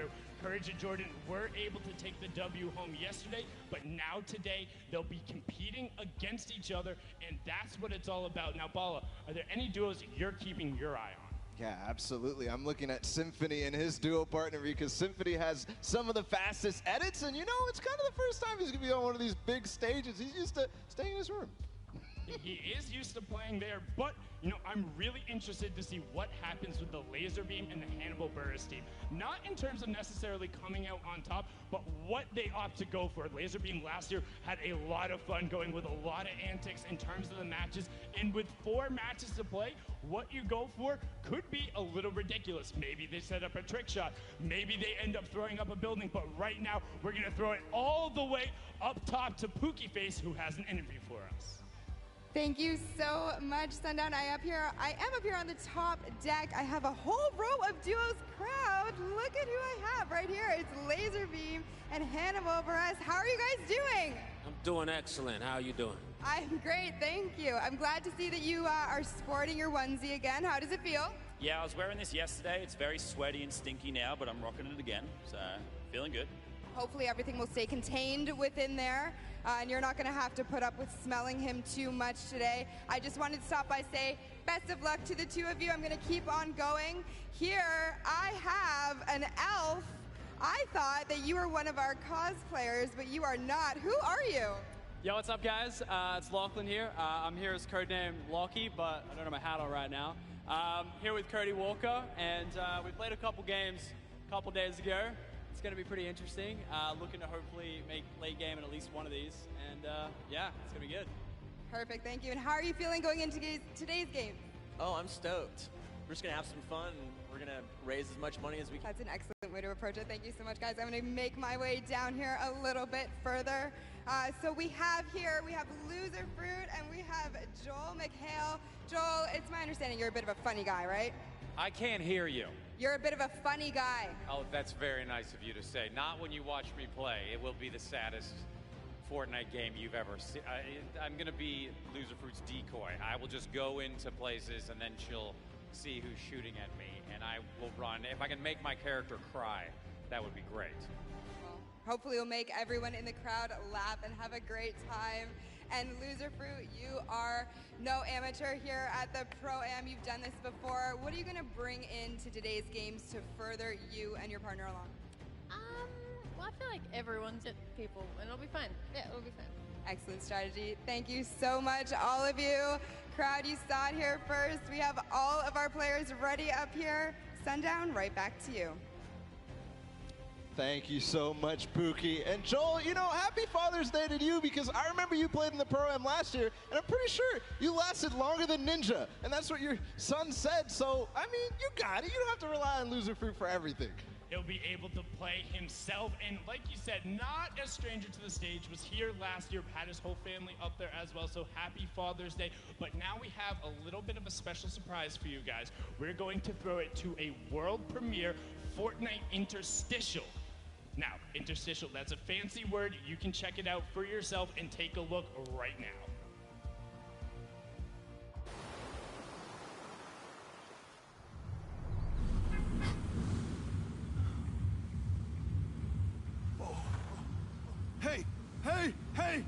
through. Courage and Jordan were able to take the W home yesterday, but now today they'll be competing against each other, and that's what it's all about. Now, Bala, are there any duos you're keeping your eye on? Yeah, absolutely. I'm looking at Symphony and his duo partner because Symphony has some of the fastest edits, and you know, it's kind of the first time he's going to be on one of these big stages. He's used to staying in his room. He is used to playing there, but you know, I'm really interested to see what happens with the Laser Beam and the Hannibal Buress team. Not in terms of necessarily coming out on top, but what they opt to go for. Laser Beam last year had a lot of fun going with a lot of antics in terms of the matches, and with 4 matches to play, what you go for could be a little ridiculous. Maybe they set up a trick shot, maybe they end up throwing up a building, but right now we're gonna throw it all the way up top to Pookie Face, who has an interview for us. Thank you so much, Sundown. I am up here on the top deck. I have a whole row of duos crowd. Look at who I have right here. It's Laser Beam and Hannibal Buress. How are you guys doing? I'm doing excellent. How are you doing? I'm great, thank you. I'm glad to see that you are sporting your onesie again. How does it feel? Yeah, I was wearing this yesterday. It's very sweaty and stinky now, but I'm rocking it again, so feeling good. Hopefully everything will stay contained within there, and you're not going to have to put up with smelling him too much today. I just wanted to stop by say best of luck to the two of you. I'm going to keep on going. Here I have an elf. I thought that you were one of our cosplayers, but you are not. Who are you? Yo, what's up, guys? It's Lachlan here. I'm here as codename Lockie, but I don't have my hat on right now. Here with Cody Walker, and we played a couple games a couple days ago. It's going to be pretty interesting. Looking to hopefully make late game in at least one of these. And yeah, it's going to be good. Perfect, thank you. And how are you feeling going into today's game? Oh, I'm stoked. We're just going to have some fun, and we're going to raise as much money as we can. That's an excellent way to approach it. Thank you so much, guys. I'm going to make my way down here a little bit further. So we have Loser Fruit, and we have Joel McHale. Joel, it's my understanding you're a bit of a funny guy, right? I can't hear you. You're a bit of a funny guy. Oh, that's very nice of you to say. Not when you watch me play. It will be the saddest Fortnite game you've ever seen. I'm going to be Loser Fruit's decoy. I will just go into places, and then she'll see who's shooting at me, and I will run. If I can make my character cry, that would be great. Well, hopefully we'll make everyone in the crowd laugh and have a great time. And Loser Fruit, you are no amateur here at the ProAm. You've done this before. What are you going to bring into today's games to further you and your partner along? Well, I feel like everyone's at people, and it'll be fun. Yeah, it'll be fun. Excellent strategy. Thank you so much, all of you. Crowd, you saw it here first. We have all of our players ready up here. Sundown, right back to you. Thank you so much, Pookie. And Joel, you know, happy Father's Day to you, because I remember you played in the Pro-Am last year, and I'm pretty sure you lasted longer than Ninja, and that's what your son said. So, I mean, you got it. You don't have to rely on Loser Fruit for everything. He'll be able to play himself, and like you said, not a stranger to the stage, was here last year, had his whole family up there as well, so happy Father's Day. But now we have a little bit of a special surprise for you guys. We're going to throw it to a world premiere Fortnite interstitial. Now, interstitial, that's a fancy word. You can check it out for yourself and take a look right now. Hey! Hey! Hey!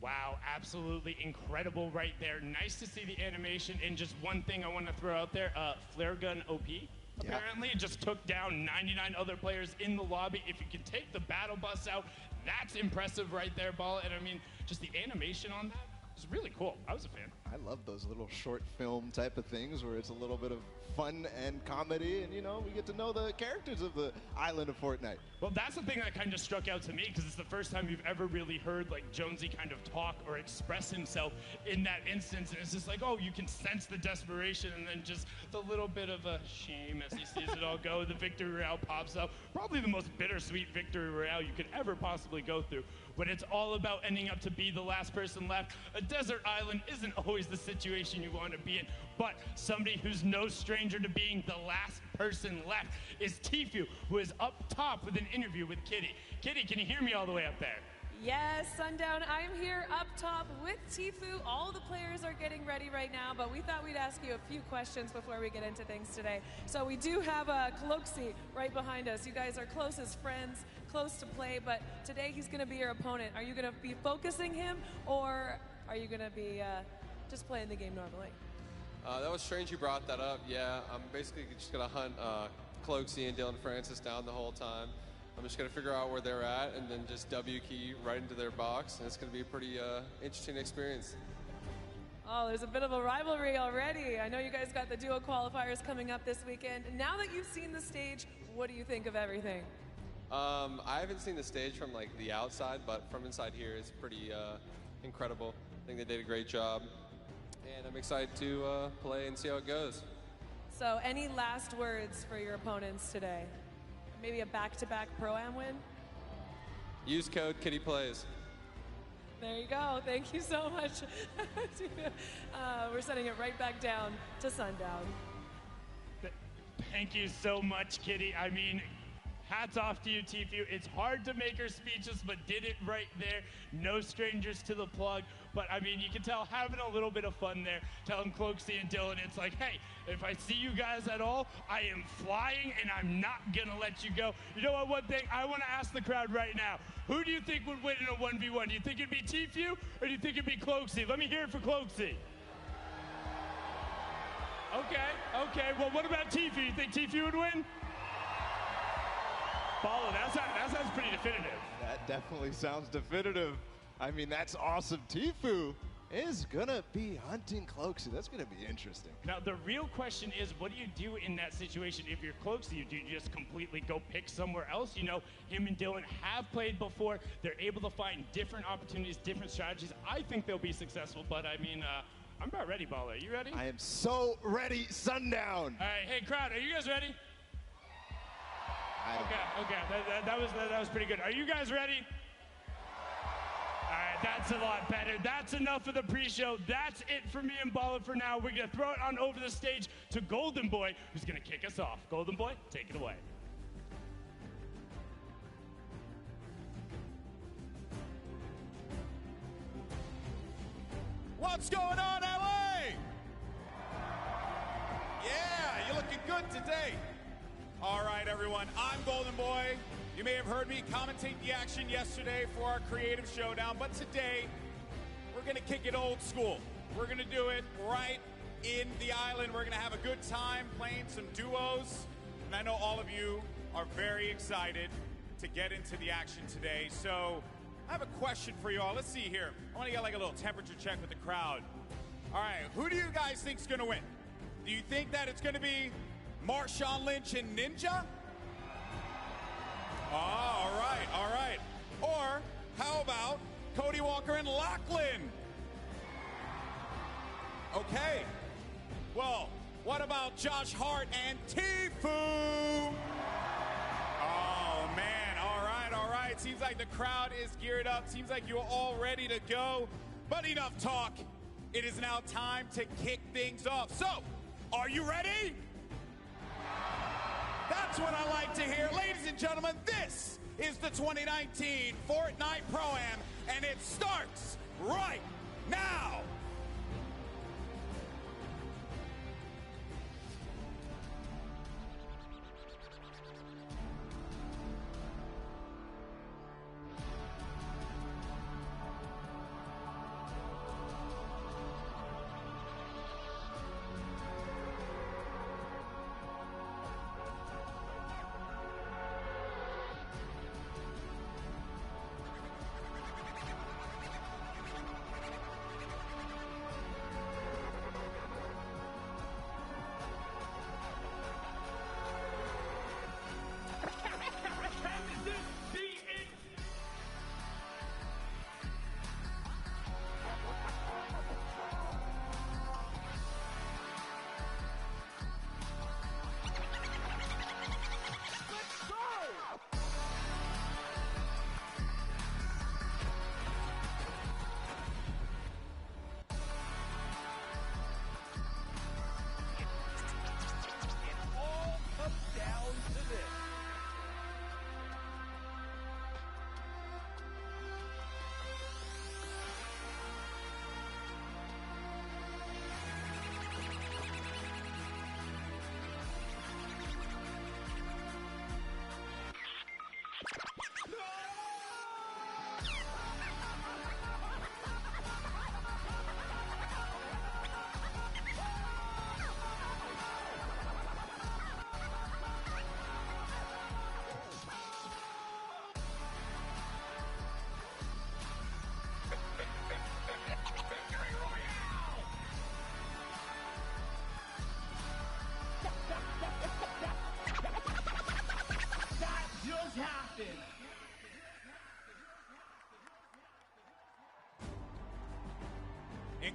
Wow, absolutely incredible right there. Nice to see the animation. And just one thing I want to throw out there, Flare Gun OP. Apparently it just took down 99 other players in the lobby. If you can take the battle bus out, that's impressive right there, Ball. And I mean, just the animation on that, It's really cool. I was a fan. I love those little short film type of things where it's a little bit of fun and comedy, and, you know, we get to know the characters of the island of Fortnite. Well, that's the thing that kind of struck out to me, because it's the first time you've ever really heard, like, Jonesy kind of talk or express himself in that instance, and it's just like, oh, you can sense the desperation, and then just the little bit of a shame as he sees it all go. The victory royale pops up. Probably the most bittersweet victory royale you could ever possibly go through, when it's all about ending up to be the last person left. A desert island isn't always the situation you want to be in, but somebody who's no stranger to being the last person left is Tfue, who is up top with an interview with Kitty. Kitty, can you hear me all the way up there? Yes, Sundown, I'm here up top with Tfue. All the players are getting ready right now, but we thought we'd ask you a few questions before we get into things today. So we do have Caloxy right behind us. You guys are close as friends, close to play, but today he's going to be your opponent. Are you going to be focusing him, or are you going to be just playing the game normally? That was strange you brought that up. Yeah, I'm basically just going to hunt Caloxy and Dylan Francis down the whole time. I'm just going to figure out where they're at and then just W key right into their box, and it's going to be a pretty interesting experience. Oh, there's a bit of a rivalry already. I know you guys got the duo qualifiers coming up this weekend. Now that you've seen the stage, what do you think of everything? I haven't seen the stage from like the outside, but from inside here it's pretty incredible. I think they did a great job, and I'm excited to play and see how it goes. So any last words for your opponents today? Maybe a back-to-back ProAm win? Use code KittyPlays. There you go. Thank you so much. We're sending it right back down to Sundown. Thank you so much, Kitty. I mean, hats off to you, Tfue. It's hard to make her speeches, but did it right there. No strangers to the plug. But, I mean, you can tell having a little bit of fun there, telling Caloxy and Dylan, it's like, hey, if I see you guys at all, I am flying, and I'm not going to let you go. You know what, one thing I want to ask the crowd right now, who do you think would win in a 1v1? Do you think it'd be Tfue, or do you think it'd be Caloxy? Let me hear it for Caloxy. Okay. Well, what about Tfue? You think Tfue would win? Paulo, that sounds pretty definitive. That definitely sounds definitive. I mean, that's awesome. Tfue is gonna be hunting Caloxy. That's gonna be interesting. Now, the real question is, what do you do in that situation if you're Caloxy? Do you just completely go pick somewhere else? You know, him and Dylan have played before. They're able to find different opportunities, different strategies. I think they'll be successful, but I mean, I'm about ready, Paulo. Are you ready? I am so ready, Sundown. All right, hey, crowd, are you guys ready? Okay, that was pretty good. Are you guys ready? All right, that's a lot better. That's enough of the pre-show. That's it for me and Balla for now. We're gonna throw it on over the stage to Golden Boy, who's gonna kick us off. Golden Boy, take it away. What's going on, LA? Yeah, you're looking good today. All right, everyone, I'm Golden Boy. You may have heard me commentate the action yesterday for our creative showdown, but today we're going to kick it old school. We're going to do it right in the island. We're going to have a good time playing some duos, and I know all of you are very excited to get into the action today. So I have a question for you all. Let's see here. I want to get like a little temperature check with the crowd. All right, who do you guys think is going to win? Do you think that it's going to be Marshawn Lynch and Ninja? Oh, all right. Or how about Cody Walker and Lachlan? Okay. Well, what about Josh Hart and Tfue? Oh, man. All right. Seems like the crowd is geared up. Seems like you're all ready to go. But enough talk. It is now time to kick things off. So, are you ready? That's what I like to hear. Ladies and gentlemen, this is the 2019 Fortnite ProAm, and it starts right now.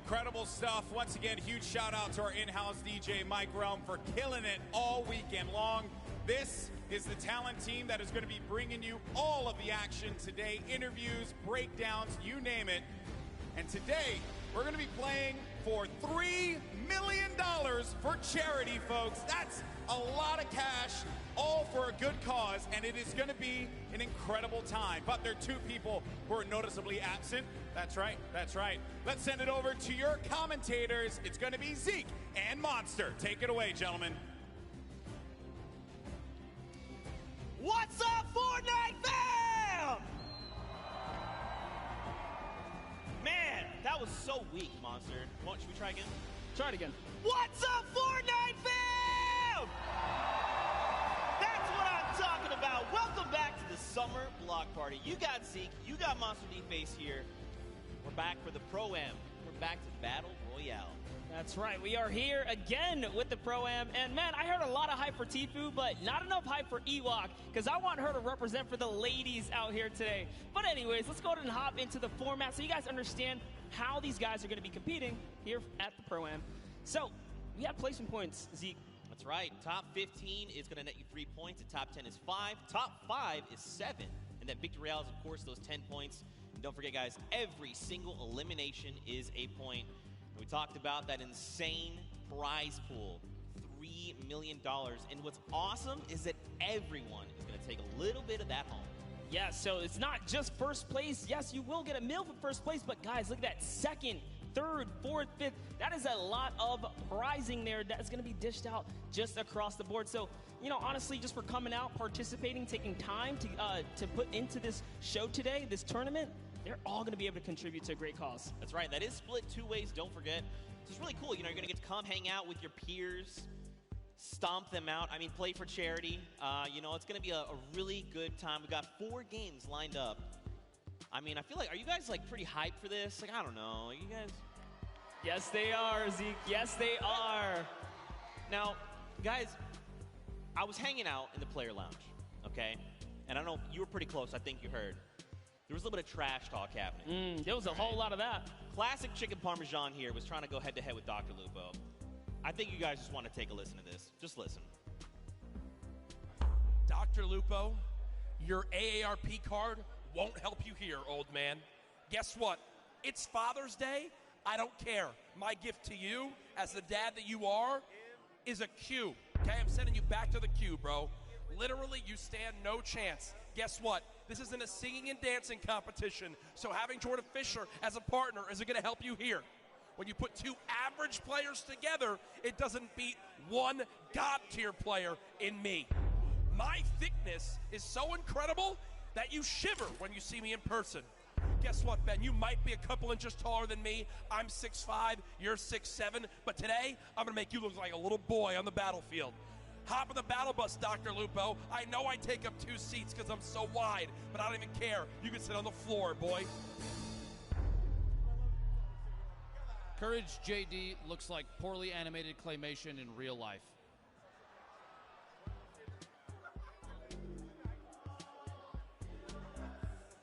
Incredible stuff. Once again, huge shout out to our in-house DJ, Mike Realm, for killing it all weekend long. This is the talent team that is going to be bringing you all of the action today. Interviews, breakdowns, you name it. And today, we're going to be playing for $3 million for charity, folks. That's a lot of cash, all for a good cause, and it is going to be an incredible time. But there are two people who are noticeably absent. That's right, that's right. Let's send it over to your commentators. It's going to be Zeke and Monster. Take it away, gentlemen. What's up, Fortnite fam? Man, that was so weak, Monster. Should we try again? Try it again. What's up, Fortnite fam? That's what I'm talking about. Welcome back to the summer block party. You got Zeke, you got Monster D-Face here. We're back for the Pro-Am. We're back to Battle Royale. That's right. We are here again with the Pro-Am. And, man, I heard a lot of hype for Tfue, but not enough hype for Ewok, because I want her to represent for the ladies out here today. But anyways, let's go ahead and hop into the format so you guys understand how these guys are going to be competing here at the Pro-Am. So, we have placement points, Zeke. That's right. Top 15 is going to net you 3 points. The top 10 is 5. Top 5 is 7. And then Victory Royale is, of course, those 10 points. And don't forget, guys, every single elimination is a point. We talked about that insane prize pool, $3 million. And what's awesome is that everyone is going to take a little bit of that home. Yeah, so it's not just first place. Yes, you will get a meal for first place, but guys, look at that second, third, fourth, fifth. That is a lot of prizing there that's going to be dished out just across the board. So, you know, honestly, just for coming out, participating, taking time to put into this show today, this tournament, they're all going to be able to contribute to a great cause. That's right. That is split 2 ways, don't forget. So it's really cool. You know, you're going to get to come hang out with your peers, stomp them out. I mean, play for charity. You know, it's going to be a really good time. We've got 4 games lined up. I mean, I feel like, are you guys, like, pretty hyped for this? Like, I don't know. Are you guys? Yes, they are, Zeke. Yes, they are. Now, guys, I was hanging out in the player lounge, okay? And I don't know, you were pretty close. I think you heard. There was a little bit of trash talk happening. There was a whole lot of that. Classic Chicken Parmesan here was trying to go head-to-head with Dr. Lupo. I think you guys just want to take a listen to this. Just listen. Dr. Lupo, your AARP card won't help you here, old man. Guess what? It's Father's Day. I don't care. My gift to you, as the dad that you are, is a Q. Okay, I'm sending you back to the queue, bro. Literally, you stand no chance. Guess what? This isn't a singing and dancing competition, so having Jordan Fisher as a partner isn't going to help you here. When you put 2 average players together, it doesn't beat 1 God-tier player in me. My thickness is so incredible that you shiver when you see me in person. Guess what, Ben? You might be a couple inches taller than me. I'm 6'5", you're 6'7", but today, I'm going to make you look like a little boy on the battlefield. Hop on the battle bus, Dr. Lupo. I know I take up 2 seats because I'm so wide, but I don't even care. You can sit on the floor, boy. Courage JD looks like poorly animated claymation in real life.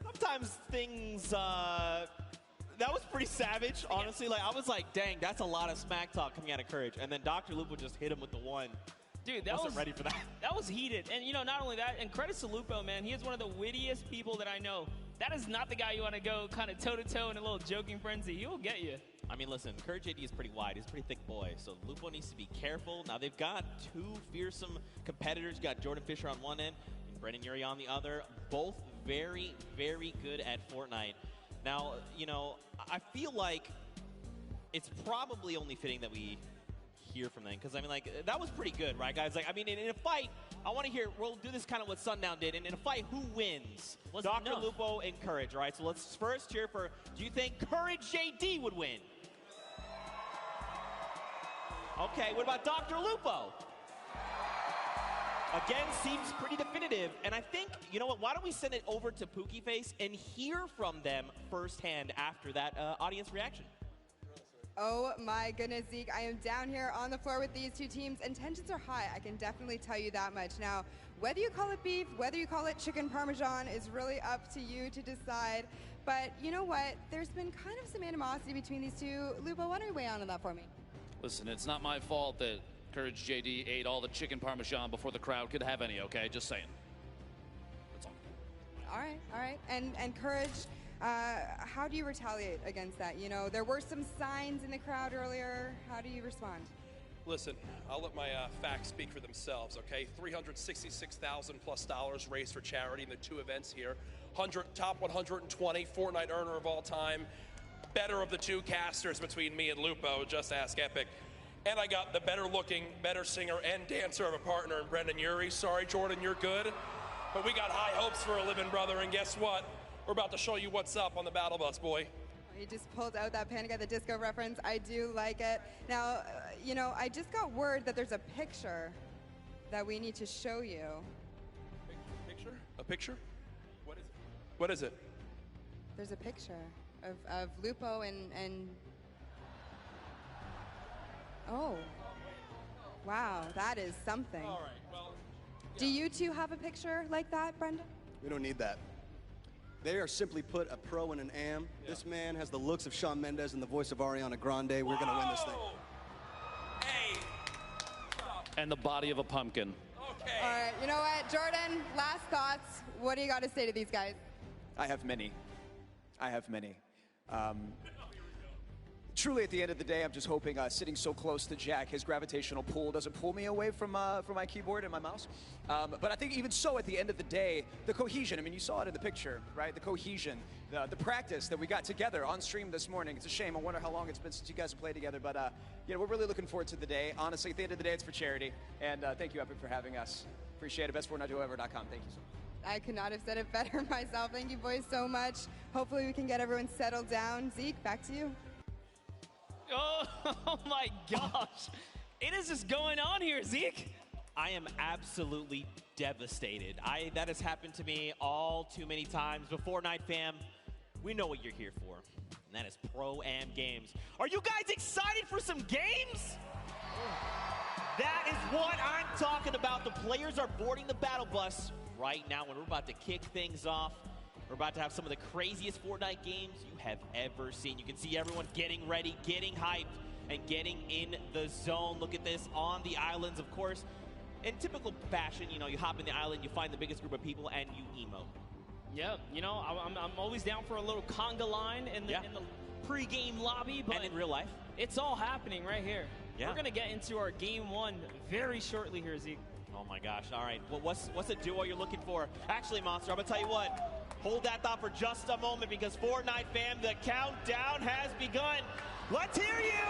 Sometimes things, that was pretty savage, honestly. Like, I was like, dang, that's a lot of smack talk coming out of Courage. And then Dr. Lupo just hit him with the one. Dude, that wasn't ready for that. That was heated. And, you know, not only that, and credits to Lupo, man. He is one of the wittiest people that I know. That is not the guy you want to go kind of toe-to-toe in a little joking frenzy. He will get you. I mean, listen, Courage JD is pretty wide. He's a pretty thick boy. So Lupo needs to be careful. Now, they've got 2 fearsome competitors. You got Jordan Fisher on one end and Brendan Urie on the other. Both very, very good at Fortnite. Now, you know, I feel like it's probably only fitting that we hear from them, because I mean, like, that was pretty good, right, guys? Like, I mean, in a fight, I want to hear, we'll do this kind of what Sundown did, and in a fight, who wins? Dr. Lupo and Courage, right? So let's first cheer for, do you think Courage JD would win? Okay, what about Dr. Lupo? Again, seems pretty definitive, and I think, you know what, why don't we send it over to Pookie Face and hear from them firsthand after that audience reaction? Oh my goodness, Zeke, I am down here on the floor with these two teams, and tensions are high, I can definitely tell you that much. Now, whether you call it beef, whether you call it chicken parmesan is really up to you to decide. But you know what? There's been kind of some animosity between these two. Lupo, why don't you weigh on that for me? Listen, it's not my fault that Courage JD ate all the chicken parmesan before the crowd could have any, okay? Just saying. That's all. All right. And Courage, how do you retaliate against that? You know, there were some signs in the crowd earlier. How do you respond? Listen, I'll let my facts speak for themselves, okay? $366,000+ raised for charity in the two events here. Top 120 Fortnite earner of all time. Better of the two casters between me and Lupo, just ask Epic. And I got the better looking, better singer and dancer of a partner in Brendan Urie. Sorry, Jordan, you're good. But we got high hopes for a living brother, and guess what? We're about to show you what's up on the battle bus, boy. You just pulled out that Panic at the Disco reference. I do like it. Now, you know, I just got word that there's a picture that we need to show you. Picture? A picture? What is it? What is it? There's a picture of Lupo and oh, wow, that is something. All right, well. Yeah. Do you two have a picture like that, Brendan? We don't need that. They are simply put a pro and an am. Yeah. This man has the looks of Shawn Mendes and the voice of Ariana Grande. We're going to win this thing. Hey. And the body of a pumpkin. Okay. All right, you know what, Jordan, last thoughts. What do you got to say to these guys? I have many. Truly, at the end of the day, I'm just hoping sitting so close to Jack, his gravitational pull doesn't pull me away from my keyboard and my mouse. But I think even so, at the end of the day, the cohesion, I mean, you saw it in the picture, right? The cohesion, the practice that we got together on stream this morning. It's a shame. I wonder how long it's been since you guys have played together. But, you know, we're really looking forward to the day. Honestly, at the end of the day, it's for charity. And thank you, Epic, for having us. Appreciate it. BestFortniteDuoEver.com. Thank you so much. I could not have said it better myself. Thank you boys so much. Hopefully we can get everyone settled down. Zeke, back to you. Oh my gosh. It is just going on here, Zeke. I am absolutely devastated. That has happened to me all too many times. But Fortnite fam, we know what you're here for, and that is Pro-Am games. Are you guys excited for some games? That is what I'm talking about. The players are boarding the battle bus right now when we're about to kick things off. We're about to have some of the craziest Fortnite games you have ever seen. You can see everyone getting ready, getting hyped, and getting in the zone. Look at this on the islands, of course. In typical fashion, you know, you hop in the island, you find the biggest group of people, and you emote. Yeah, you know, I'm always down for a little conga line in the pre-game lobby. But and in real life. It's all happening right here. Yeah. We're going to get into our game one very shortly here, Zeke. Oh my gosh, all right. Well, what's a duo you're looking for? Actually, Monster, I'm going to tell you what. Hold that thought for just a moment because Fortnite fam, the countdown has begun. Let's hear you.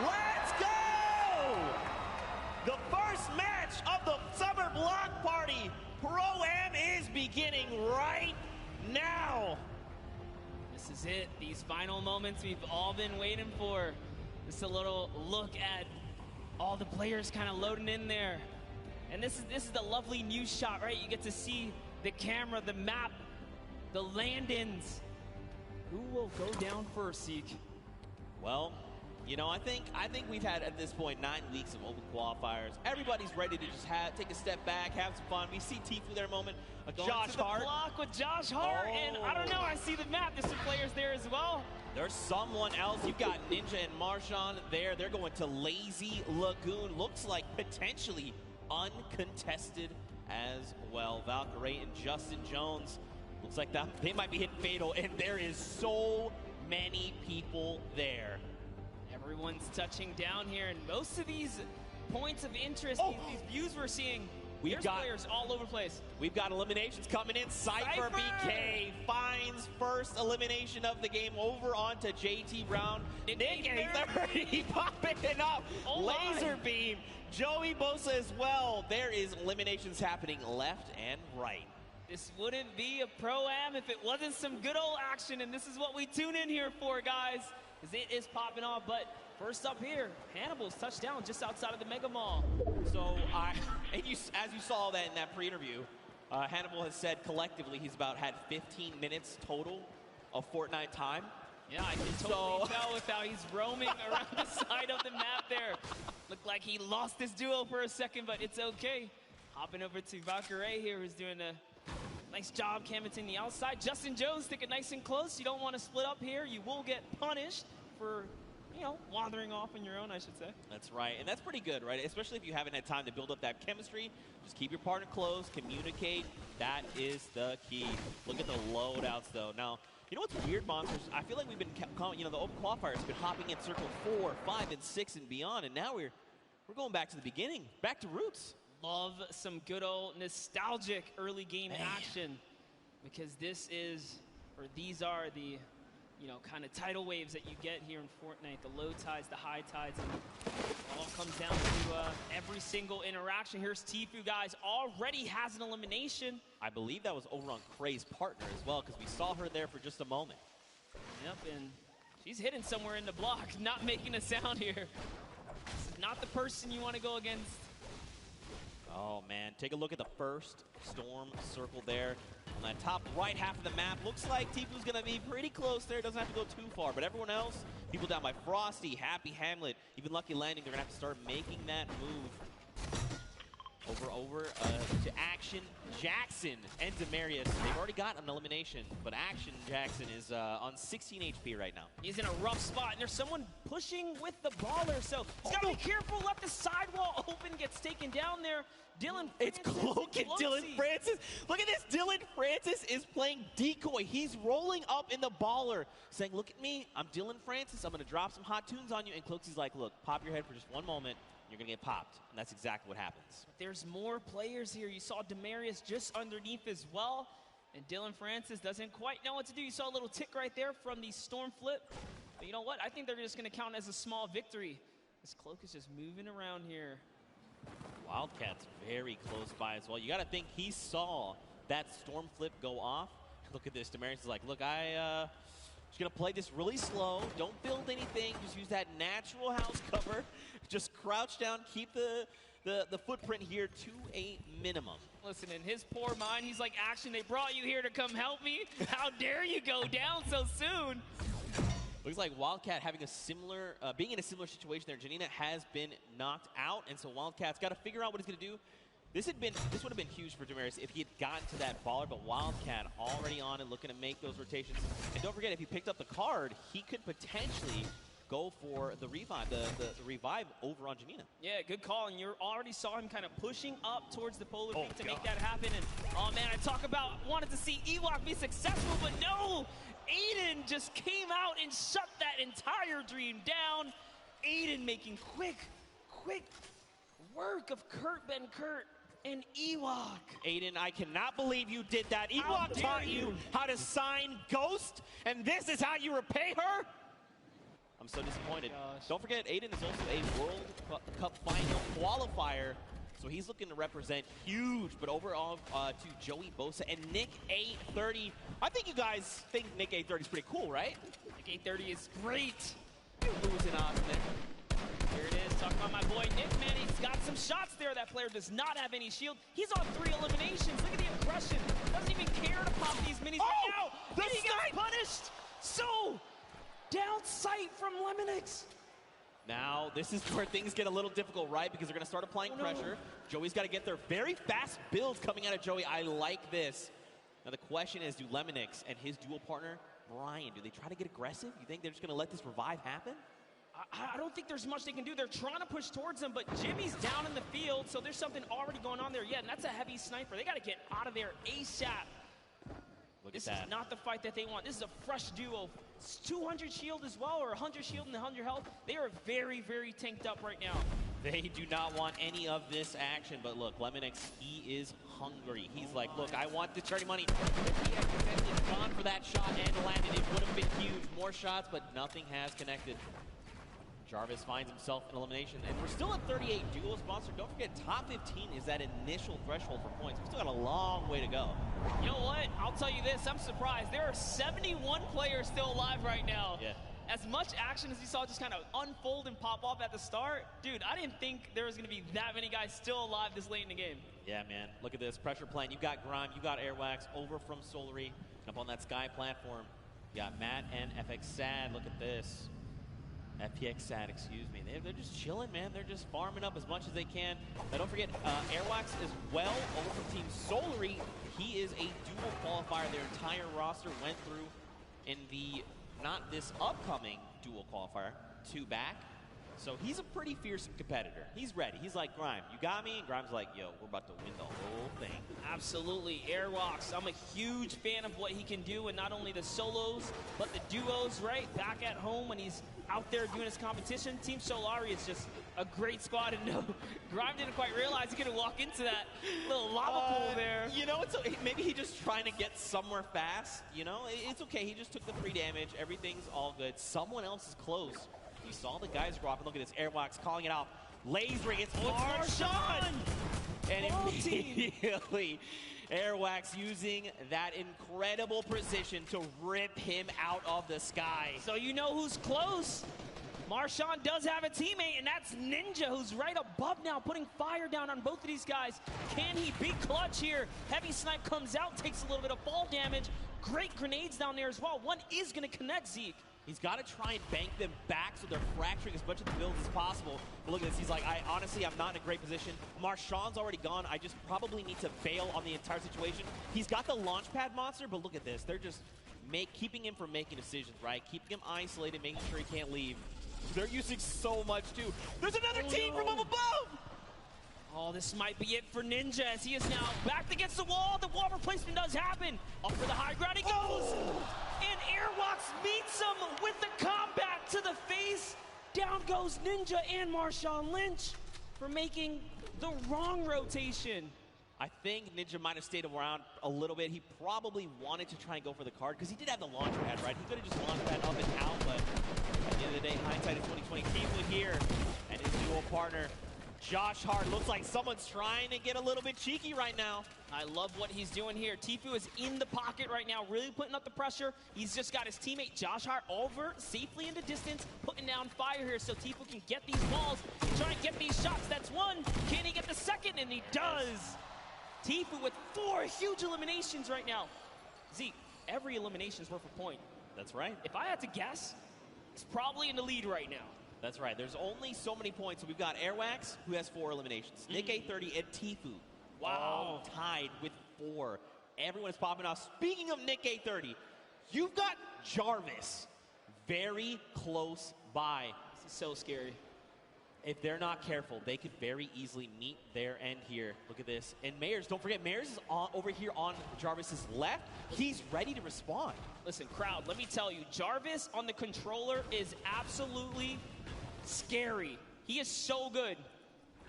Let's go! The first match of the Summer Block Party, Pro-Am, is beginning right now. This is it. These final moments we've all been waiting for. Just a little look at all the players kind of loading in there. And this is the lovely news shot, right? You get to see the camera, the map, the land-ins. Who will go down first, Zeke? Well, you know, I think we've had at this point 9 weeks of open qualifiers. Everybody's ready to just take a step back, have some fun. We see Tifu there a moment. Josh Hart. Block with Josh Hart, and I don't know. I see the map. There's some players there as well. There's someone else. You've got Ninja and Marshawn there. They're going to Lazy Lagoon. Looks like potentially uncontested as well. Valkyrie and Justin Jones. Looks like they might be hitting fatal, and there is so many people there. Everyone's touching down here, and most of these points of interest, these views we're seeing, there's players all over the place. We've got eliminations coming in. Cypher BK finds first elimination of the game over onto JT Brown. Nick 30 popping it up. Laser beam. Joey Bosa as well. There is eliminations happening left and right. This wouldn't be a Pro-Am if it wasn't some good old action, and this is what we tune in here for, guys, because it is popping off. But first up here, Hannibal's touchdown just outside of the Mega Mall. So, as you saw that in that pre-interview, Hannibal has said collectively he's had 15 minutes total of Fortnite time. Yeah, I can totally tell with how he's roaming around the side of the map there. Looked like he lost his duo for a second, but it's okay. Hopping over to Valkyrie here, who's doing a nice job commenting the outside. Justin Jones, stick it nice and close. You don't want to split up here. You will get punished for, you know, wandering off on your own, I should say. That's right, and that's pretty good, right? Especially if you haven't had time to build up that chemistry. Just keep your partner close, communicate. That is the key. Look at the loadouts, though. Now, you know what's weird, Monsters? I feel like we've been, you know, the open qualifiers have been hopping in circle 4, 5, and 6 and beyond, and now we're going back to the beginning, back to roots. Love some good old nostalgic early game action, because this is, or these are the, you know, kind of tidal waves that you get here in Fortnite, the low tides, the high tides, and it all comes down to every single interaction. Here's Tfue, guys, already has an elimination. I believe that was over on Kray's partner as well, because we saw her there for just a moment. Yep, and she's hidden somewhere in the block, not making a sound here. This is not the person you want to go against. Oh, man. Take a look at the first storm circle there. On that top right half of the map, looks like Tfue's going to be pretty close there. Doesn't have to go too far. But everyone else, people down by Frosty, Happy Hamlet, even Lucky Landing, they're going to have to start making that move. Over to Action Jackson and Demarius. They've already got an elimination, but Action Jackson is on 16 HP right now. He's in a rough spot, and there's someone pushing with the baller, so he's got to be careful. Left the sidewall open, gets taken down there. Dylan Francis. It's Cloak and Dylan Francis. Look at this. Dylan Francis is playing decoy. He's rolling up in the baller, saying, look at me. I'm Dylan Francis. I'm going to drop some hot tunes on you. And Cloaksy's like, look, pop your head for just one moment. You're going to get popped. And that's exactly what happens. There's more players here. You saw Demarius just underneath as well. And Dylan Francis doesn't quite know what to do. You saw a little tick right there from the storm flip. But you know what? I think they're just going to count as a small victory. This Cloak is just moving around here. Wildcat's very close by as well. You got to think he saw that storm flip go off. Look at this. Demarius is like, look, just going to play this really slow. Don't build anything. Just use that natural house cover. Just crouch down. Keep the footprint here to a minimum. Listen, in his poor mind, he's like, Action, they brought you here to come help me? How dare you go down so soon? Looks like Wildcat having a similar, being in a similar situation there. Janina has been knocked out, and so Wildcat's got to figure out what he's going to do. This would have been huge for Demarius if he had gotten to that baller, but Wildcat already on and looking to make those rotations. And don't forget, if he picked up the card, he could potentially go for the revive, the revive over on Janina. Yeah, good call, and you already saw him kind of pushing up towards the polar peak to make that happen. And oh man, I talk about wanted to see Ewok be successful, but no! Aiden just came out and shut that entire dream down. Aiden making quick work of Kurt and Ewok. Aiden, I cannot believe you did that. Ewok taught you how to sign Ghost, and this is how you repay her? I'm so disappointed. Don't forget, Aiden is also a World Cup final qualifier, so he's looking to represent huge. But overall, to Joey Bosa and Nick 830. I think you guys think Nick 830 is pretty cool, right? Nick 830 is great. Losing on there. Here it is, talking about my boy Nick, man. He's got some shots there. That player does not have any shield. He's on 3 eliminations. Look at the aggression. Doesn't even care to pop these minis right now. And he gets punished. So, down sight from Lemonix. Now, this is where things get a little difficult, right? Because they're going to start applying pressure. Joey's got to get their very fast builds coming out of Joey. I like this. Now, the question is, do Lemonix and his dual partner, Brian, do they try to get aggressive? You think they're just going to let this revive happen? I don't think there's much they can do. They're trying to push towards him, but Jimmy's down in the field, so there's something already going on there. Yeah, and that's a heavy sniper. They got to get out of there ASAP. This is not the fight that they want. This is a fresh duo. It's 200 shield as well, or 100 shield and 100 health. They are very, very tanked up right now. They do not want any of this action, but look, Lemonix, he is hungry. He's like, look, I want the charity money. If he had potentially gone for that shot and landed, it would have been huge. More shots, but nothing has connected. Jarvis finds himself an elimination, and we're still at 38 duo sponsor. Don't forget, top 15 is that initial threshold for points. We still got a long way to go. You know what? I'll tell you this, I'm surprised. There are 71 players still alive right now. Yeah. As much action as you saw just kind of unfold and pop off at the start, dude, I didn't think there was going to be that many guys still alive this late in the game. Yeah, man. Look at this. Pressure plant. You got Grime, you got Airwax over from Solary up on that sky platform. You got Matt and FX Sad. Look at this. FPX Sad, excuse me. They're just chilling, man. They're just farming up as much as they can. Now, don't forget, Airwax as well over from Team Solary. He is a dual qualifier. Their entire roster went through in the, not this upcoming dual qualifier, 2 back. So he's a pretty fearsome competitor. He's ready. He's like, Grime, you got me? And Grime's like, yo, we're about to win the whole thing. Absolutely. Airwalks, I'm a huge fan of what he can do, and not only the solos, but the duos, right? Back at home when he's out there doing his competition. Team Solari is just a great squad, and no, Grime didn't quite realize he could walk into that little lava pool there. You know, maybe he's just trying to get somewhere fast. You know, it's okay. He just took the free damage. Everything's all good. Someone else is close. You saw the guys drop, and look at this. Airwax calling it out. Lasering, it's Marshawn! And immediately, Airwax using that incredible precision to rip him out of the sky. So you know who's close. Marshawn does have a teammate, and that's Ninja, who's right above now, putting fire down on both of these guys. Can he be clutch here? Heavy Snipe comes out, takes a little bit of fall damage. Great grenades down there as well. One is going to connect Zeke. He's got to try and bank them back so they're fracturing as much of the build as possible. But look at this. He's like, honestly, I'm not in a great position. Marshawn's already gone. I just probably need to bail on the entire situation. He's got the launch pad monster, but look at this. They're just keeping him from making decisions, right? Keeping him isolated, making sure he can't leave. They're using so much, too. There's another team from up above! Oh, this might be it for Ninja as he is now backed against the wall. The wall replacement does happen. Up for the high ground he goes. And Airwalks meets him with the combat to the face. Down goes Ninja and Marshawn Lynch for making the wrong rotation. I think Ninja might have stayed around a little bit. He probably wanted to try and go for the card because he did have the launch pad, right? He could have just launched pad up and out, but at the end of the day, hindsight is 2020. Teamwood here and his dual partner. Josh Hart looks like someone's trying to get a little bit cheeky right now. I love what he's doing here. Tfue is in the pocket right now, really putting up the pressure. He's just got his teammate Josh Hart over safely into distance, putting down fire here so Tfue can get these balls and try and get these shots. That's one. Can he get the second? And he does. Tfue with 4 huge eliminations right now. Zeke, every elimination is worth a point. That's right. If I had to guess, he's probably in the lead right now. That's right. There's only so many points. So we've got Airwax, who has 4 eliminations. Nick A30 and Tfue. Wow. Tied with 4. Everyone is popping off. Speaking of Nick A30, you've got Jarvis very close by. This is so scary. If they're not careful, they could very easily meet their end here. Look at this. And Mayers, don't forget, Mayers is over here on Jarvis's left. He's ready to respond. Listen, crowd, let me tell you, Jarvis on the controller is absolutely scary. He is so good.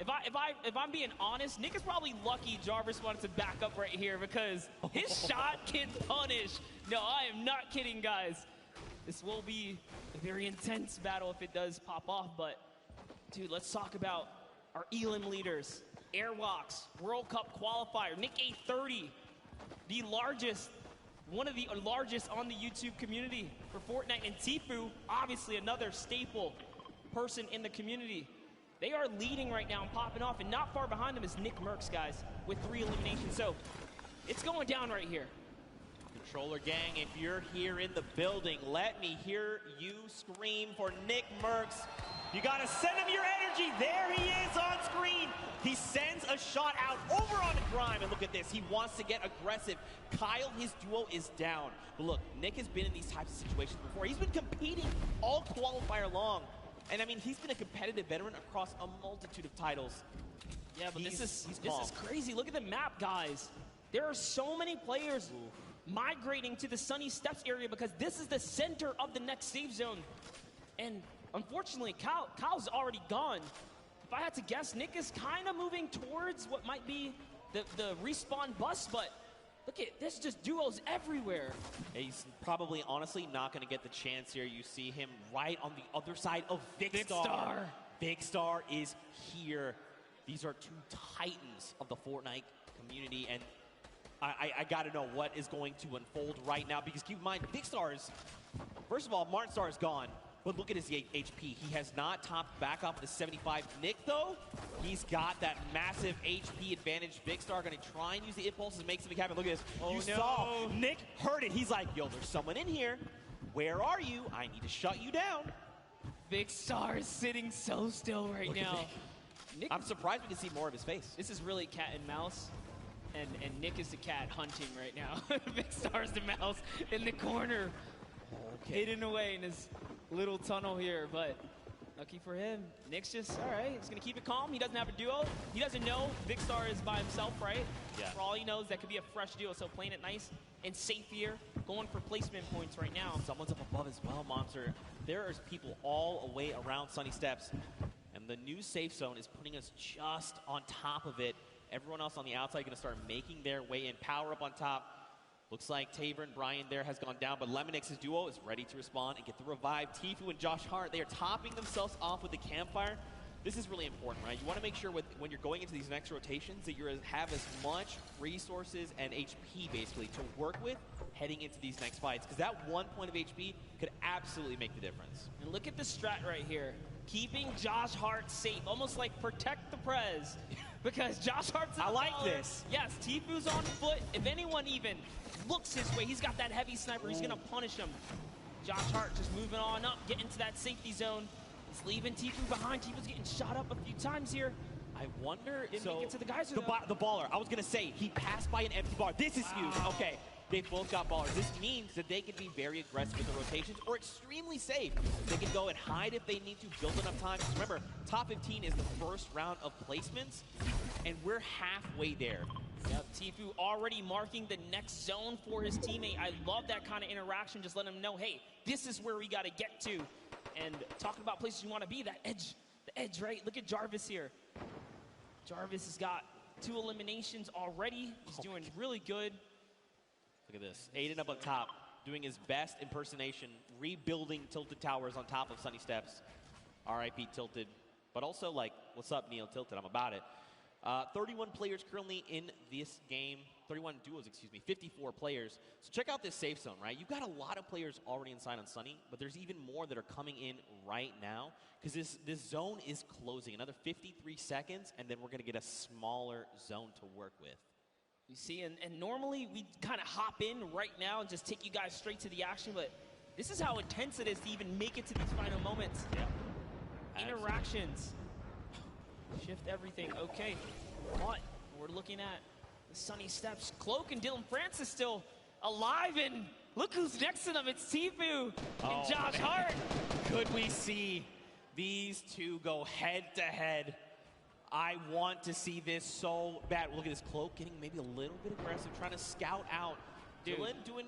If I'm being honest, Nick is probably lucky Jarvis wanted to back up right here because his shot can punish. No, I am not kidding, guys. This will be a very intense battle if it does pop off, but dude, let's talk about our Elim leaders. Airwalks, World Cup qualifier, Nick A30, the largest, one of the largest on the YouTube community for Fortnite, and Tfue, obviously another staple person in the community. They are leading right now and popping off, and not far behind them is Nick Merckx, guys, with 3 eliminations. So it's going down right here. Controller gang, if you're here in the building, let me hear you scream for Nick Merckx. You gotta send him your energy. There he is on screen. He sends a shot out over on Grime, and look at this. He wants to get aggressive. Kyle, his duo, is down. But look, Nick has been in these types of situations before. He's been competing all qualifier long. And I mean, he's been a competitive veteran across a multitude of titles. Yeah, but this is crazy. Look at the map, guys. There are so many players migrating to the Sunny Steps area because this is the center of the next safe zone. And unfortunately, Kyle's already gone. If I had to guess, Nick is kind of moving towards what might be the respawn bus, but look at this, just duos everywhere. He's probably, honestly, not going to get the chance here. You see him right on the other side of Vicstar. Vicstar is here. These are 2 titans of the Fortnite community, and I got to know what is going to unfold right now, because keep in mind, Vicstar is, first of all, Martinstar is gone. But look at his HP. He has not topped back up to 75. Nick, though, he's got that massive HP advantage. Vicstar going to try and use the impulses, make something happen. Look at this. You saw Nick heard it. He's like, yo, there's someone in here. Where are you? I need to shut you down. Big Star is sitting so still right now. Nick, I'm surprised we can see more of his face. This is really cat and mouse. And Nick is the cat hunting right now. Big Star's the mouse in the corner. Hidden away in his little tunnel here, but lucky for him, Nick's just, all right, he's gonna keep it calm. He doesn't have a duo. He doesn't know Big Star is by himself, right? Yeah. For all he knows, that could be a fresh duo, so playing it nice and safe here, going for placement points right now. Someone's up above as well, Monster. There are people all the way around Sunny Steps, and the new safe zone is putting us just on top of it. Everyone else on the outside going to start making their way in. Power up on top. Looks like Tabor and Brian there has gone down, but Lemonix's duo is ready to respond and get the revive. Tfue and Josh Hart, they are topping themselves off with the campfire. This is really important, right? You want to make sure when you're going into these next rotations that you have as much resources and HP, basically, to work with heading into these next fights, because that 1 point of HP could absolutely make the difference. And look at the strat right here. Keeping Josh Hart safe, almost like protect the Prez. Because Josh Hart's in the baller. this. Yes, Tfue's on foot. If anyone even looks his way, he's got that heavy sniper. He's going to punish him. Josh Hart just moving on up, getting to that safety zone. He's leaving Tfue behind. Tfue's getting shot up a few times here. I wonder, Didn't make it to the geyser, the baller, I was going to say, he passed by an empty bar. This is huge. Okay, they both got ballers. This means that they can be very aggressive with the rotations or extremely safe. They can go and hide if they need to, build enough time. Because remember, top 15 is the first round of placements, and we're halfway there. Yep, Tfue already marking the next zone for his teammate. I love that kind of interaction, just letting him know, hey, this is where we got to get to. And talking about places you want to be, the edge, right? Look at Jarvis here. Jarvis has got 2 eliminations already. He's doing really good. Look at this. Aiden up on top, doing his best impersonation, rebuilding Tilted Towers on top of Sunny Steps. RIP Tilted. But also, like, what's up, Neil Tilted? I'm about it. 31 players currently in this game. 31 duos, excuse me. 54 players. So check out this safe zone, right? You've got a lot of players already inside on Sunny, but there's even more that are coming in right now because this zone is closing. Another 53 seconds, and then we're going to get a smaller zone to work with. You see, and normally we kind of hop in right now and just take you guys straight to the action, but this is how intense it is to even make it to these final moments. Yeah. Interactions. Shift everything. Okay, but we're looking at the Sunny Steps. Cloak and Dylan Francis still alive, and look who's next to them. It's Tfue and Josh Hart. Could we see these two go head to head? I want to see this so bad. Look at this Cloak getting maybe a little bit aggressive, trying to scout out. Dylan doing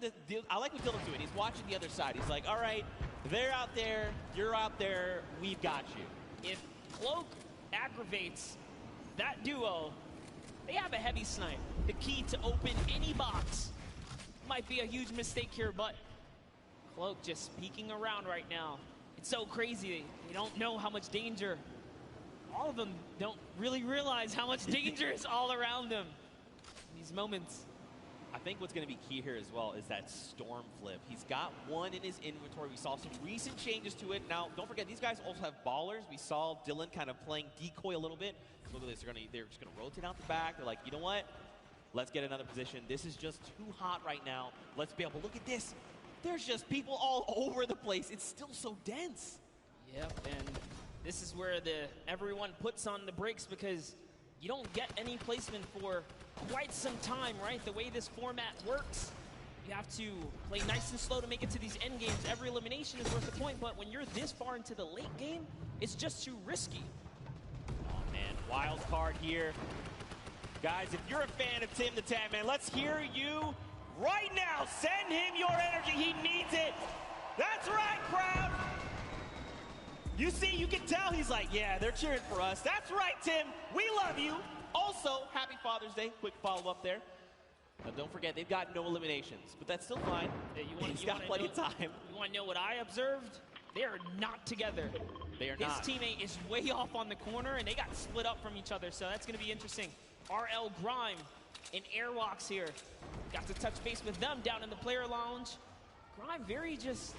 I like what Dylan's doing. He's watching the other side. He's like, all right, they're out there, you're out there, we've got you. If Cloak aggravates that duo, they have a heavy snipe. The key to open any box. Might be a huge mistake here, but Cloak just peeking around right now. It's so crazy. They don't know how much danger. All of them don't really realize how much danger is all around them in these moments. I think what's going to be key here as well is that storm flip. He's got one in his inventory. We saw some recent changes to it. Now, don't forget, these guys also have ballers. We saw Dylan kind of playing decoy a little bit. Look at this. They're just going to rotate out the back. They're like, you know what? Let's get another position. This is just too hot right now. Let's be able to look at this. There's just people all over the place. It's still so dense. Yep, and this is where everyone puts on the brakes because you don't get any placement for quite some time, right? The way this format works, you have to play nice and slow to make it to these end games. Every elimination is worth a point, but when you're this far into the late game, it's just too risky. Oh, man, wild card here. Guys, if you're a fan of Tim the Tap Man, let's hear you right now. Send him your energy. He needs it. That's right, crowd. You see, you can tell he's like, yeah, they're cheering for us. That's right, Tim. We love you. Also, happy Father's Day. Quick follow-up there. Don't forget, they've got no eliminations, but that's still fine. Yeah, He's got plenty of time. You want to know what I observed? They are not together. They are not. His teammate is way off on the corner, and they got split up from each other, so that's going to be interesting. RL Grime and Airwalks here. Got to touch base with them down in the player lounge. Grime very just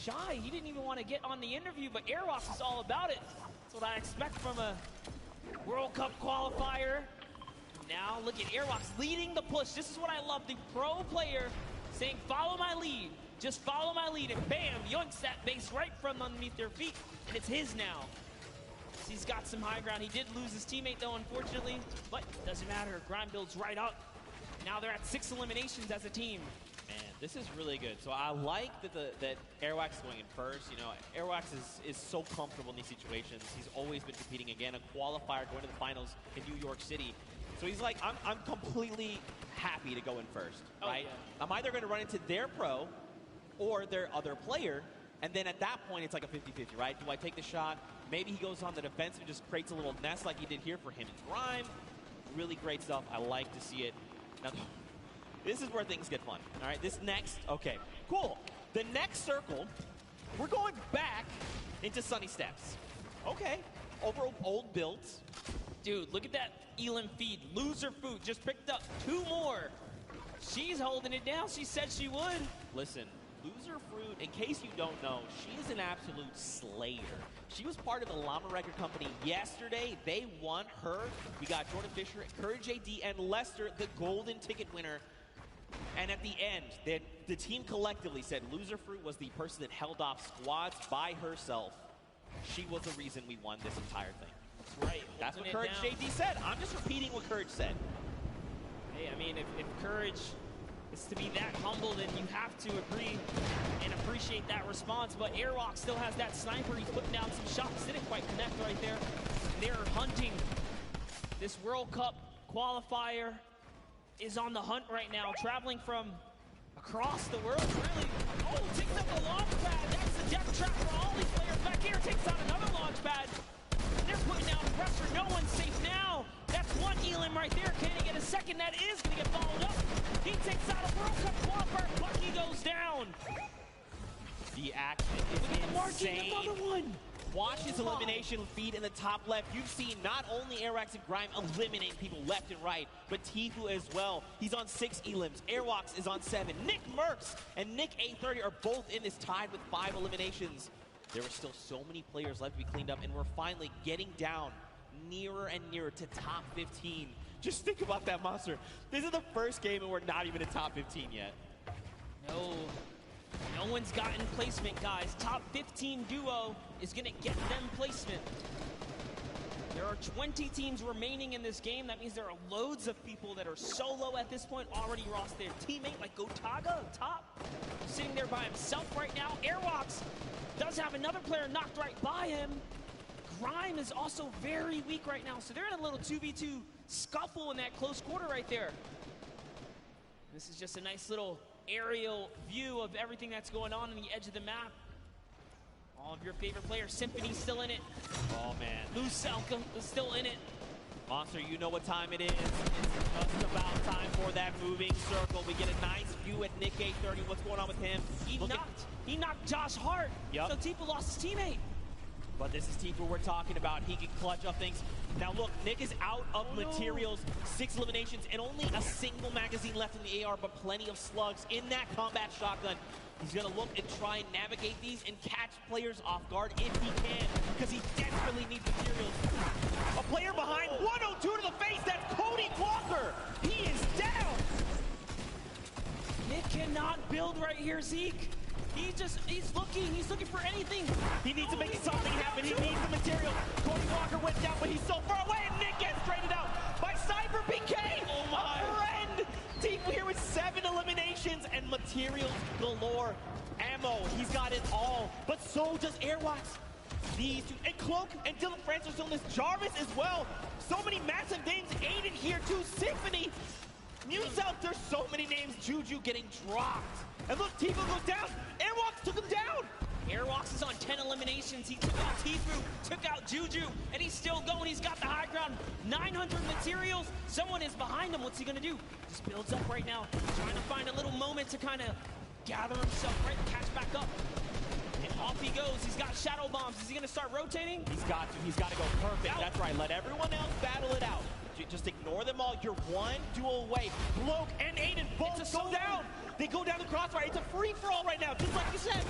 shy. He didn't even want to get on the interview, but Airwalks is all about it. That's what I expect from a World Cup qualifier. Now look at Airwalks leading the push. This is what I love. The pro player saying, follow my lead. Just follow my lead, and bam, yoinks that base right from underneath their feet, and it's his now. He's got some high ground. He did lose his teammate, though, unfortunately, but doesn't matter. Grind builds right up. Now they're at 6 eliminations as a team. Man, this is really good. So I like that Airwax is going in first. You know, Airwax is so comfortable in these situations. He's always been competing again, a qualifier going to the finals in New York City. So he's like, I'm completely happy to go in first, right? Yeah. I'm either going to run into their pro or their other player, and then at that point, it's like a 50-50, right? Do I take the shot? Maybe he goes on the defensive and just creates a little nest like he did here for him and Grime. Really great stuff. I like to see it. Now, this is where things get fun, all right? This next, okay, cool. The next circle, we're going back into Sunny Steps. Okay, over old builds. Dude, look at that Elam feed. Loser Food just picked up 2 more. She's holding it down. She said she would. Listen, Loser Fruit, in case you don't know, she is an absolute slayer. She was part of the Llama Record Company yesterday. They won her. We got Jordan Fisher, Courage AD, and Lester, the golden ticket winner. And at the end, the team collectively said Loser Fruit was the person that held off squads by herself. She was the reason we won this entire thing. That's right. That's what Courage JD said. I'm just repeating what Courage said. Hey, I mean, if Courage is to be that humble, then you have to agree and appreciate that response. But Airwalk still has that sniper. He's putting down some shots. Didn't quite connect right there. They're hunting. This World Cup qualifier is on the hunt right now, traveling from across the world, really. Oh, takes up the launch pad. That's the death trap for all these players. Back here, takes out another launch pad. They're putting down pressure. No one's safe now. That's one Elam right there. Can he get a second? That is going to get followed up. He takes out a World Cup qualifier. Bucky goes down. The action is insane. Another one. Watch his elimination feed in the top left. You've seen not only Airwax and Grime eliminate people left and right, but Tfue as well. He's on 6 Elams. Airwax is on 7. Nick Merckx and Nick A30 are both in this, tied with 5 eliminations. There were still so many players left to be cleaned up, and we're finally getting down nearer and nearer to top 15. Just think about that, Monster. This is the first game, and we're not even in top 15 yet. No one's gotten placement, guys. Top 15 duo is going to get them placement. There are 20 teams remaining in this game. That means there are loads of people that are solo at this point, already lost their teammate, like Gotaga up top, sitting there by himself right now. Airwalks does have another player knocked right by him. Grime is also very weak right now, so they're in a little 2v2 scuffle in that close quarter right there. This is just a nice little aerial view of everything that's going on the edge of the map. All of your favorite players. Symphony's still in it. Oh, man. Lucelka is still in it. Monster, you know what time it is. It's just about time for that moving circle. We get a nice view at Nick A30. What's going on with him? He knocked Josh Hart. Yep. So Tfue lost his teammate. But this is Tfue we're talking about. He can clutch up things. Now look, Nick is out of materials, 6 eliminations, and only a single magazine left in the AR, but plenty of slugs in that combat shotgun. He's gonna look and try and navigate these and catch players off guard if he can, because he desperately needs materials. A player behind, 102 to the face, that's Cody Walker. He is down. Nick cannot build right here, Zeke. He's looking for anything. He needs to make something happen. He needs the material. Cody Walker went down, but he's so far away, and Nick gets traded out by Cyber PK. Oh my. A friend. Tfue here with 7 eliminations and materials galore. Ammo, he's got it all, but so does Airwax. These two, and Cloak and Dylan Francis on this, Jarvis as well. So many massive names. Aiden here too, Symphony. News out, there's so many names. Juju getting dropped. And look, Tfue goes down. Airwalks took him down. Airwalks is on 10 eliminations. He took out Tfue, took out Juju, and he's still going. He's got the high ground. 900 materials. Someone is behind him. What's he going to do? Just builds up right now, trying to find a little moment to kind of gather himself, right? Catch back up. And off he goes. He's got shadow bombs. Is he going to start rotating? He's got to. He's got to go perfect. That's right. Let everyone else battle it out. Just ignore them all. You're one duel away. Cloak and Aiden both go down. They go down the crossfire. It's a free-for-all right now, just like you said.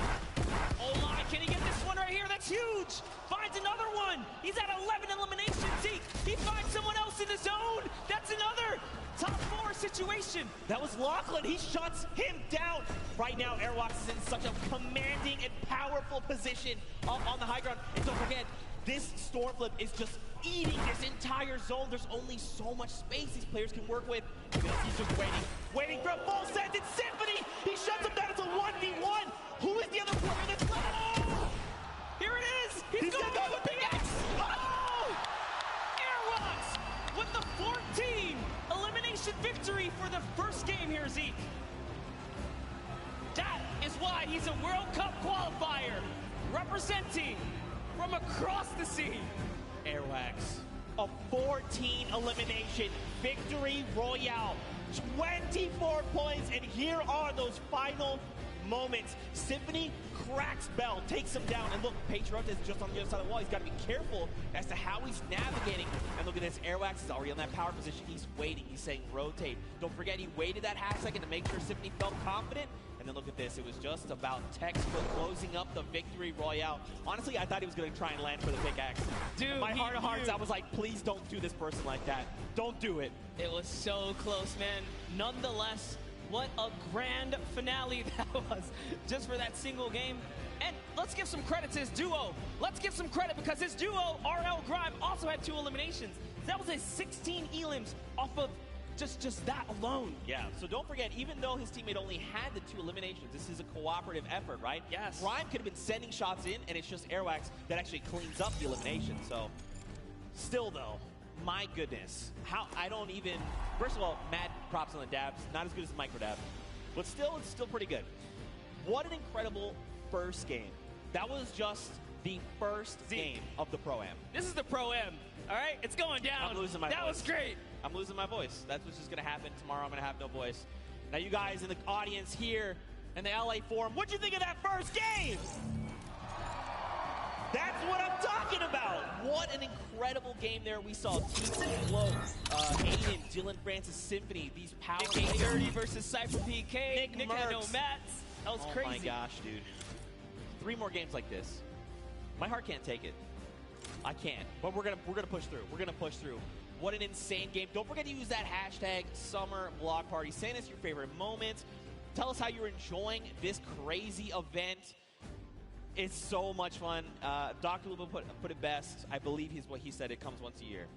Oh my, can he get this one right here? That's huge. Finds another one. He's at 11 eliminations. He finds someone else in the zone. That's another top 4 situation. situation. That was Lachlan. He shuts him down. Right now, Airwalks is in such a commanding and powerful position up on the high ground. And don't forget, this storm flip is just eating this entire zone. There's only so much space these players can work with. He's just waiting for a full send. It's Symphony. He shuts him down. It's a 1v1. Who is the other player that's left? Oh! Here it is. He's going to go with pickaxe. Oh! Airwalks with the 14 elimination victory for the first game here, Zeke. That is why he's a World Cup qualifier, representing from across the sea. Airwax, a 14 elimination victory royale, 24 points, and here are those final moments. Symphony cracks Bell, takes him down, and look, Patriot is just on the other side of the wall. He's got to be careful as to how he's navigating. And look at this, Airwax is already on that power position. He's waiting, he's saying rotate. Don't forget, he waited that half second to make sure Symphony felt confident. And then look at this, it was just about textbook closing up the victory royale. Honestly, I thought he was going to try and land for the pickaxe. Dude, my heart of hearts, I was like, please don't do this person like that. Don't do it. It was so close, man. Nonetheless, what a grand finale that was, just for that single game. And let's give some credit to his duo. Let's give some credit because his duo, RL Grime, also had 2 eliminations. That was a 16 elims off of just that alone. Yeah, so don't forget, even though his teammate only had the 2 eliminations, this is a cooperative effort, right? Yes. Grime could have been sending shots in, and it's just Airwax that actually cleans up the elimination. So, still though, my goodness, how I don't even. First of all, mad props on the dabs, not as good as the micro dab, but still, it's still pretty good. What an incredible first game. That was just the first game of the Pro-Am. This is the Pro-Am, all right? It's going down. I'm losing my voice. That was great. I'm losing my voice. That's what's just going to happen. Tomorrow I'm going to have no voice. Now, you guys in the audience here in the LA Forum, what'd you think of that first game? That's what I'm talking about. What an incredible game there. We saw T Flow, Aiden, Dylan Francis Symphony, these power Nick 30 versus Cypher PK. Nick had no mats. That was crazy. Oh my gosh, dude. 3 more games like this. My heart can't take it. I can't. But we're gonna push through. We're gonna push through. What an insane game. Don't forget to use that hashtag Summer Block Party. Send us your favorite moments. Tell us how you're enjoying this crazy event. It's so much fun. Dr. Luba put it best. I believe what he said. It comes once a year.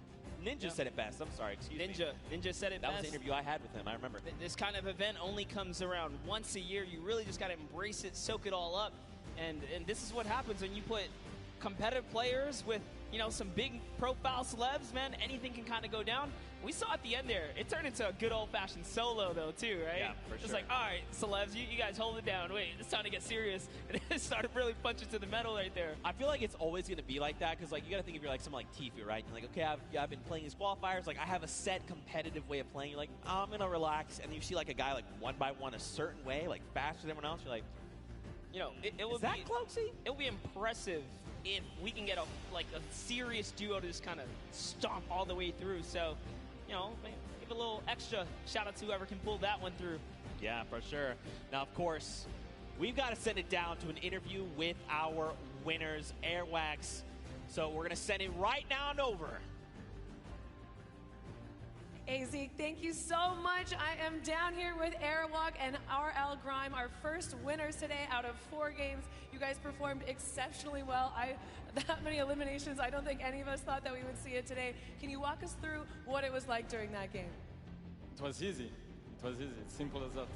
Ninja said it best. I'm sorry. Excuse me. Ninja said it best. That was the interview I had with him. I remember. This kind of event only comes around once a year. You really just got to embrace it, soak it all up. And this is what happens when you put competitive players with, you know, some big profile celebs, man. Anything can kind of go down. We saw at the end there, it turned into a good old-fashioned solo, though, too, right? Yeah, for sure. It's like, all right, celebs, you guys hold it down. Wait, it's time to get serious. And it started really punching to the metal right there. I feel like it's always going to be like that because, like, you got to think if you're like someone like Tifu, right? You're like, okay, I've been playing these qualifiers. Like, I have a set competitive way of playing. You're like, I'm going to relax. And you see, like, a guy, like, one by one a certain way, like, faster than everyone else. You're like, you know, it would be Cloaksy? It would be impressive if we can get a serious duo to just kind of stomp all the way through. So, you know, give a little extra shout out to whoever can pull that one through. Yeah, for sure. Now, of course, we've got to send it down to an interview with our winners, Airwax. So we're going to send it right now and over. Hey, Zeke, thank you so much. I am down here with Airwalk and RL Grime, our first winners today out of 4 games. You guys performed exceptionally well. That many eliminations, I don't think any of us thought that we would see it today. Can you walk us through what it was like during that game? It was easy. It was easy. It's simple as that.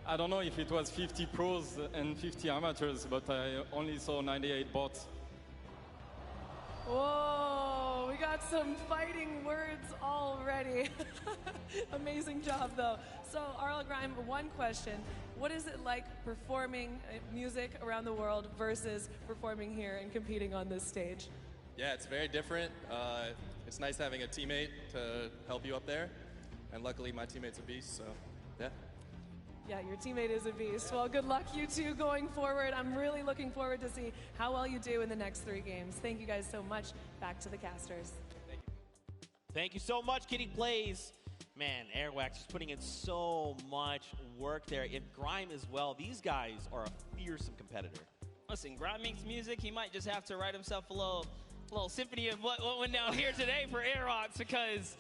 I don't know if it was 50 pros and 50 amateurs, but I only saw 98 bots. Whoa, we got some fighting words already. Amazing job, though. So, RL Grime, one question. What is it like performing music around the world versus performing here and competing on this stage? Yeah, it's very different. It's nice having a teammate to help you up there. And luckily, my teammate's a beast, so yeah. Yeah, your teammate is a beast. Well, good luck, you two, going forward. I'm really looking forward to see how well you do in the next 3 games. Thank you guys so much. Back to the casters. Thank you. Thank you so much, Kitty Plays. Man, Airwax is putting in so much work there. And Grime as well. These guys are a fearsome competitor. Listen, Grime makes music. He might just have to write himself a little symphony of what went down here today for Airwalks because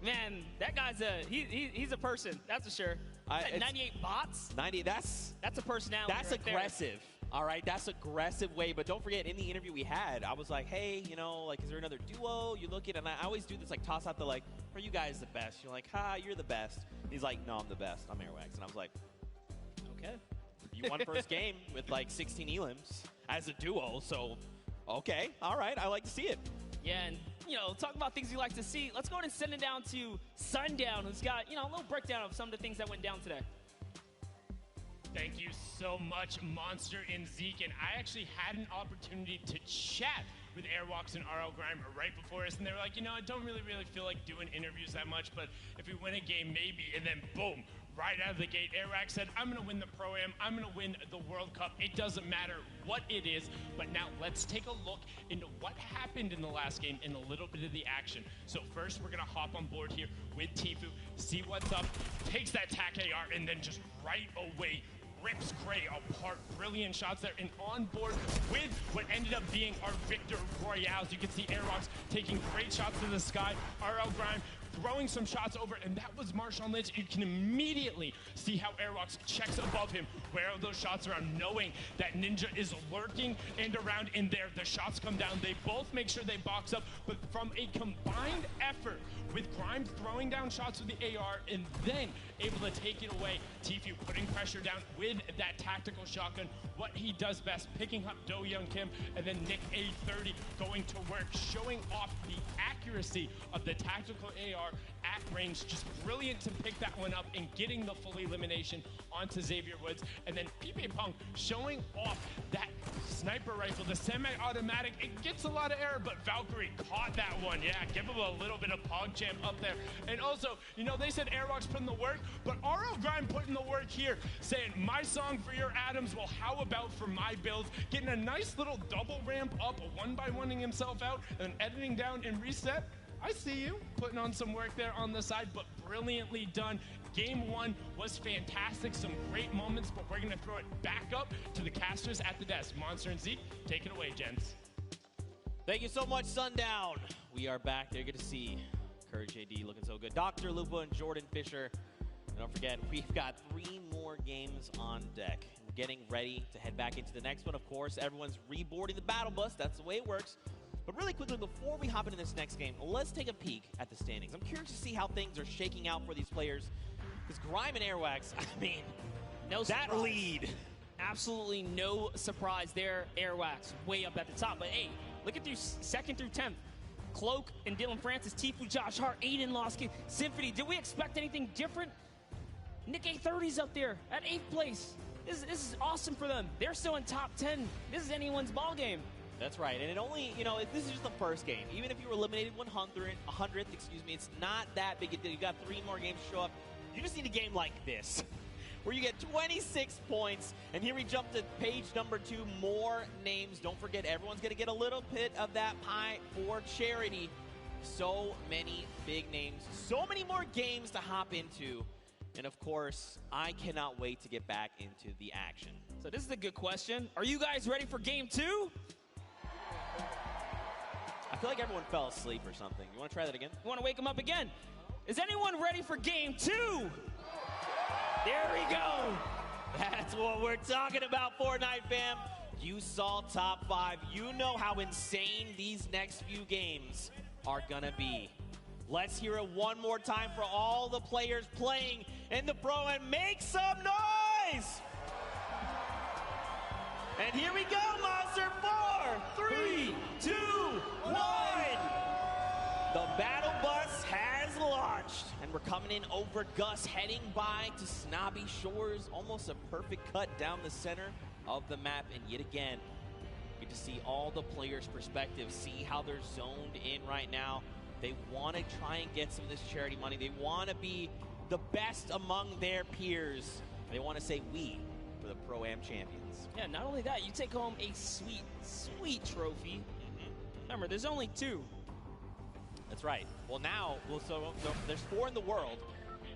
Man, that guy's he's a person, that's for sure. 98 bots? 90, that's a personality. That's right aggressive. All right, that's aggressive way. But don't forget, in the interview we had, I was like, hey, you know, like, is there another duo? You look at, and I always do this, like, toss out the, like, are you guys the best? You're like, ha, you're the best. He's like, no, I'm the best. I'm Airwax. And I was like, okay. You won first game with, like, 16 elims as a duo, so, okay. All right, I like to see it. Yeah, and, you know, talk about things you like to see. Let's go ahead and send it down to Sundown, who's got, you know, a little breakdown of some of the things that went down today. Thank you so much, Monster and Zeke. And I actually had an opportunity to chat with Airwalks and RL Grime right before us, and they were like, you know, I don't really feel like doing interviews that much, but if we win a game, maybe. And then, boom, right out of the gate, Airwax said, I'm going to win the Pro-Am, I'm going to win the World Cup. It doesn't matter what it is, but now let's take a look into what happened in the last game and a little bit of the action. So first, we're going to hop on board here with Tfue, see what's up, takes that TAC AR, and then just right away rips Gray apart. Brilliant shots there, and on board with what ended up being our Victor Royales. You can see Airwalks taking great shots to the sky. RL Grime throwing some shots over, and that was Marshawn Lynch. You can immediately see how Airwalks checks above him where those shots are, knowing that Ninja is lurking and around in there. The shots come down. They both make sure they box up, but from a combined effort with Grime throwing down shots with the AR and then able to take it away, Tfue putting pressure down with that tactical shotgun, what he does best, picking up Do Young Kim, and then Nick A30 going to work, showing off the accuracy of the tactical AR at range. Just brilliant to pick that one up and getting the full elimination onto Xavier Woods. And then Pipe Punk showing off that sniper rifle, the semi-automatic. It gets a lot of error, but Valkyrie caught that one. Yeah, give him a little bit of PogChamp up there. And also, you know, they said Airwalks put in the work, but RL Grime put in the work here, saying, my song for your Adams, well, how about for my builds? Getting a nice little double ramp up, one-by-oneing himself out, and editing down and reset. I see you putting on some work there on the side, but brilliantly done. Game one was fantastic, some great moments, but we're going to throw it back up to the casters at the desk. Monster and Zeke, take it away, gents. Thank you so much, Sundown. We are back there. Good to see Courage JD looking so good. Dr. Lupo and Jordan Fisher. And don't forget, we've got 3 more games on deck. We're getting ready to head back into the next one. Of course, everyone's reboarding the battle bus. That's the way it works. But really quickly, before we hop into this next game, let's take a peek at the standings. I'm curious to see how things are shaking out for these players. Because Grime and Airwax, I mean, no that surprise. lead. Absolutely no surprise there. Airwax way up at the top. But hey, look at these 2nd through 10th. Cloak and Dylan Francis, Tfue, Josh Hart, Aiden Losky, Symphony. Did we expect anything different? Nick A30's up there at 8th place. This is awesome for them. They're still in top 10. This is anyone's ball game. That's right, and it only, you know, this is just the first game. Even if you were eliminated 100th, excuse me, it's not that big a deal. You got 3 more games to show up. You just need a game like this, where you get 26 points, and here we jump to page number 2, more names. Don't forget, everyone's going to get a little bit of that pie for charity. So many big names, so many more games to hop into. And of course, I cannot wait to get back into the action. So this is a good question. Are you guys ready for game 2? I feel like everyone fell asleep or something. You want to try that again? You want to wake them up again? Is anyone ready for game 2? There we go. That's what we're talking about, Fortnite fam. You saw top 5. You know how insane these next few games are gonna be. Let's hear it one more time for all the players playing in the Pro, and make some noise! And here we go, Monster. 4, 3, 2, 1. The battle bus has launched, and we're coming in over Gus, heading by to Snobby Shores. Almost a perfect cut down the center of the map, and yet again, we get to see all the players' perspectives, see how they're zoned in right now. They want to try and get some of this charity money. They want to be the best among their peers. They want to say we for the Pro-Am champions. Yeah, not only that, you take home a sweet, sweet trophy. Remember, there's only 2. That's right. Well, now, so there's 4 in the world,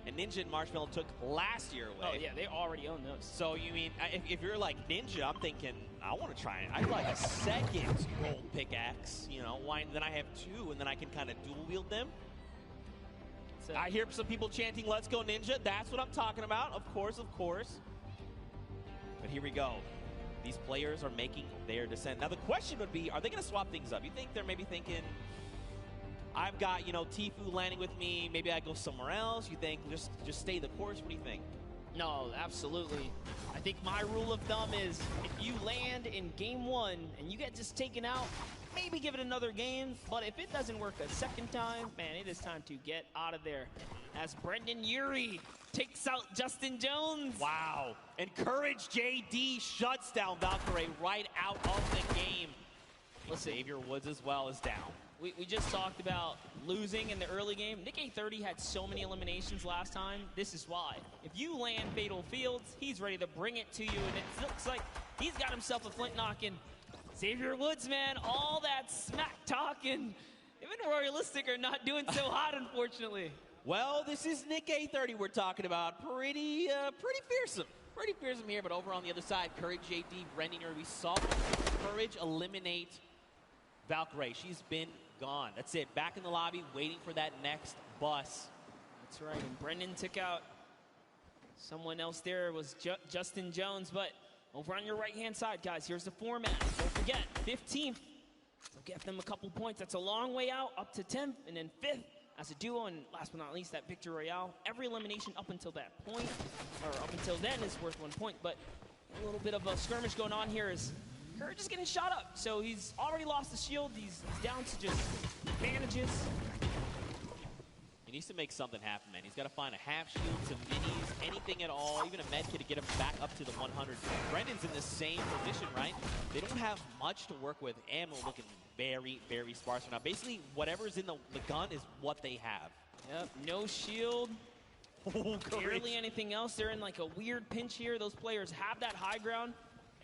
and Ninja and Marshmallow took last year away. Oh, yeah, they already own those. So, you mean, if you're like Ninja, I'm thinking, I want to try it. I'd like a second gold pickaxe, you know, then I have 2, and then I can kind of dual wield them. I hear some people chanting, "Let's go Ninja." That's what I'm talking about. Of course, of course. But here we go. These players are making their descent. Now the question would be, are they going to swap things up? You think they're maybe thinking, I've got, you know, Tfue landing with me. Maybe I go somewhere else. You think just stay the course? What do you think? No, absolutely. I think my rule of thumb is if you land in game 1 and you get just taken out, maybe give it another game. But if it doesn't work a second time, man, it is time to get out of there. As Brendan Urie takes out Justin Jones. Wow. And Courage JD shuts down Valkyrie right out of the game. Listen, Xavier Woods as well is down. We just talked about losing in the early game. Nick A30 had so many eliminations last time. This is why. If you land Fatal Fields, he's ready to bring it to you. And it looks like he's got himself a flint knocking. Xavier Woods, man, all that smack talking. Even Royalistic are not doing so hot, unfortunately. Well, this is Nick A30 we're talking about. Pretty fearsome. Pretty fearsome here, but over on the other side, Courage JD, Brendan Urie, we saw Courage eliminate Valkyrie. She's been gone. That's it. Back in the lobby, waiting for that next bus. That's right. And Brendan took out someone else there. It was Justin Jones. But over on your right-hand side, guys, here's the format. Don't forget, 15th. So get them a couple points. That's a long way out, up to 10th, and then 5th as a duo. And last but not least, that Victory Royale. Every elimination up until that point, or up until then, is worth 1 point. But a little bit of a skirmish going on here is Courage is getting shot up, so he's already lost the shield. He's down to just bandages. He needs to make something happen, man. He's got to find a half shield, some minis, anything at all, even a med kit to get him back up to the 100. Brendan's in the same position, right? They don't have much to work with. Ammo looking very, very sparse right now. Basically, whatever's in the gun is what they have. Yep, no shield. Barely anything else. They're in like a weird pinch here. Those players have that high ground.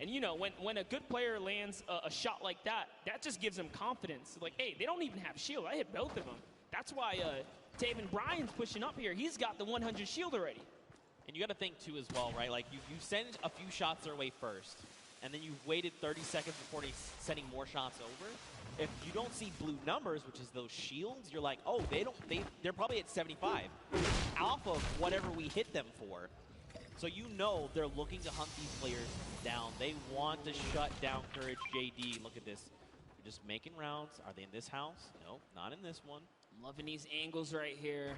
And you know, when a good player lands a shot like that, that just gives them confidence. Like, hey, they don't even have shield. I hit both of them. That's why Taven Bryan's pushing up here. He's got the 100 shield already. And you got to think, too, as well, right? Like, you send a few shots their way first, and then you've waited 30 seconds before sending more shots over. If you don't see blue numbers, which is those shields, you're like, oh, they're probably at 75. Off of whatever we hit them for. So you know they're looking to hunt these players down. They want to shut down Courage JD. Look at this. They're just making rounds. Are they in this house? No, not in this one. I'm loving these angles right here.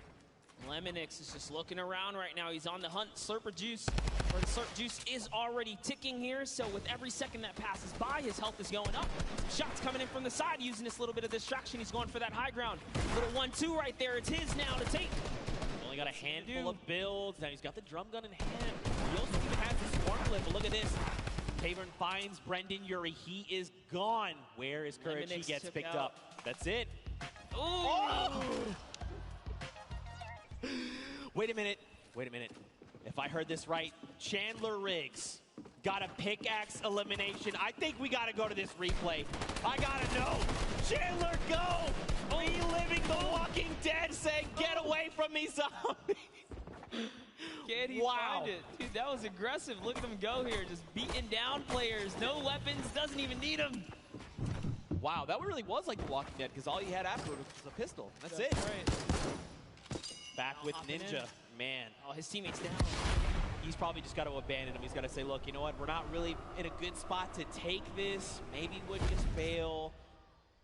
Lemonix is just looking around right now. He's on the hunt. Slurper Juice, or the Slurp Juice is already ticking here. So with every second that passes by, his health is going up. Shots coming in from the side, using this little bit of distraction. He's going for that high ground. Little 1-2 right there. It's his now to take. Only got a handful of builds. Now he's got the drum gun in hand. He also even has the swarm clip, but look at this. Tavern finds Brendan Urie. He is gone. Where is Courage? He gets picked up. That's it. Ooh. Oh! Wait a minute. Wait a minute. If I heard this right, Chandler Riggs got a pickaxe elimination. I think we got to go to this replay. I got to know. Chandler, go! Reliving the Walking Dead saying, get away from me, zombie. Can he find it? Dude, that was aggressive. Look at him go here. Just beating down players. No weapons. Doesn't even need them. Wow, that really was like The Walking Dead because all he had afterward was a pistol. That's it. Right. Back with Ninja. Man. Oh, his teammate's down. He's probably just got to abandon him. He's got to say, look, you know what? We're not really in a good spot to take this. Maybe we'll just fail.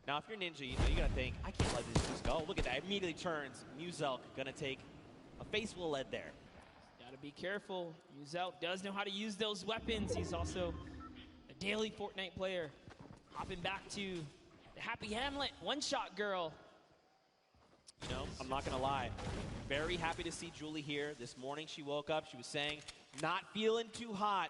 Now, if you're Ninja, you know, you got to think, I can't let this just go. Look at that. Immediately turns. Muzelk going to take a face full of lead there. Got to be careful. Muzelk does know how to use those weapons. He's also a daily Fortnite player. Hopping back to the Happy Hamlet one-shot girl. You know, I'm not going to lie. Very happy to see Julie here. This morning she woke up. She was saying, not feeling too hot.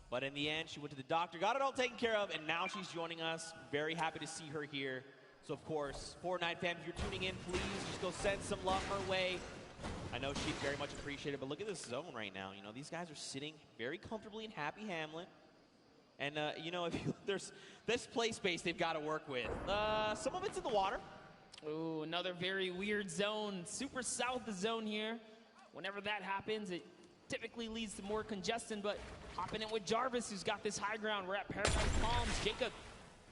But in the end, she went to the doctor, got it all taken care of, and now she's joining us. Very happy to see her here. So, of course, Fortnite fans, if you're tuning in, please just go send some love her way. I know she'd very much appreciate it, but look at this zone right now. You know, these guys are sitting very comfortably in Happy Hamlet. And, you know, there's this play space they've got to work with. Some of it's in the water. Ooh, another very weird zone. Super south zone here. Whenever that happens, it typically leads to more congestion, but hopping in with Jarvis, who's got this high ground. We're at Paradise Palms. Jacob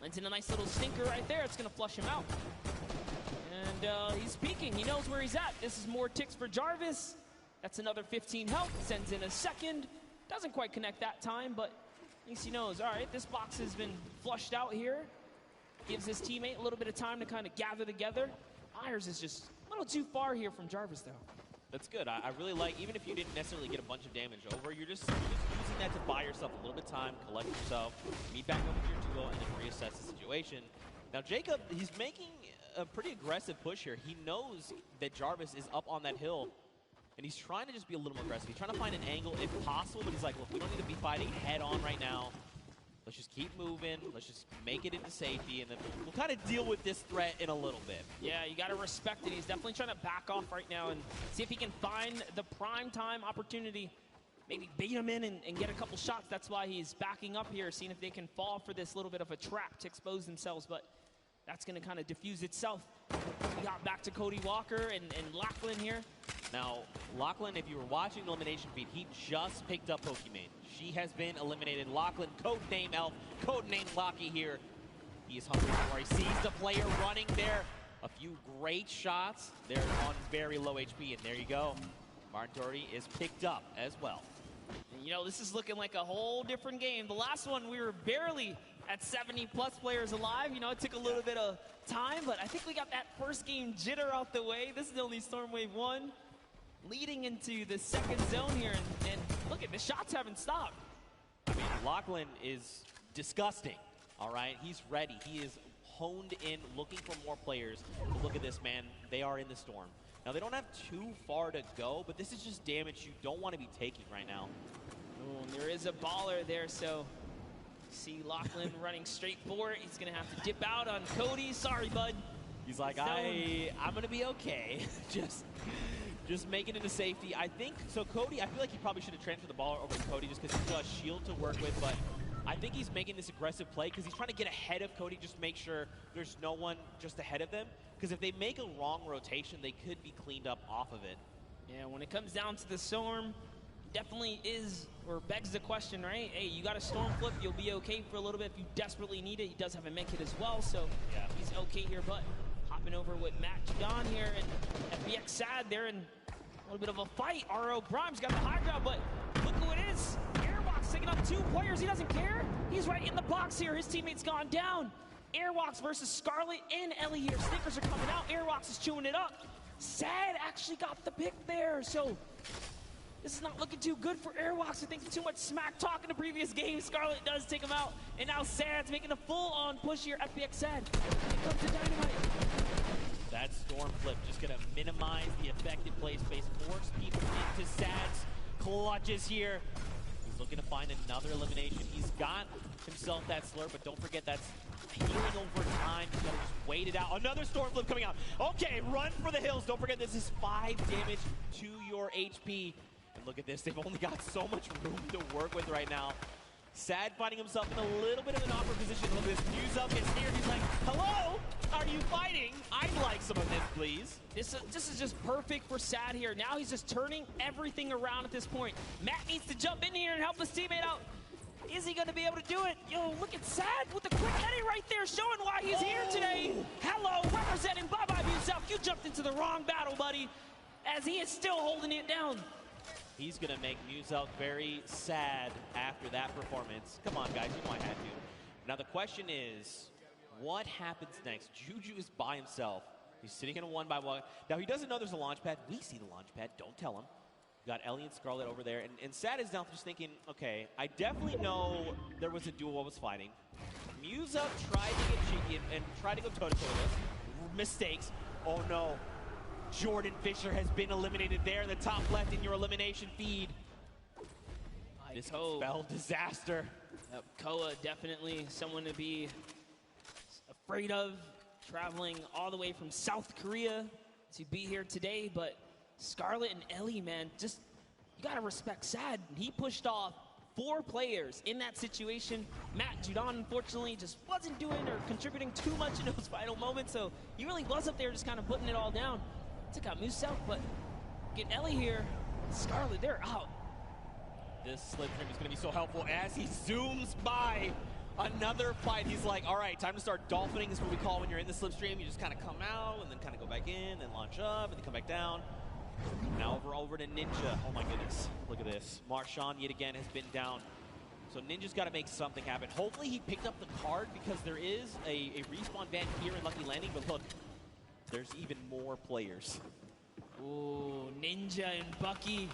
lands in a nice little stinker right there. It's going to flush him out. And he's peeking. He knows where he's at. This is more ticks for Jarvis. That's another 15 health. Sends in a second. Doesn't quite connect that time, but at least he knows. All right, this box has been flushed out here. Gives his teammate a little bit of time to kind of gather together. Myers is just a little too far here from Jarvis, though. That's good. I really like, even if you didn't necessarily get a bunch of damage over, you're just using that to buy yourself a little bit of time, collect yourself, meet back up with your duo, and then reassess the situation. Now, Jacob, he's making a pretty aggressive push here. He knows that Jarvis is up on that hill, and he's trying to just be a little more aggressive. He's trying to find an angle if possible, but he's like, look, we don't need to be fighting head on right now. Let's just keep moving. Let's just make it into safety, and then we'll kind of deal with this threat in a little bit. Yeah, you got to respect it. He's definitely trying to back off right now and see if he can find the prime time opportunity. Maybe bait him in and get a couple shots. That's why he's backing up here, seeing if they can fall for this little bit of a trap to expose themselves. But that's going to kind of diffuse itself. We got back to Cody Walker and Lachlan here. Now, Lachlan, if you were watching the elimination feed, he just picked up Pokimane. She has been eliminated. Lachlan, codename Elf, codename Locky here. He is hungry for. He sees the player running there. A few great shots. They're on very low HP, and there you go. Martin Doherty is picked up as well. And, you know, this is looking like a whole different game. The last one, we were barely at 70-plus players alive. You know, it took a little bit of time, but I think we got that first game jitter out the way. This is only Storm Wave 1. Leading into the second zone here, and look at the shots haven't stopped. I mean, Lachlan is disgusting, all right? He's ready. He is honed in, looking for more players. But look at this, man. They are in the storm. Now, they don't have too far to go, but this is just damage you don't want to be taking right now. Oh, and there is a baller there, so see Lachlan running straight for it. He's going to have to dip out on Cody. Sorry, bud. He's like, I'm going to be okay. Just make it into safety. I think, so Cody, I feel like he probably should have transferred the ball over to Cody just because he's got a shield to work with, but I think he's making this aggressive play because he's trying to get ahead of Cody, just make sure there's no one just ahead of them. Because if they make a wrong rotation, they could be cleaned up off of it. Yeah, when it comes down to the storm, definitely is, or begs the question, right? Hey, you got a storm flip, you'll be okay for a little bit if you desperately need it. He does have a med kit as well, so yeah, he's okay here, but hopping over with Matt Judon here, and FBX Sad there, and a little bit of a fight. RO Grimes got the high ground, but look who it is. Airwalks taking up 2 players. He doesn't care. He's right in the box here. His teammate's gone down. Airwalks versus Scarlet and Ellie here. Stickers are coming out. Airwalks is chewing it up. Sad actually got the pick there, so this is not looking too good for Airwalks. I think too much smack talk in the previous game. Scarlet does take him out, and now Sad's making a full-on push here. FBX Sad. Here comes the Dynamite. That storm flip just going to minimize the effective play space, force people into Sad's clutches here. He's looking to find another elimination. He's got himself that slurp, but don't forget that's healing over time. He's got to just wait it out. Another storm flip coming out. Okay, run for the hills. Don't forget this is 5 damage to your HP. And look at this. They've only got so much room to work with right now. Sad finding himself in a little bit of an awkward position. Look at this. News up gets near. He's like, hello? Are you fighting? I'd like some of this, please. This is just perfect for Sad here. Now he's just turning everything around at this point. Matt needs to jump in here and help his teammate out. Is he going to be able to do it? Yo, look at Sad with the quick edit right there, showing why he's here today. Hello, representing Bye-Bye Yourself. You jumped into the wrong battle, buddy, as he is still holding it down. He's going to make Muselk very sad after that performance. Come on, guys, you know I had to. Now, the question is, what happens next? Juju is by himself. He's sitting in a 1-by-1. Now, he doesn't know there's a launch pad. We see the launch pad. Don't tell him. We got Ellie and Scarlet over there. And Sad is now just thinking, okay, I definitely know there was a duo I was fighting. Muselk tried to get cheeky and tried to go toe-to-toe with us. Mistakes. Oh, no. Jordan Fisher has been eliminated there in the top left in your elimination feed. This spell disaster. Yep, Koa definitely someone to be afraid of, traveling all the way from South Korea to be here today. But Scarlet and Ellie, man, just you gotta respect Sad. He pushed off 4 players in that situation. Matt Judon, unfortunately, just wasn't doing or contributing too much in those final moments, so he really was up there just kind of putting it all down. Took out Muselk, but get Ellie here. Scarlet, they're out. This slipstream is going to be so helpful as he zooms by Another fight. He's like, all right, time to start dolphining. This is what we call when you're in the slipstream. You just kind of come out and then kind of go back in and launch up and then come back down. Now over to Ninja. Oh my goodness. Look at this. Marshawn yet again has been down. So Ninja's got to make something happen. Hopefully he picked up the card because there is a respawn ban here in Lucky Landing. But look, there's even more players. Ooh, Ninja and Bucky.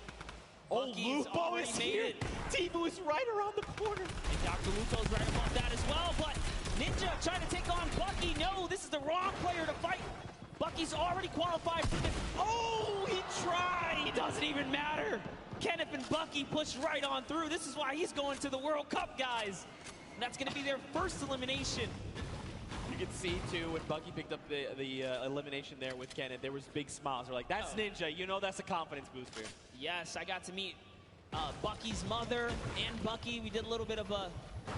Oh, Bucky's Lupo already is made here. it. Tifu is right around the corner. And Dr. Lupo's right above that as well, but Ninja trying to take on Bucky. No, this is the wrong player to fight. Bucky's already qualified for this. Oh, he tried. It doesn't even matter. Kenneth and Bucky push right on through. This is why he's going to the World Cup, guys. And that's going to be their first elimination. You can see, too, when Bucky picked up the elimination there with Kenneth, there was big smiles. They're like, that's Ninja. You know that's a confidence booster. Yes, I got to meet Bucky's mother and Bucky. We did a little bit of a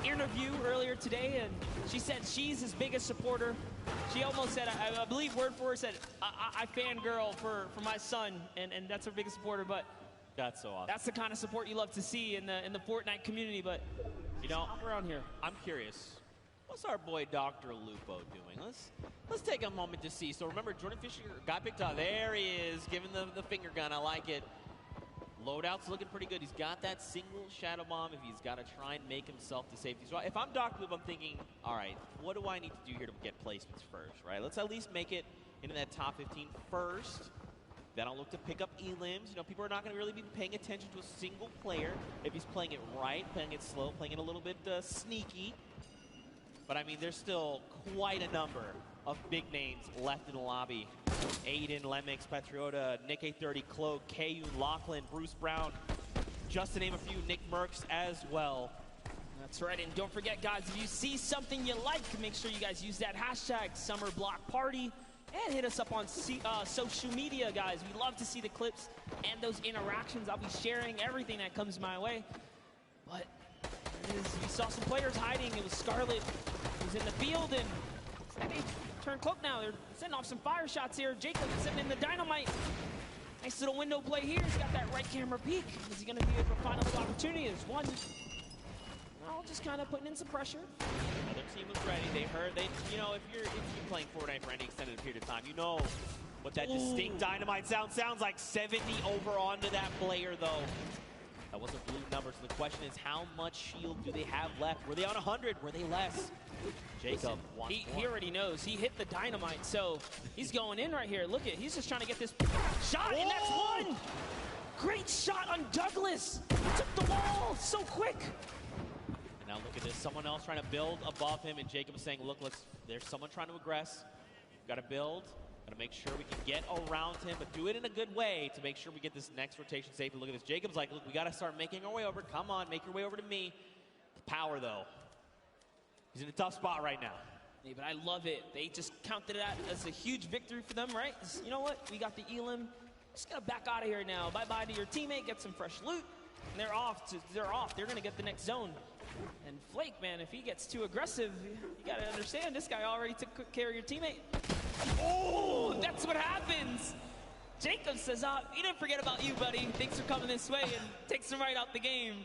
interview earlier today, and she said she's his biggest supporter. She almost said, I believe word for her, said, I fangirl for my son, and that's her biggest supporter. But that's so awesome. That's the kind of support you love to see in the Fortnite community. But you know, around here, I'm curious. What's our boy Dr. Lupo doing? Let's take a moment to see. So remember, Jordan Fisher got picked up. There he is, giving the finger gun. I like it. Loadout's looking pretty good. He's got that single shadow bomb if he's got to try and make himself to safety. So if I'm Dr. Lupo, I'm thinking, all right, what do I need to do here to get placements first, right? Let's at least make it into that top 15 first. Then I'll look to pick up elims. You know, people are not going to really be paying attention to a single player if he's playing it right, playing it slow, playing it a little bit sneaky. But I mean, there's still quite a number of big names left in the lobby. Aiden, Lemix, Patriota, Nick A30, Cloak, Kayun, Lachlan, Bruce Brown, just to name a few, Nick Merckx as well. That's right, and don't forget, guys, if you see something you like, make sure you guys use that hashtag SummerBlockParty and hit us up on social media, guys. We love to see the clips and those interactions. I'll be sharing everything that comes my way. But we saw some players hiding. It was Scarlet who's in the field, and they turn Cloak now. They're sending off some fire shots here. Jacob sending in the dynamite. Nice little window play here. He's got that right camera peek. Is he going to be able to find another opportunity? There's one. No, just kind of putting in some pressure. Other team was ready. You know, if you're playing Fortnite for any extended period of time, you know what that distinct dynamite sounds like. 70 over onto that player, though. That wasn't blue numbers. So the question is, how much shield do they have left? Were they on 100? Were they less? Jacob wants he already knows. He hit the dynamite, so he's going in right here. Look at, he's just trying to get this shot, and that's one! Great shot on Douglas. He took the wall so quick. And now look at this. Someone else trying to build above him, and Jacob is saying, look, there's someone trying to aggress. Got to build. Got to make sure we can get around him, but do it in a good way to make sure we get this next rotation safely. Look at this. Jacob's like, look, we got to start making our way over. Come on, make your way over to me. The power, though. He's in a tough spot right now. Hey, but I love it. They just counted it as a huge victory for them, right? You know what? We got the elim. Just got to back out of here now. Bye-bye to your teammate. Get some fresh loot. And they're off. They're going to get the next zone. And Flake, man, if he gets too aggressive, you got to understand, this guy already took good care of your teammate. Oh, that's what happens. Jacob says, he didn't forget about you, buddy. Thanks for coming this way, and takes him right out the game.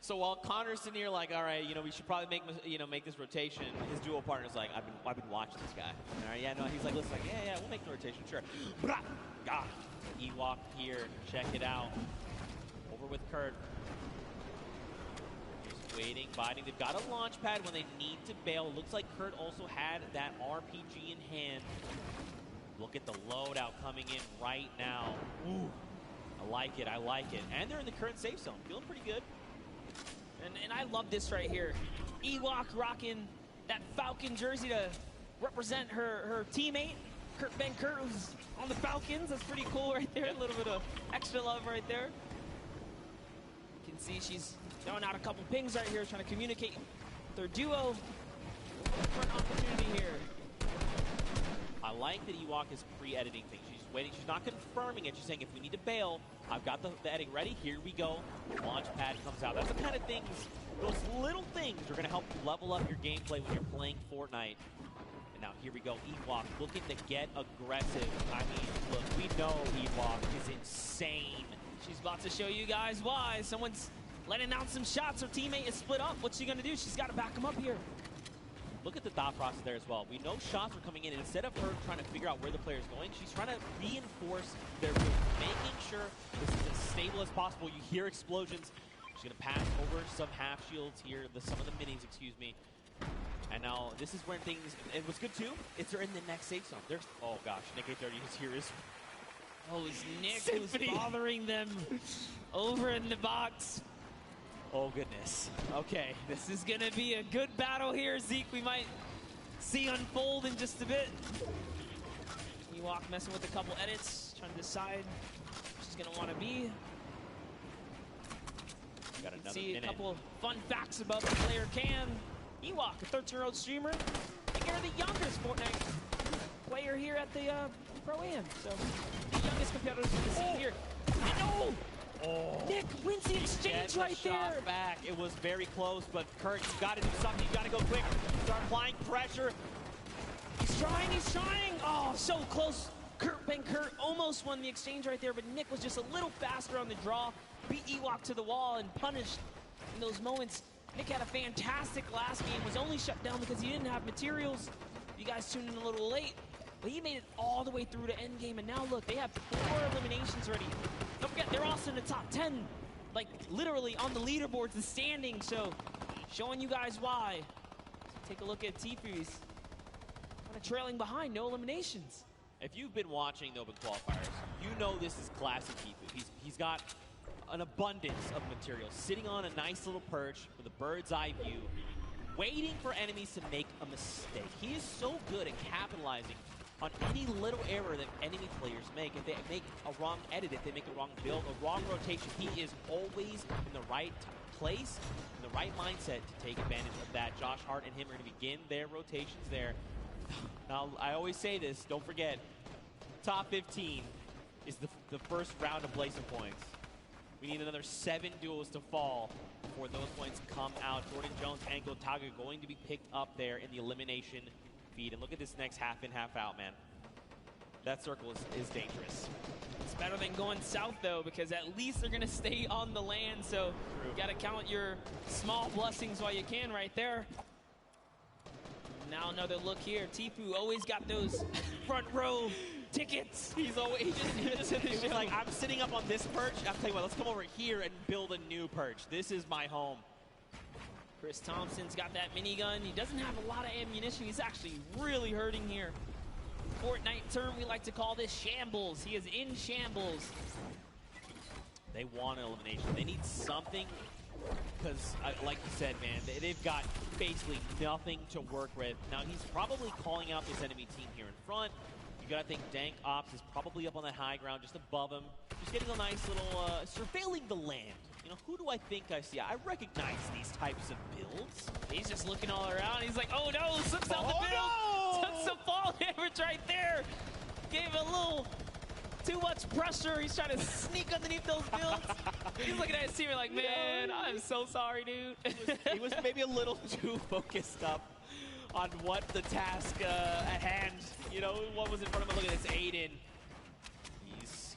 So while Connor's sitting here like, all right, you know, we should probably make this rotation, his duo partner's like, I've been watching this guy. All right, yeah, no, he's like, listen, yeah, we'll make the rotation, sure. God, Ewok here, check it out. Over with Kurt. Waiting, biting. They've got a launch pad when they need to bail. Looks like Kurt also had that RPG in hand. Look at the loadout coming in right now. Ooh, I like it. And they're in the current safe zone. Feeling pretty good. And I love this right here. Ewok rocking that Falcon jersey to represent her teammate. Ben Kurt was on the Falcons. That's pretty cool right there. A little bit of extra love right there. You can see she's throwing out a couple pings right here, trying to communicate with their duo. For an opportunity here. I like that Ewok is pre-editing things. She's waiting. She's not confirming it. She's saying, if we need to bail, I've got the editing ready. Here we go. Launch pad comes out. That's the kind of things, those little things are going to help level up your gameplay when you're playing Fortnite. And now here we go. Ewok looking to get aggressive. I mean, look, we know Ewok is insane. She's about to show you guys why. Someone's letting out some shots. Her teammate is split up. What's she going to do? She's got to back him up here. look at the thought process there as well. We know shots are coming in, and instead of her trying to figure out where the player's going, she's trying to reinforce their move, making sure this is as stable as possible. You hear explosions. She's going to pass over some half shields here, some of the minis, excuse me. And now this is when things, and what's good too, is they're in the next safe zone. There's, oh gosh, Nick 830 is here. Oh, it's Nick who's bothering them over in the box. Oh goodness. Okay, this is gonna be a good battle here, Zeke. We might see unfold in just a bit. Ewok messing with a couple edits, trying to decide where she's gonna want to be. Got another See minute. a couple fun facts about the player Cam. Ewok, a 13-year-old streamer. I think they're the youngest Fortnite player here at the Pro-Am. So, the youngest competitors in the scene here. I know! Oh. Nick wins the exchange right there. Back. It was very close, but Kurt, you got to do something. You got to go quick. Start applying pressure. He's trying, he's trying. Oh, so close. Kurt almost won the exchange right there, but Nick was just a little faster on the draw. Beat Ewok to the wall and punished in those moments. Nick had a fantastic last game, was only shut down because he didn't have materials. You guys tuned in a little late, but he made it all the way through to end game, and now look, they have 4 eliminations already. Don't forget, they're also in the top 10, like literally on the leaderboards, the standings, so showing you guys why. So take a look at Tifu's kind of trailing behind, no eliminations. If you've been watching the Open Qualifiers, you know this is classic Tifu. He's got an abundance of material, sitting on a nice little perch with a bird's eye view, waiting for enemies to make a mistake. He is so good at capitalizing on any little error that enemy players make. If they make a wrong edit, if they make a wrong build, a wrong rotation, he is always in the right place, in the right mindset to take advantage of that. Josh Hart and him are going to begin their rotations there. Now, I always say this, don't forget, top 15 is the first round of Blazing points. We need another 7 duels to fall before those points come out. Jordan Jones and Gotaga going to be picked up there in the elimination feed. And look at this next half in, half out, man. That circle is dangerous. It's better than going south, though, because at least they're going to stay on the land. So you got to count your small blessings while you can right there. Now another look here. Tifu always got those front row tickets. He's always just like, I'm sitting up on this perch. I'll tell you what, let's come over here and build a new perch. This is my home. Chris Thompson's got that minigun. He doesn't have a lot of ammunition. He's actually really hurting here. Fortnite term, we like to call this shambles. He is in shambles. They want an elimination. They need something because, like you said, man, they've got basically nothing to work with. Now, he's probably calling out this enemy team here in front. You gotta think Dank Ops is probably up on that high ground just above him. Just getting a nice little, surveilling the land. You know, who do I think I see? I recognize these types of builds. He's just looking all around. He's like, oh no, slips out the build. No! Took some fall damage right there. Gave a little too much pressure. He's trying to sneak underneath those builds. He's looking at his teammate like, man, I'm so sorry, dude. He was maybe a little too focused up on what the task at hand, you know, what was in front of him. Look at this, Aiden.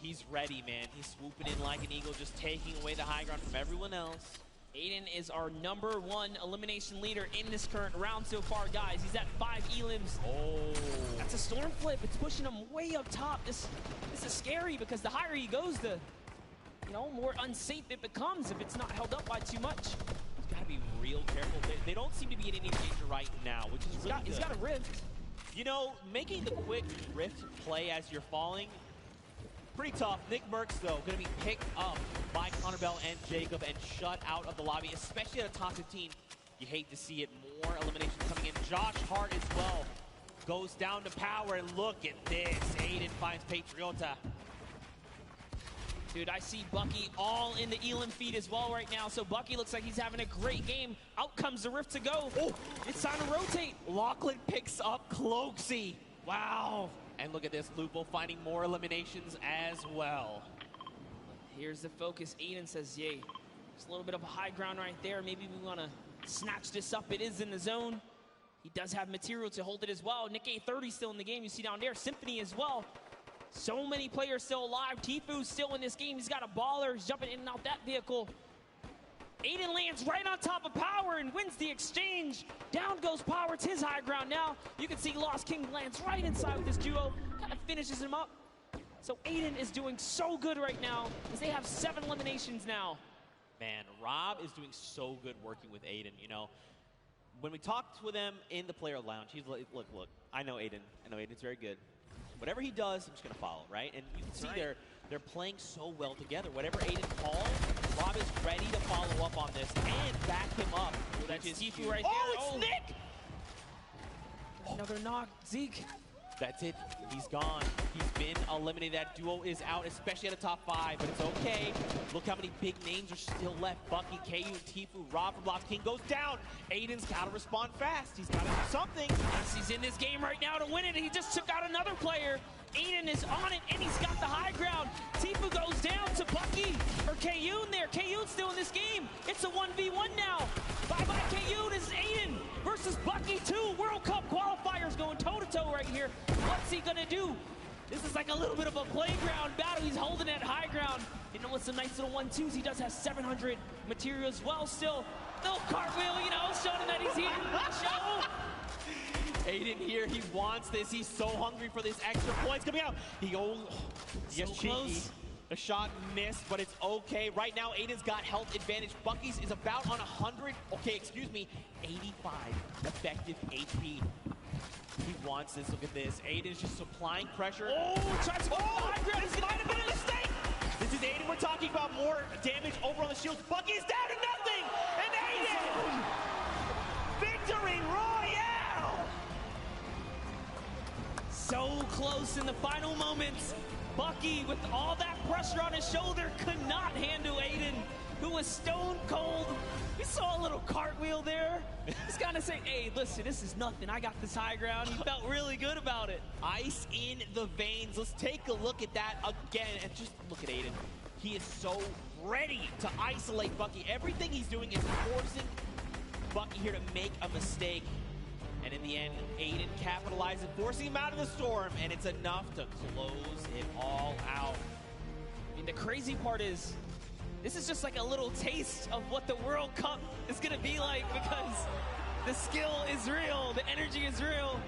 He's ready, man. He's swooping in like an eagle, just taking away the high ground from everyone else. Aiden is our #1 elimination leader in this current round so far, guys. He's at 5 elims. Oh. That's a storm flip. It's pushing him way up top. This is scary because the higher he goes, the more unsafe it becomes if it's not held up by too much. He's got to be real careful. They don't seem to be in any danger right now, which is really good. He's got a rift. You know, making the quick rift play as you're falling, pretty tough. Nick Merckx, though, going to be picked up by Connor Bell and Jacob and shut out of the lobby, especially at a top 15. You hate to see it. More eliminations coming in. Josh Hart as well goes down to power, and look at this. Aiden finds Patriota. Dude, I see Bucky all in the Elam feed as well right now. So Bucky looks like he's having a great game. Out comes the rift to go. Oh, it's time to rotate. Lachlan picks up Cloaksy. Wow. And look at this, Lupo finding more eliminations as well. Here's the focus. Aiden says, yay. There's a little bit of a high ground right there. Maybe we want to snatch this up. It is in the zone. He does have material to hold it as well. Nick 830 still in the game. You see down there, Symphony as well. So many players still alive. Tifu's still in this game. He's got a baller. He's jumping in and out that vehicle. Aiden lands right on top of Power and wins the exchange. Down goes Power. It's his high ground now. You can see Lost King lands right inside with this duo. Kind of finishes him up. So Aiden is doing so good right now as they have 7 eliminations now. Man, Rob is doing so good working with Aiden, you know. When we talked with him in the player lounge, he's like, look, I know Aiden. I know Aiden's very good. Whatever he does, I'm just going to follow, right? And you can see they're playing so well together. Whatever Aiden calls, Rob is ready to follow up on this and back him up. That's Tifu right there. Oh, it's Nick! Another knock, Zeke. That's it. He's gone. He's been eliminated. That duo is out, especially at the top 5, but it's okay. Look how many big names are still left. Bucky, KU, and Tifu. Rob from Lost King goes down. Aiden's got to respond fast. He's got to do something. Yes, he's in this game right now to win it. He just took out another player. Aiden is on it, and he's got the high ground. Tifu goes down to Bucky, or Kayun there. Kayun's still in this game. It's a 1v1 now. Bye-bye, Kayun. This is Aiden versus Bucky 2. World Cup qualifiers going toe-to-toe right here. What's he gonna do? This is like a little bit of a playground battle. He's holding that high ground. You know what's some nice little 1-2s? He does have 700 material as well still. Little cartwheel, you know, showing him that he's here. Show. Aiden here, he wants this. He's so hungry for this extra points coming out. He goes, so close. The shot missed, but it's okay. Right now, Aiden's got health advantage. Bucky's is about on 100, 85 effective HP. He wants this, look at this. Aiden's just supplying pressure. Oh, tries to go high ground. This might have been a mistake. This is Aiden, we're talking about more damage over on the shields. Bucky's down to nothing, and Aiden! Victory Royale! So close in the final moments. Bucky, with all that pressure on his shoulder, could not handle Aiden, who was stone cold. We saw a little cartwheel there. He's kind of saying, hey, listen, this is nothing. I got this high ground. He felt really good about it. Ice in the veins. Let's take a look at that again. And just look at Aiden. He is so ready to isolate Bucky. Everything he's doing is forcing Bucky here to make a mistake. And in the end, Aiden capitalizes, forcing him out of the storm, and it's enough to close it all out. I mean, the crazy part is, this is just like a little taste of what the World Cup is gonna be like, because the skill is real, the energy is real.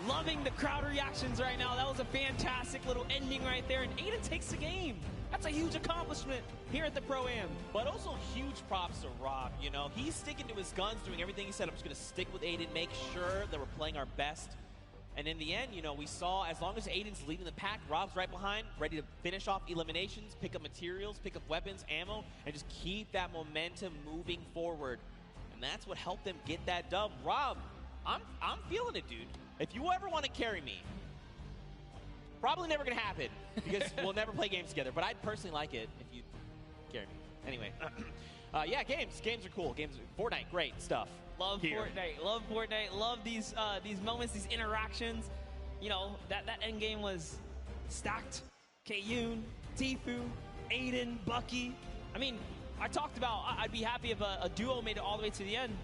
Loving the crowd reactions right now. That was a fantastic little ending right there, and Aiden takes the game. That's a huge accomplishment here at the Pro-Am. But also huge props to Rob, you know. He's sticking to his guns, doing everything he said. I'm just going to stick with Aiden, make sure that we're playing our best. And in the end, you know, we saw as long as Aiden's leading the pack, Rob's right behind, ready to finish off eliminations, pick up materials, pick up weapons, ammo, and just keep that momentum moving forward. And that's what helped them get that dub. Rob, I'm feeling it, dude. If you ever want to carry me, probably never going to happen because we'll never play games together. But I'd personally like it if you carry me. Anyway, yeah, games. Games are cool. Fortnite, great stuff. Love here. Fortnite. Love Fortnite. Love these moments, these interactions. You know, that end game was stacked. Kayun, Tifu, Aiden, Bucky. I mean, I talked about I'd be happy if a duo made it all the way to the end.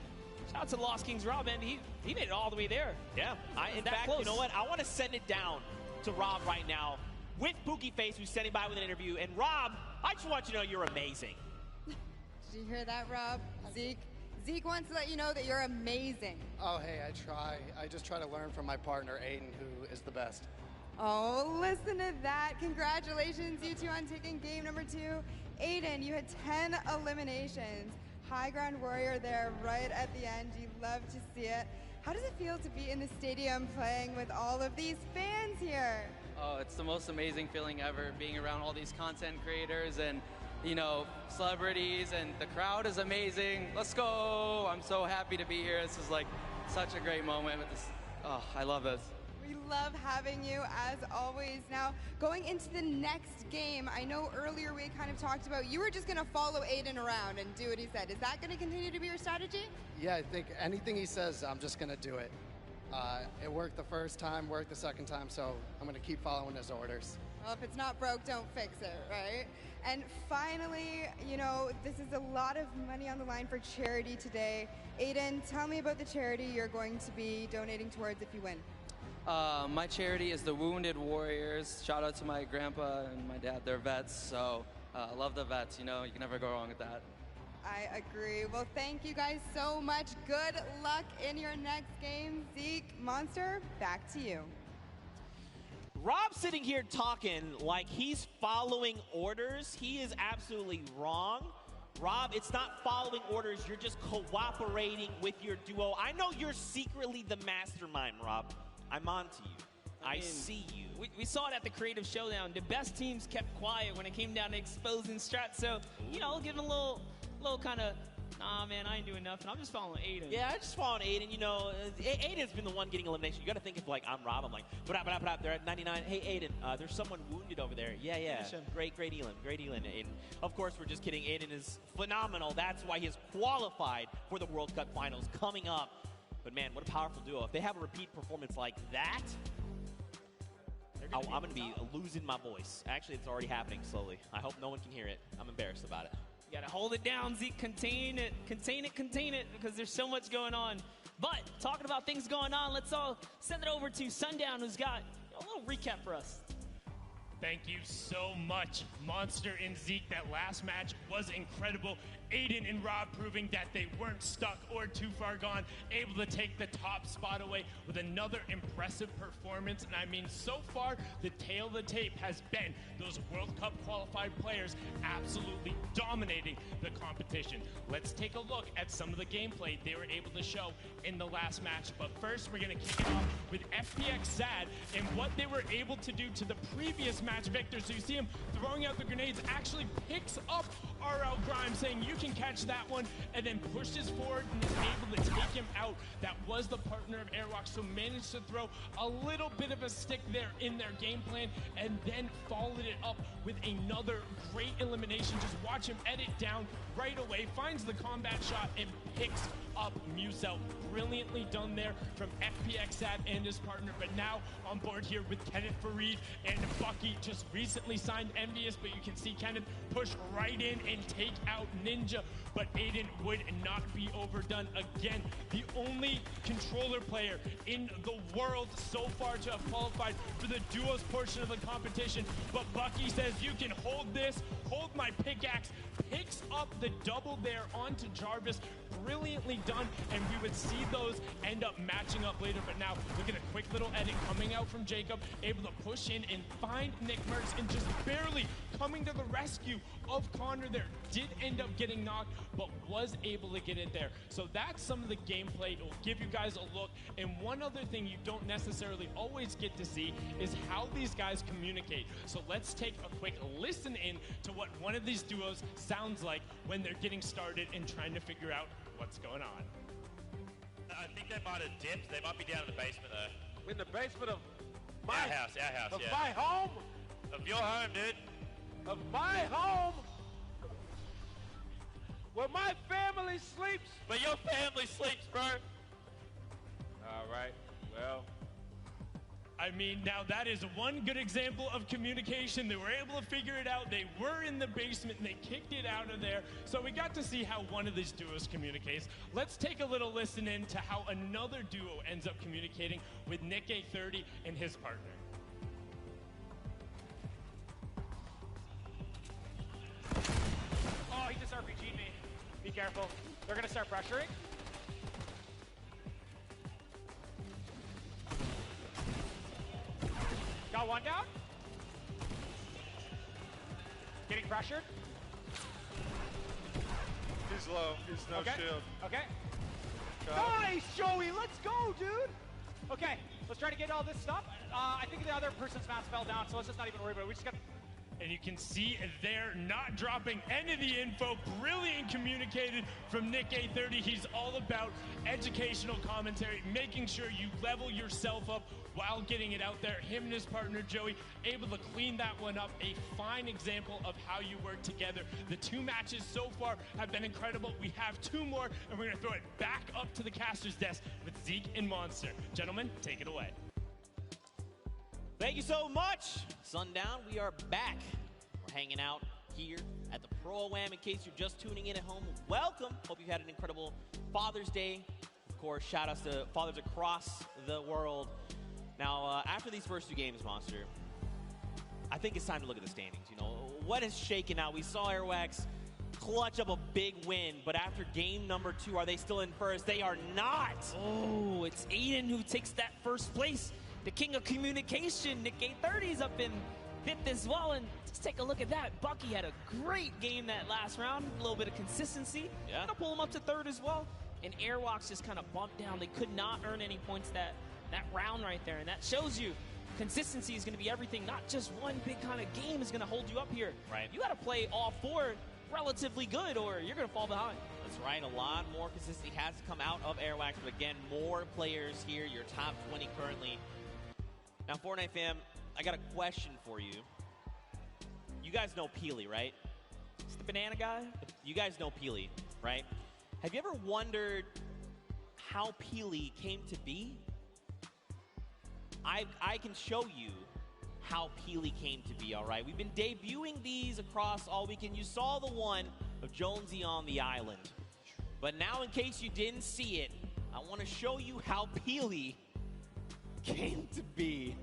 Shout out to Lost Kings Rob, man. He made it all the way there. Yeah. In fact, close. You know what? I want to send it down to Rob right now with Pookie Face, who's standing by with an interview. And Rob, I just want you to know you're amazing. Did you hear that, Rob? Zeke wants to let you know that you're amazing. Oh, hey, I try. I just try to learn from my partner, Aiden, who is the best. Oh, listen to that. Congratulations, you two, on taking game number 2. Aiden, you had 10 eliminations. High ground warrior there right at the end. You love to see it. How does it feel to be in the stadium playing with all of these fans here? Oh, it's the most amazing feeling ever, being around all these content creators and, you know, celebrities, and the crowd is amazing. Let's go! I'm so happy to be here. This is like such a great moment with this. Oh, I love this. We love having you, as always. Now, going into the next game, I know earlier we kind of talked about you were just going to follow Aiden around and do what he said. Is that going to continue to be your strategy? Yeah, I think anything he says, I'm just going to do it. It worked the first time, worked the second time, so I'm going to keep following his orders. Well, if it's not broke, don't fix it, right? And finally, you know, this is a lot of money on the line for charity today. Aiden, tell me about the charity you're going to be donating towards if you win. My charity is the Wounded Warriors. Shout out to my grandpa and my dad. They're vets, so I love the vets. You know, you can never go wrong with that. I agree. Well, thank you guys so much. Good luck in your next game. Zeke, Monster, back to you. Rob's sitting here talking like he's following orders. He is absolutely wrong. Rob, it's not following orders. You're just cooperating with your duo. I know you're secretly the mastermind, Rob. I'm on to you. I see you. We saw it at the Creative Showdown. The best teams kept quiet when it came down to exposing strats. So, you know, give him a little kind of, nah, man, I ain't doing nothing. I'm just following Aiden. Yeah, I just following Aiden. You know, Aiden's been the one getting elimination. You got to think if, like, I'm Rob. I'm like, they're at 99. Hey, Aiden, there's someone wounded over there. Yeah. Great Elin. Aiden. Of course, we're just kidding. Aiden is phenomenal. That's why he is qualified for the World Cup Finals coming up. But, man, what a powerful duo. If they have a repeat performance like that, I'm going to be losing my voice. Actually, it's already happening slowly. I hope no one can hear it. I'm embarrassed about it. You gotta hold it down, Zeke. Contain it, because there's so much going on. But talking about things going on, let's all send it over to Sundown, who's got a little recap for us. Thank you so much, Monster and Zeke. That last match was incredible. Aiden and Rob proving that they weren't stuck or too far gone, able to take the top spot away with another impressive performance. And I mean, so far, the tail of the tape has been those World Cup qualified players absolutely dominating the competition. Let's take a look at some of the gameplay they were able to show in the last match. But first, we're going to kick it off with FPX Sad and what they were able to do to the previous match victor. So you see him throwing out the grenades, actually picks up RL Grimes, saying you can catch that one, and then pushes forward and is able to take him out. That was the partner of Airwalk, so managed to throw a little bit of a stick there in their game plan, and then followed it up with another great elimination. Just watch him edit down right away, finds the combat shot, and picks up Musel. Brilliantly done there from FPX Sad and his partner. But now on board here with Kenneth Fareed and Bucky, just recently signed Envious, but you can see Kenneth push right in and take out Ninja. But Aiden would not be overdone again. The only controller player in the world so far to have qualified for the duos portion of the competition. But Bucky says, you can hold this, hold my pickaxe, picks up the double there onto Jarvis. Brilliantly done, and we would see those end up matching up later. But now look at a quick little edit coming out from Jacob, able to push in and find Nick Merckx, and just barely coming to the rescue of Connor there. Did end up getting knocked, but was able to get it there. So that's some of the gameplay. It will give you guys a look. And one other thing you don't necessarily always get to see is how these guys communicate. So let's take a quick listen in to what one of these duos sounds like when they're getting started and trying to figure out what's going on. I think they might have dipped. They might be down in the basement though. In the basement of our house, of yeah. my home? Of your home, dude. Of my home? Where my family sleeps? Where your family sleeps, bro. All right, well. I mean, now that is one good example of communication. They were able to figure it out. They were in the basement and they kicked it out of there. So we got to see how one of these duos communicates. Let's take a little listen in to how another duo ends up communicating with Nick A30 and his partner. Oh, he just RPG'd me. Be careful. They're gonna start pressuring. Got one down. Getting pressured. He's low. He's no shield. Okay. Got Nice, Joey. Let's go, dude. Okay, let's try to get all this stuff. I think the other person's mouse fell down, so let's just not even worry about it. We just got. And you can see they're not dropping any of the info. Brilliant communicated from Nick A30. He's all about educational commentary, making sure you level yourself up while getting it out there. Him and his partner, Joey, able to clean that one up. A fine example of how you work together. The two matches so far have been incredible. We have two more, and we're going to throw it back up to the caster's desk with Zeke and Monster. Gentlemen, take it away. Thank you so much. Sundown, we are back. We're hanging out here at the ProAm. In case you're just tuning in at home, welcome. Hope you've had an incredible Father's Day. Of course, shout outs to fathers across the world. Now, after these first two games, Monster, I think it's time to look at the standings. You know, what has shaken out? We saw Airwax clutch up a big win, but after game number 2, are they still in first? They are not. Oh, it's Aiden who takes that first place. The king of communication. Nick A30's up in 5th as well, and just take a look at that. Bucky had a great game that last round, a little bit of consistency. Yeah. Gonna pull him up to 3rd as well. And Airwalks just kind of bumped down. They could not earn any points that round right there, and that shows you consistency is going to be everything. Not just one big kind of game is going to hold you up here. Right. You got to play all 4 relatively good, or you're going to fall behind. That's right. A lot more consistency has to come out of Airwax, but again, more players here. Your top 20 currently. Now, Fortnite fam, I got a question for you. You guys know Peely, right? It's the banana guy. You guys know Peely, right? Have you ever wondered how Peely came to be? I can show you how Peely came to be, all right? We've been debuting these across all weekend. You saw the one of Jonesy on the island. But now, in case you didn't see it, I want to show you how Peely came to be.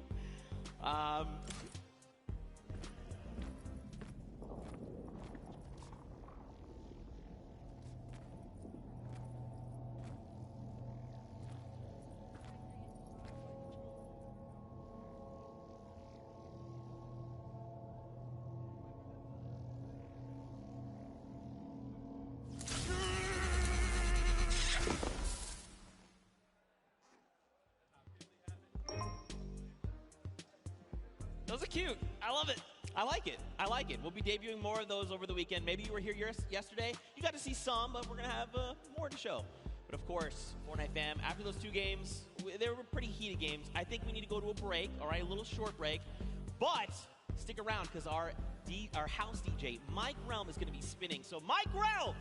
Those are cute. I love it. I like it. I like it. We'll be debuting more of those over the weekend. Maybe you were here yesterday. You got to see some, but we're going to have more to show. But of course, Fortnite fam, after those 2 games, they were pretty heated games. I think we need to go to a break, all right, a little short break. But stick around because our house DJ, Mike Realm, is going to be spinning. So Mike Realm,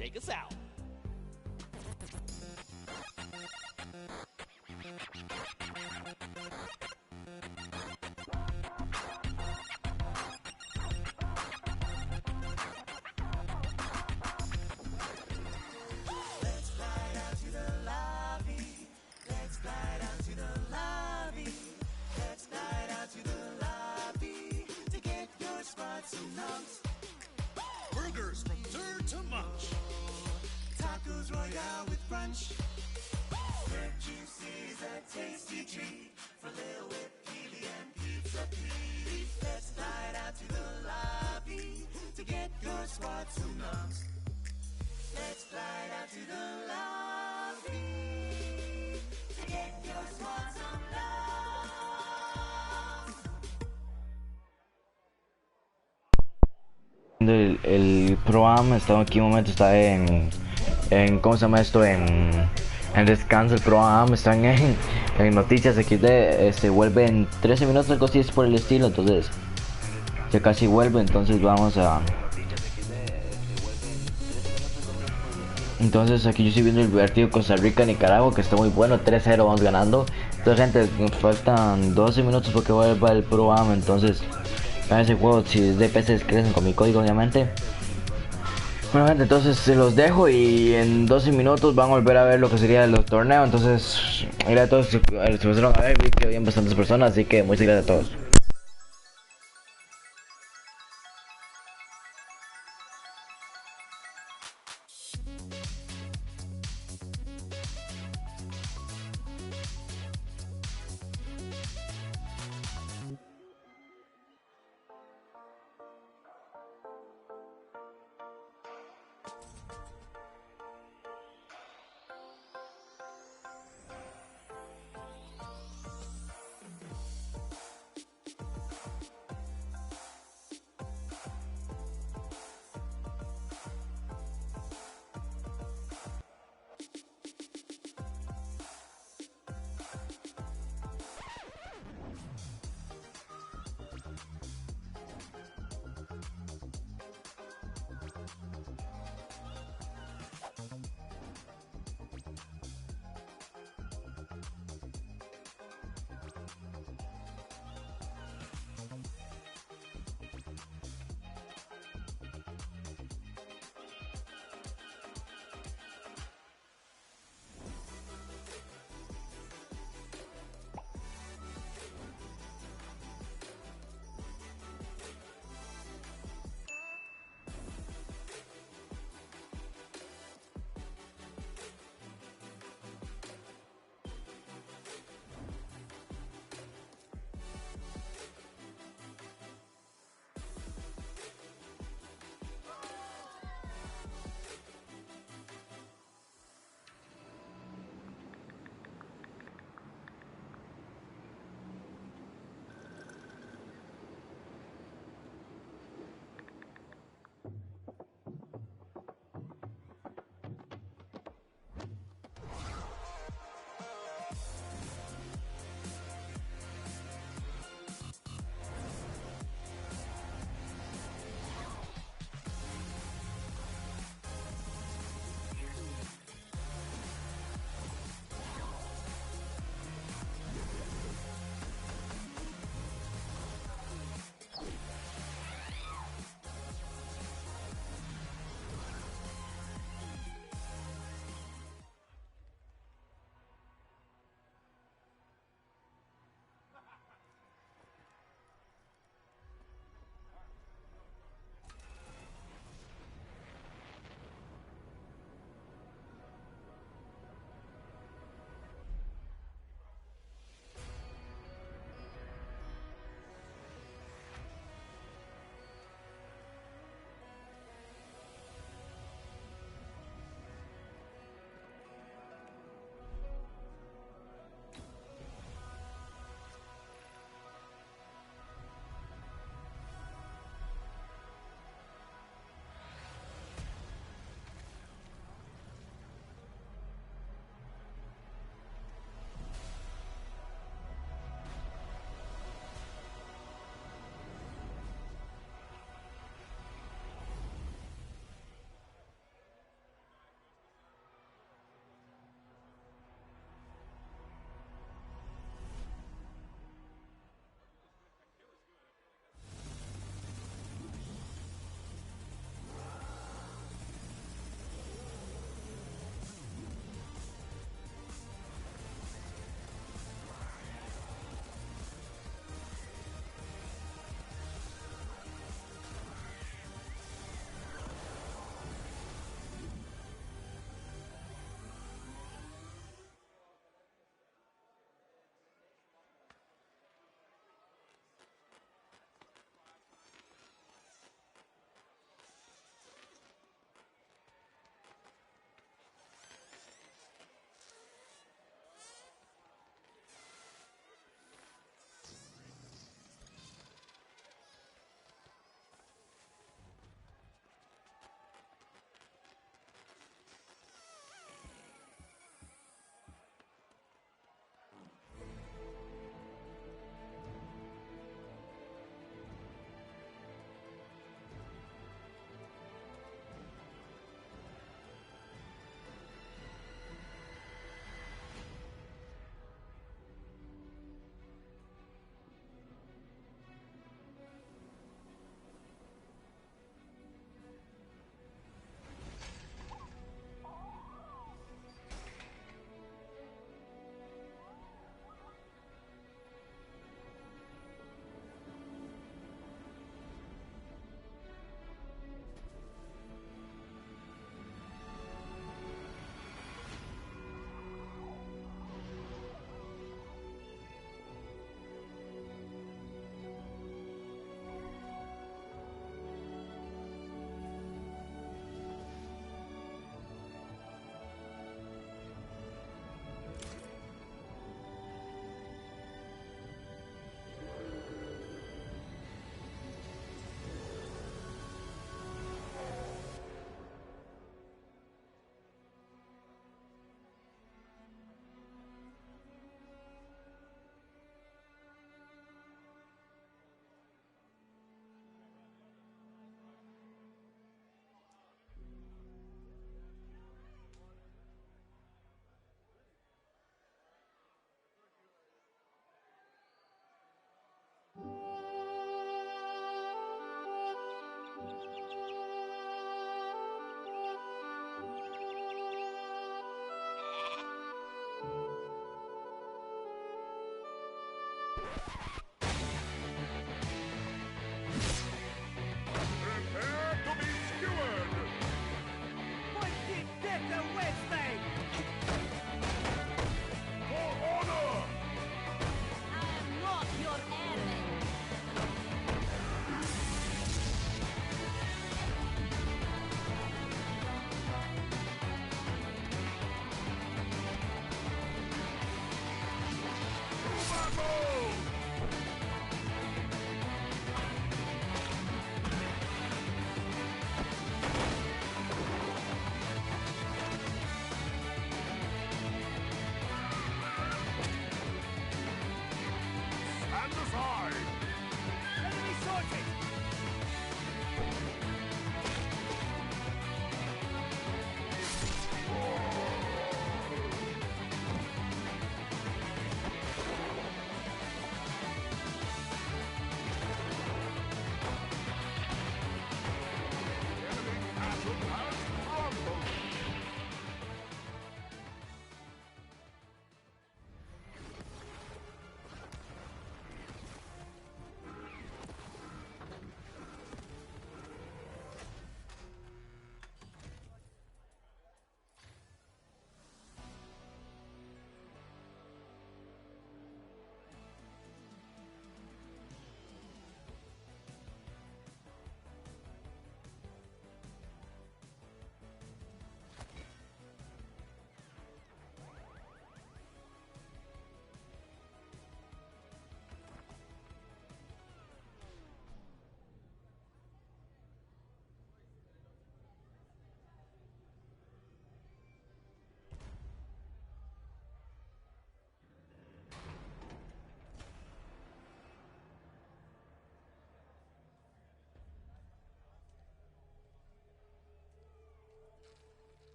take us out. Burgers from dirt to munch. Tacos royale with brunch. Red juices, a tasty treat for Lil Whip, Peely, and Pizza Pete. Let's slide out to the lobby to get your squad some nums. Let's slide out to the lobby to get your squad some nums. El ProAm está aquí un momento, está en ¿cómo se llama esto? En descanso. El ProAm están en noticias XD, se vuelve en 13 minutos, algo así es por el estilo, entonces ya casi vuelve, entonces vamos a... Entonces aquí yo estoy viendo el partido Costa Rica-Nicaragua, que está muy bueno, 3-0 vamos ganando. Entonces gente, nos faltan 12 minutos porque vuelva el ProAm, entonces... Para ese juego, si es de PC, crecen con mi código obviamente. Bueno gente, entonces se los dejo y en 12 minutos van a volver a ver lo que sería el torneo. Entonces, mira a todos, se pasaron a ver, vi que habían bastantes personas, así que muchas gracias a todos.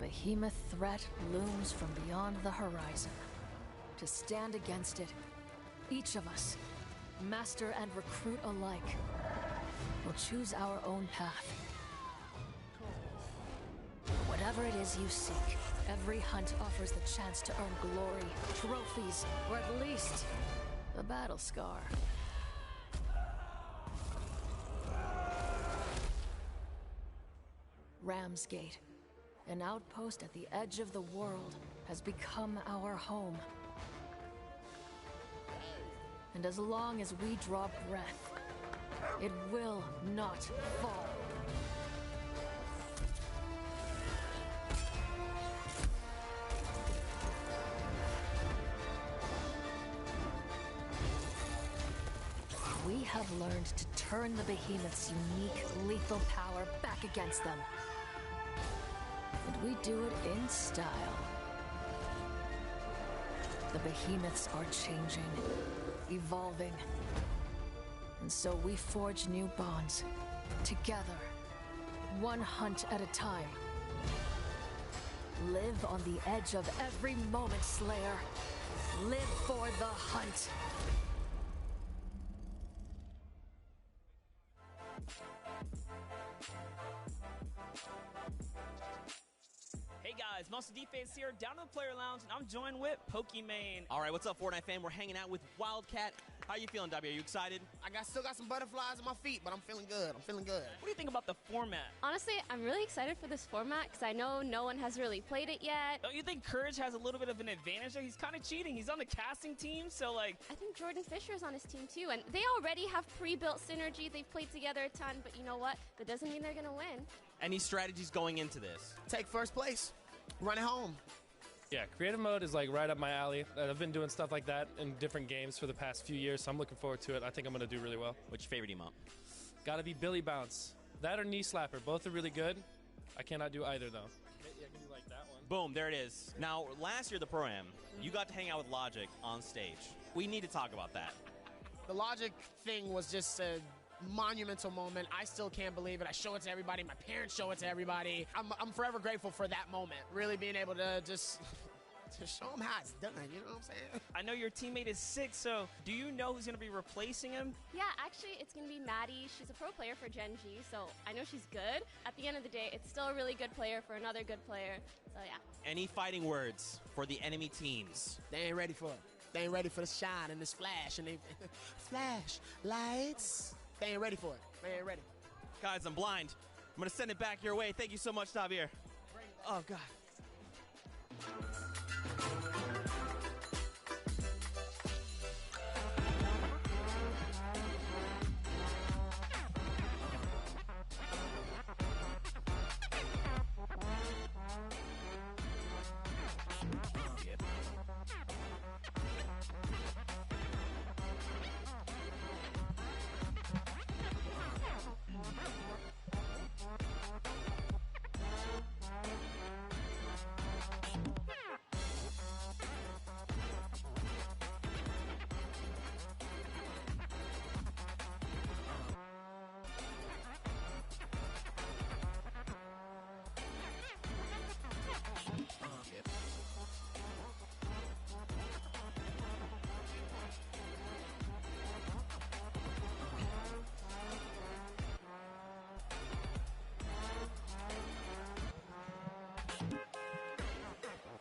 behemoth threat looms from beyond the horizon. To stand against it, each of us, master and recruit alike, will choose our own path. Whatever it is you seek, every hunt offers the chance to earn glory, trophies, or at least a battle scar. Ramsgate, an outpost at the edge of the world, has become our home. And as long as we draw breath, it will not fall. We have learned to turn the behemoth's unique, lethal power back against them. And we do it in style. The behemoths are changing, evolving. And so we forge new bonds, together, one hunt at a time. Live on the edge of every moment, Slayer. Live for the hunt. Hey guys, Monster Defense here, down in the player lounge, and I'm joined with Pokimane. All right, what's up, Fortnite fam? We're hanging out with Wildcat. How you feeling, W? Are you excited? Still got some butterflies in my feet, but I'm feeling good. I'm feeling good. What do you think about the format? Honestly, I'm really excited for this format because I know no one has really played it yet. Don't you think Courage has a little bit of an advantage there? He's kind of cheating. He's on the casting team, so like... I think Jordan Fisher's on his team too, and they already have pre-built synergy. They've played together a ton, but you know what? That doesn't mean they're going to win. Any strategies going into this? Take first place. Run it home. Yeah, creative mode is like right up my alley. I've been doing stuff like that in different games for the past few years, so I'm looking forward to it. I think I'm going to do really well. What's your favorite emote? Gotta be Billy Bounce. That or Knee Slapper. Both are really good. I cannot do either, though. Yeah, I can do like that one. Boom, there it is. Now, last year, the ProAm, you got to hang out with Logic on stage. We need to talk about that. The Logic thing was just a monumental moment. I still can't believe it. I show it to everybody. My parents show it to everybody. I'm forever grateful for that moment. Really being able to just... to show him how it's done, you know what I'm saying? I know your teammate is sick, so do you know who's going to be replacing him? Yeah, actually, it's going to be Maddie. She's a pro player for Gen G, so I know she's good. At the end of the day, it's still a really good player for another good player, so yeah. Any fighting words for the enemy teams? They ain't ready for it. They ain't ready for the shine and this flash and they flash lights. They ain't ready for it. They ain't ready. Guys, I'm blind. I'm going to send it back your way. Thank you so much, Javier. Oh, God.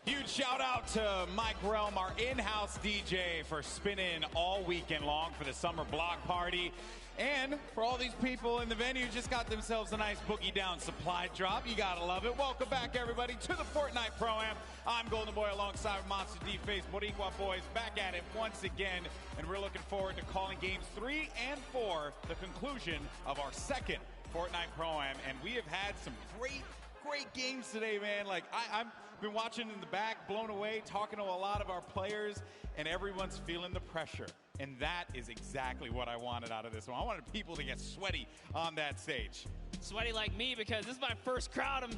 Huge shout out to Mike Realm, our in-house DJ, for spinning all weekend long for the summer block party. And for all these people in the venue who just got themselves a nice boogie down supply drop. You gotta love it. Welcome back, everybody, to the Fortnite Pro-Am. I'm Golden Boy alongside Monster D-Face, Boricua Boys, back at it once again. And we're looking forward to calling games 3 and 4, the conclusion of our second Fortnite Pro-Am. And we have had some great games today, man. Like, I've been watching in the back, blown away, talking to a lot of our players, and everyone's feeling the pressure. And that is exactly what I wanted out of this one. I wanted people to get sweaty on that stage. Sweaty like me, because this is my first crowd I'm,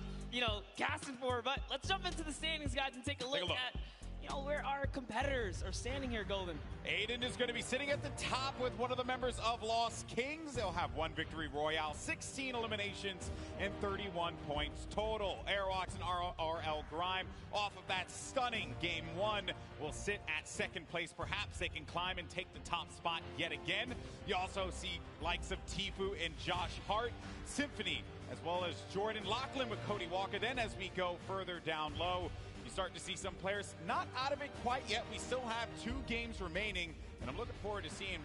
casting for. But let's jump into the standings, guys, and take a look at you know, where our competitors are standing here, Golden. Aiden is going to be sitting at the top with one of the members of Lost Kings. They'll have 1 victory royale, 16 eliminations, and 31 points total. Airwalks and RL Grime off of that stunning game 1 will sit at 2nd place. Perhaps they can climb and take the top spot yet again. You also see likes of Tfue and Josh Hart, Symphony, as well as Jordan Lachlan with Cody Walker. Then as we go further down low, you start to see some players not out of it quite yet. We still have 2 games remaining, and I'm looking forward to seeing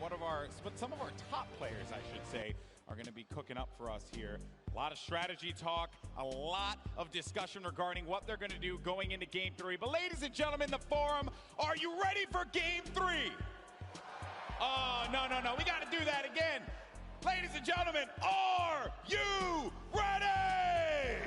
some of our top players, I should say, are going to be cooking up for us here. A lot of strategy talk, a lot of discussion regarding what they're going to do going into Game 3. But ladies and gentlemen, the forum, are you ready for Game 3? Oh, no, we got to do that again. Ladies and gentlemen, are you ready?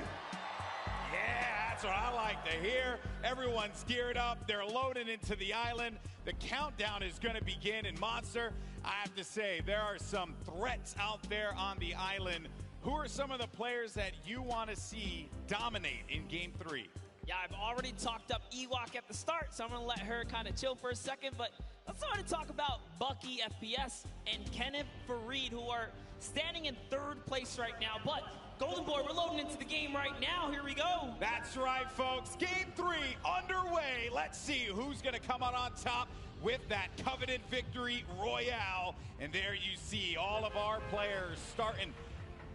Yeah, that's what I like to hear. Everyone's geared up. They're loaded into the island. The countdown is going to begin. And Monster, I have to say, there are some threats out there on the island. Who are some of the players that you want to see dominate in Game 3? Yeah, I've already talked up Ewok at the start, so I'm going to let her kind of chill for a second. But let's already talk about Bucky FPS and Kenneth Fareed, who are standing in 3rd place right now. But Golden Boy, we're loading into the game right now. Here we go. That's right, folks. Game 3 underway. Let's see who's going to come out on top with that coveted victory royale. And there you see all of our players starting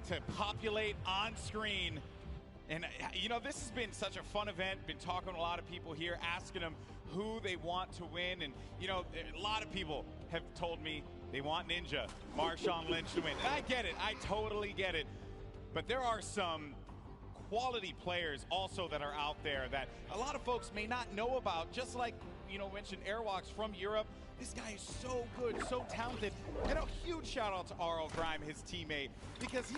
to populate on screen. And, you know, this has been such a fun event. Been talking to a lot of people here, asking them who they want to win. And, you know, a lot of people have told me they want Ninja, Marshawn Lynch to win. And I get it. I totally get it. But there are some quality players also that are out there that a lot of folks may not know about, just like, you know, mentioned Airwalks from Europe. This guy is so good, so talented. And a huge shout out to RL Grime, his teammate, because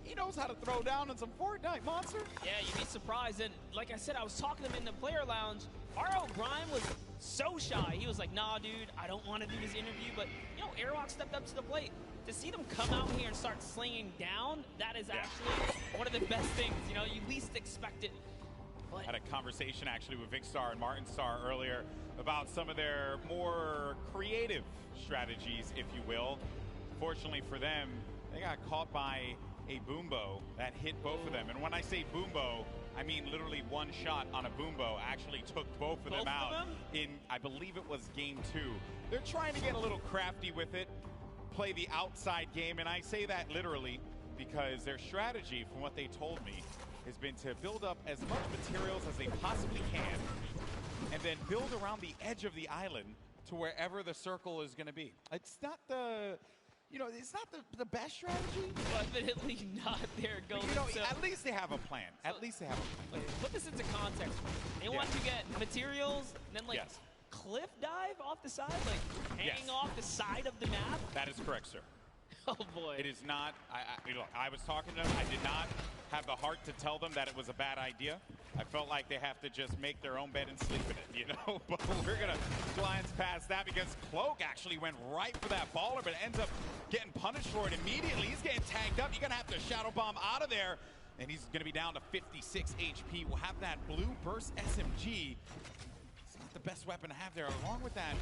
he knows how to throw down on some Fortnite, Monster. Yeah, you'd be surprised. And like I said, I was talking to him in the player lounge. RL Grime was so shy. He was like, nah, dude, I don't want to do this interview. But, you know, Airwalk stepped up to the plate. To see them come out here and start slinging down, that is actually one of the best things. You know, you least expect it. But had a conversation actually with Vic Star and Martin Star earlier about some of their more creative strategies, if you will. Fortunately for them, they got caught by a boombo that hit both of them. And when I say boombo, I mean literally one shot on a boombo actually took both of them out in, I believe it was game 2. They're trying to get a little crafty with it, play the outside game, and I say that literally because their strategy, from what they told me, has been to build up as much materials as they possibly can and then build around the edge of the island to wherever the circle is going to be. It's not the, you know, it's not the best strategy. Definitely not there, Golden. But, you know, so, at least they have a plan. At least they have a plan. Put this into context. They want to get materials and then, like, cliff dive off the side, like hanging off the side of the map. That is correct, sir. Oh, boy. It is not. Look, I was talking to them. I did not have the heart to tell them that it was a bad idea. I felt like they have to just make their own bed and sleep in it, you know? But we're going to glance past that because Cloak actually went right for that baller, but ends up getting punished for it immediately. He's getting tagged up. You're going to have to Shadow Bomb out of there, and he's going to be down to 56 HP. We'll have that blue burst SMG. It's not the best weapon to have there, along with that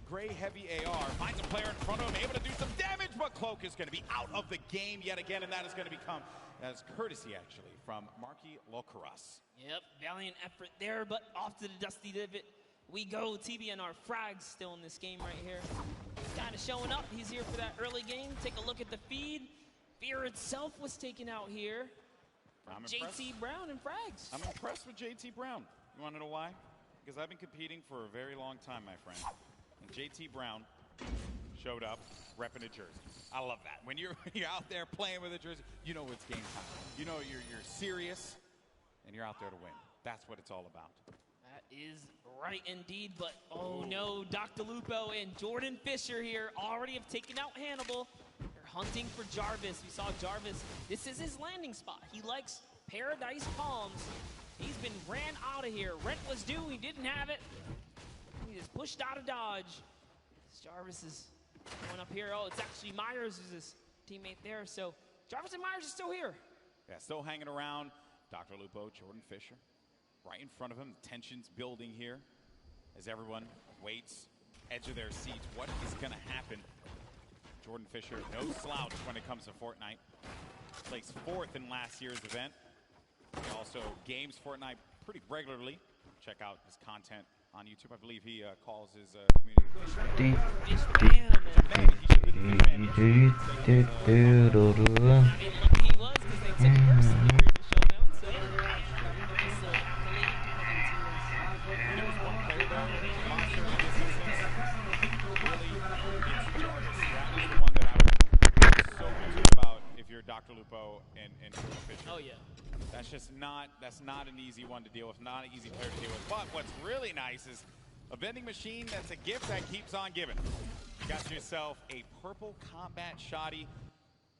gray heavy AR. Finds a player in front of him, able to do some damage, but Cloak is going to be out of the game yet again, and that is going to become, as courtesy actually, from Marky Locaras. Yep, valiant effort there, but off to the dusty divot we go. TBNR Frag's still in this game right here. He's kind of showing up. He's here for that early game. Take a look at the feed. Fear itself was taken out here. JT Brown and Frags. I'm impressed with JT Brown. You want to know why? Because I've been competing for a very long time, my friend. And JT Brown showed up repping a jersey. I love that. When you're out there playing with a jersey, you know it's game time. You know you're serious, and you're out there to win. That's what it's all about. That is right indeed, but oh no, Dr. Lupo and Jordan Fisher here already have taken out Hannibal. They're hunting for Jarvis. We saw Jarvis. This is his landing spot. He likes Paradise Palms. He's been ran out of here. Rent was due. He didn't have it. He just pushed out of Dodge. Jarvis is going up here. Oh, it's actually Myers who's his teammate there. So Jarvis and Myers are still here. Yeah, still hanging around. Dr. Lupo, Jordan Fisher, right in front of him. The tension's building here. as everyone waits, edge of their seats, what is going to happen? Jordan Fisher, no slouch when it comes to Fortnite. Placed 4th in last year's event. He also games Fortnite pretty regularly. Check out his content on YouTube. I believe he calls his community. Dr. Lupo and Jordan Fisher. Oh yeah. That's not an easy one to deal with, not an easy player to deal with. But what's really nice is a vending machine that's a gift that keeps on giving. You got yourself a purple combat shoddy,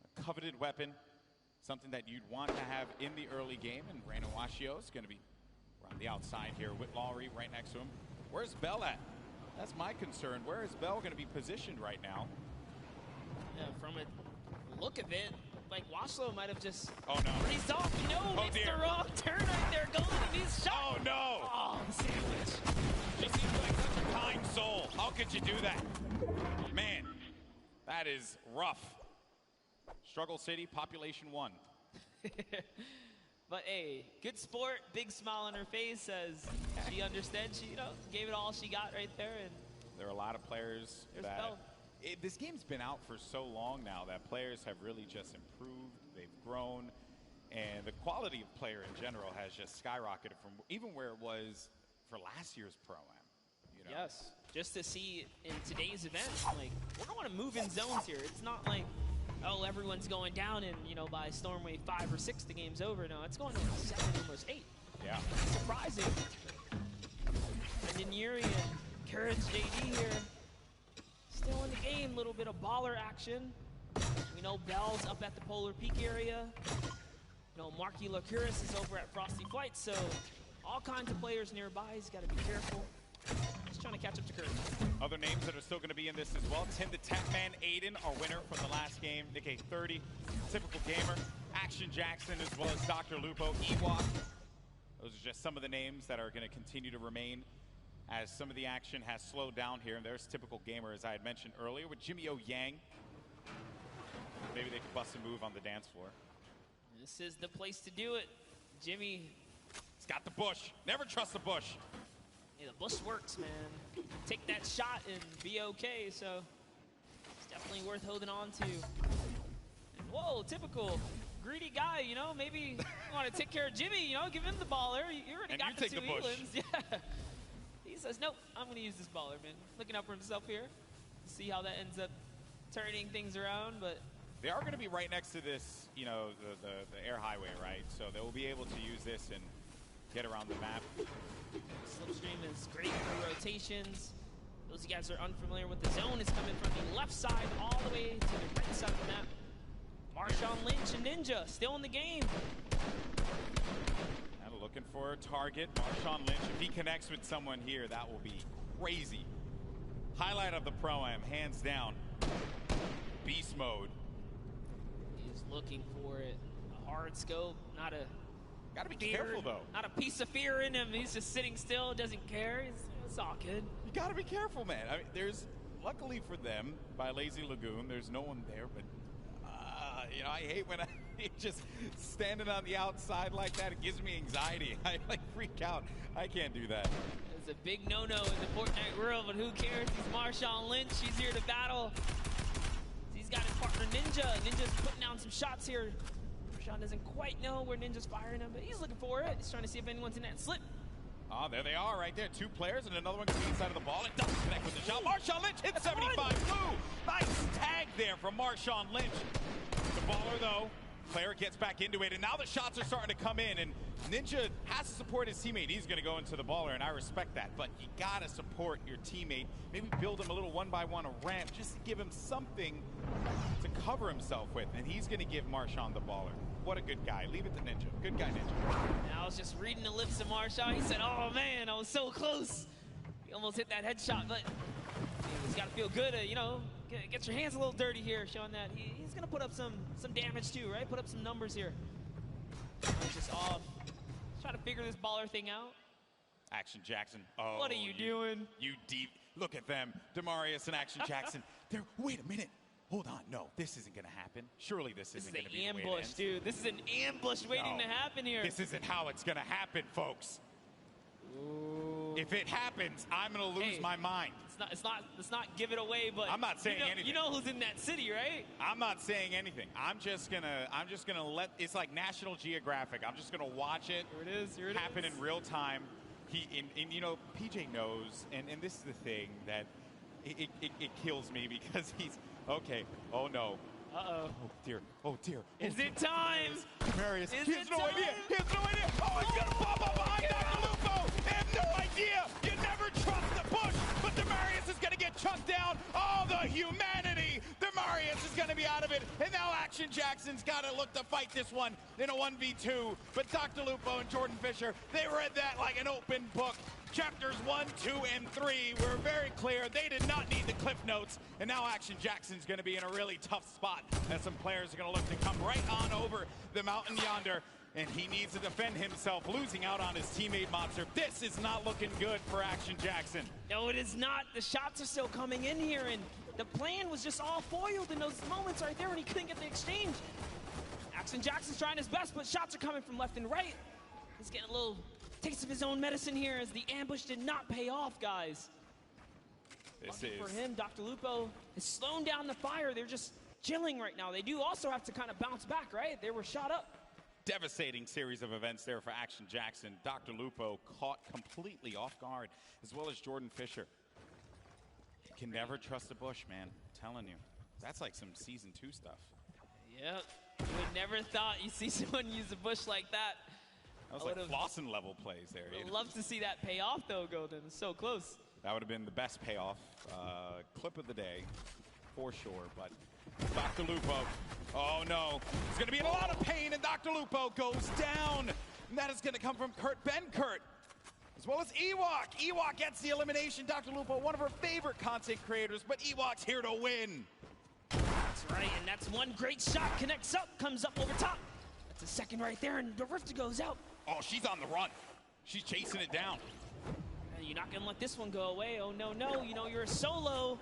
a coveted weapon, something that you'd want to have in the early game. And Rano Washio is going to be around the outside here with Lowry right next to him. Where's Bell at? That's my concern. Where is Bell going to be positioned right now? Yeah, from a look of it, like Washlow might have just breezed off, it's the wrong turn right there, going to be shot. Oh no! Oh, the sandwich. She seems like such a kind soul. How could you do that? Man, that is rough. Struggle City, population 1. But hey, good sport, big smile on her face, says she understands. She, gave it all she got right there. And there are a lot of players that this game's been out for so long now that players have really just improved. They've grown, and the quality of player in general has just skyrocketed from even where it was for last year's ProAm. Yes, just to see in today's event, like we're going to move in zones here. It's not like, oh, everyone's going down and by storm wave 5 or 6 the game's over. No, it's going to 7, almost 8. Yeah, surprising. And then Yuri and Courage JD here. Still in the game, little bit of baller action. We know Bell's up at the Polar Peak area. Marky Lacuris is over at Frosty Flight, so all kinds of players nearby. He's got to be careful. Just trying to catch up to Courage. Other names that are still going to be in this as well. Tim the Tech Man, Aiden, our winner from the last game. Nick A30, Typical Gamer, Action Jackson, as well as Dr. Lupo, Ewok. Those are just some of the names that are going to continue to remain as some of the action has slowed down here. And there's Typical Gamer, as I had mentioned earlier, with Jimmy O Yang. Maybe they could bust a move on the dance floor. This is the place to do it. Jimmy. He's got the bush. Never trust the bush. Yeah, the bush works, man. Take that shot and be okay, so it's definitely worth holding on to. And whoa, Typical. Greedy guy, maybe you want to take care of Jimmy, give him the baller. You already got the 2 Elands. Yeah. He says, nope, I'm going to use this baller, man. Looking out for himself here. See how that ends up turning things around, but they are going to be right next to this, the air highway, right? So they will be able to use this and get around the map. Slipstream is great for rotations. Those of you guys are unfamiliar with the zone is coming from the left side all the way to the right side of the map. Marshawn Lynch and Ninja still in the game. And looking for a target. Marshawn Lynch, if he connects with someone here, that will be crazy. Highlight of the Pro-Am, hands down. Beast mode. He's looking for it. A hard scope, not a... Gotta be careful, though. Not a piece of fear in him. He's just sitting still, doesn't care. It's all good. You gotta be careful, man. I mean, there's, luckily for them, by Lazy Lagoon, there's no one there, but, I hate when I just standing on the outside like that. It gives me anxiety. I, freak out. I can't do that. It's a big no-no in the Fortnite world, but who cares? He's Marshawn Lynch. He's here to battle. He's got his partner, Ninja. Ninja's putting down some shots here. Marshawn doesn't quite know where Ninja's firing him, but he's looking for it. He's trying to see if anyone's in that slip. Oh, there they are right there. 2 players, and another one can be inside of the ball. It doesn't connect with the shot. Marshawn Lynch hits 75 blue. Nice tag there from Marshawn Lynch. The baller, though, player gets back into it, and now the shots are starting to come in, and Ninja has to support his teammate. He's going to go into the baller, and I respect that, but you got to support your teammate. Maybe build him a little 1-by-1, a ramp, just to give him something to cover himself with, and he's going to give Marshawn the baller. What a good guy. Leave it to Ninja. Good guy, Ninja. I was just reading the lips of Marshawn. He said, oh, man, I was so close. He almost hit that headshot, but he's got to feel good, get your hands a little dirty here, showing that he's going to put up some damage too, right? Put up some numbers here. Just off. Trying to figure this baller thing out. Action Jackson. Oh, What are you doing? You deep. Look at them. Demarius and Action Jackson. Wait a minute. Hold on. No, this isn't going to happen. Surely this isn't going to be an the way it ambush, ends. dude. This is an ambush waiting to happen here. This isn't how it's going to happen, folks. Ooh. If it happens, I'm going to lose my mind. Let's not give it away, but I'm not saying anything. You know who's in that city, right? I'm not saying anything. I'm just gonna let. It's like National Geographic. I'm just gonna watch it. Here it happen is. in real time. And you know, PJ knows, and this is the thing that it kills me because he's okay. Oh no. Uh-oh. Oh dear. Oh dear. Is it time? Marius. Is He it has no time? idea. He has no idea. Oh, he's gonna pop up behind Dr. Lupo. They have no idea. You never trust the push, but Demarius is gonna get chucked down. All the humanity. Demarius is gonna be out of it, and now Action Jackson's gotta look to fight this one in a 1v2. But Dr. Lupo and Jordan Fisher, they read that like an open book. Chapters 1, 2, and 3 were very clear. They did not need the cliff notes. And now Action Jackson's going to be in a really tough spot as some players are going to look to come right on over the mountain yonder. And he needs to defend himself, losing out on his teammate Monster. This is not looking good for Action Jackson. No, it is not. The shots are still coming in here, and the plan was just all foiled in those moments right there when he couldn't get the exchange. Action Jackson's trying his best, but shots are coming from left and right. He's getting a little taste of his own medicine here as the ambush did not pay off, guys. Lucky for him, Dr. Lupo is slowing down the fire. They're just chilling right now. They do also have to kind of bounce back, right? They were shot up. Devastating series of events there for Action Jackson. Dr. Lupo caught completely off guard, as well as Jordan Fisher. You can never trust the bush, man. I'm telling you. That's like some Season 2 stuff. Yep. You would never thought you'd see someone use a bush like that. That was like Flossin level plays there. I'd love to see that pay off, though, Golden. It's so close. That would have been the best payoff clip of the day, for sure. But Dr. Lupo, oh no, he's going to be in a lot of pain, and Dr. Lupo goes down. And that is going to come from Kurt Benkert, as well as Ewok. Ewok gets the elimination. Dr. Lupo, one of her favorite content creators, but Ewok's here to win. That's right, and that's one great shot. Connects up, comes up over top. That's a second right there, and the Rift goes out. Oh, she's on the run. She's chasing it down. You're not going to let this one go away. Oh, no, no. You know, you're a solo.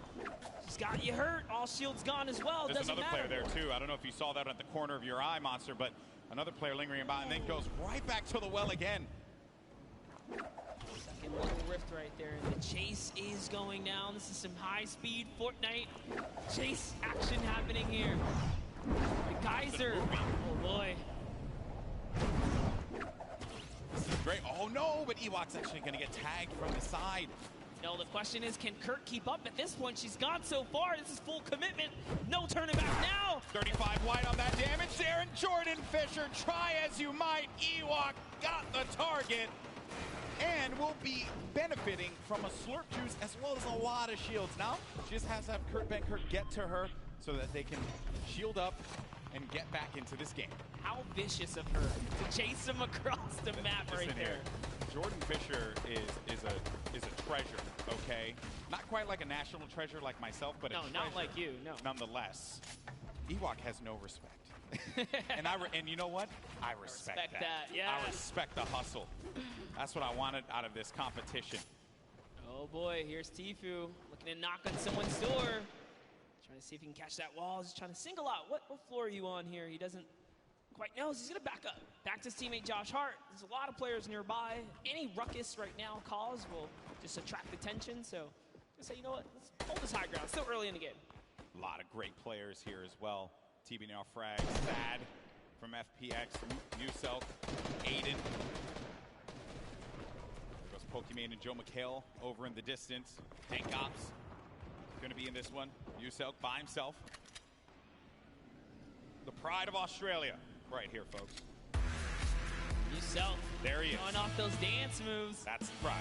She's got you hurt. All shield's gone as well. There's Doesn't another matter. player there, too. I don't know if you saw that at the corner of your eye, Monster, but another player lingering about and then goes right back to the well again. Second little Rift right there. The chase is going down. This is some high-speed Fortnite chase action happening here. The Geyser. Oh, boy. This is great. Oh, no, but Ewok's actually going to get tagged from the side. No, the question is, can Kurt keep up? At this point, she's gone so far. This is full commitment. No turning back now. 35 wide on that damage there, and Jordan Fisher, try as you might. Ewok got the target and will be benefiting from a slurp juice as well as a lot of shields. Now, she just has to have Kurt Benkert get to her so that they can shield up and get back into this game. How vicious of her to chase him across the map right there. Here. Jordan Fisher is a treasure, okay? Not quite like a national treasure like myself, but a treasure. No, not like you, no. Nonetheless, Ewok has no respect. and you know what? I respect that. Yeah. I respect the hustle. That's what I wanted out of this competition. Oh boy, here's Tfue looking to knock on someone's door. Trying to see if he can catch that wall. He's trying to single out. What floor are you on here? He doesn't quite know. He's going to back up. Back to his teammate Josh Hart. There's a lot of players nearby. Any ruckus right now caused will just attract attention. So just say, you know what? Let's hold this high ground. Still early in the game. A lot of great players here as well. TB now frags. Thad from FPX. Muselk. Aiden. There goes Pokemon and Joe McHale over in the distance. Tank Ops going to be in this one. Muselk by himself. The pride of Australia right here, folks. Muselk. There he is. Going off those dance moves. That's the pride.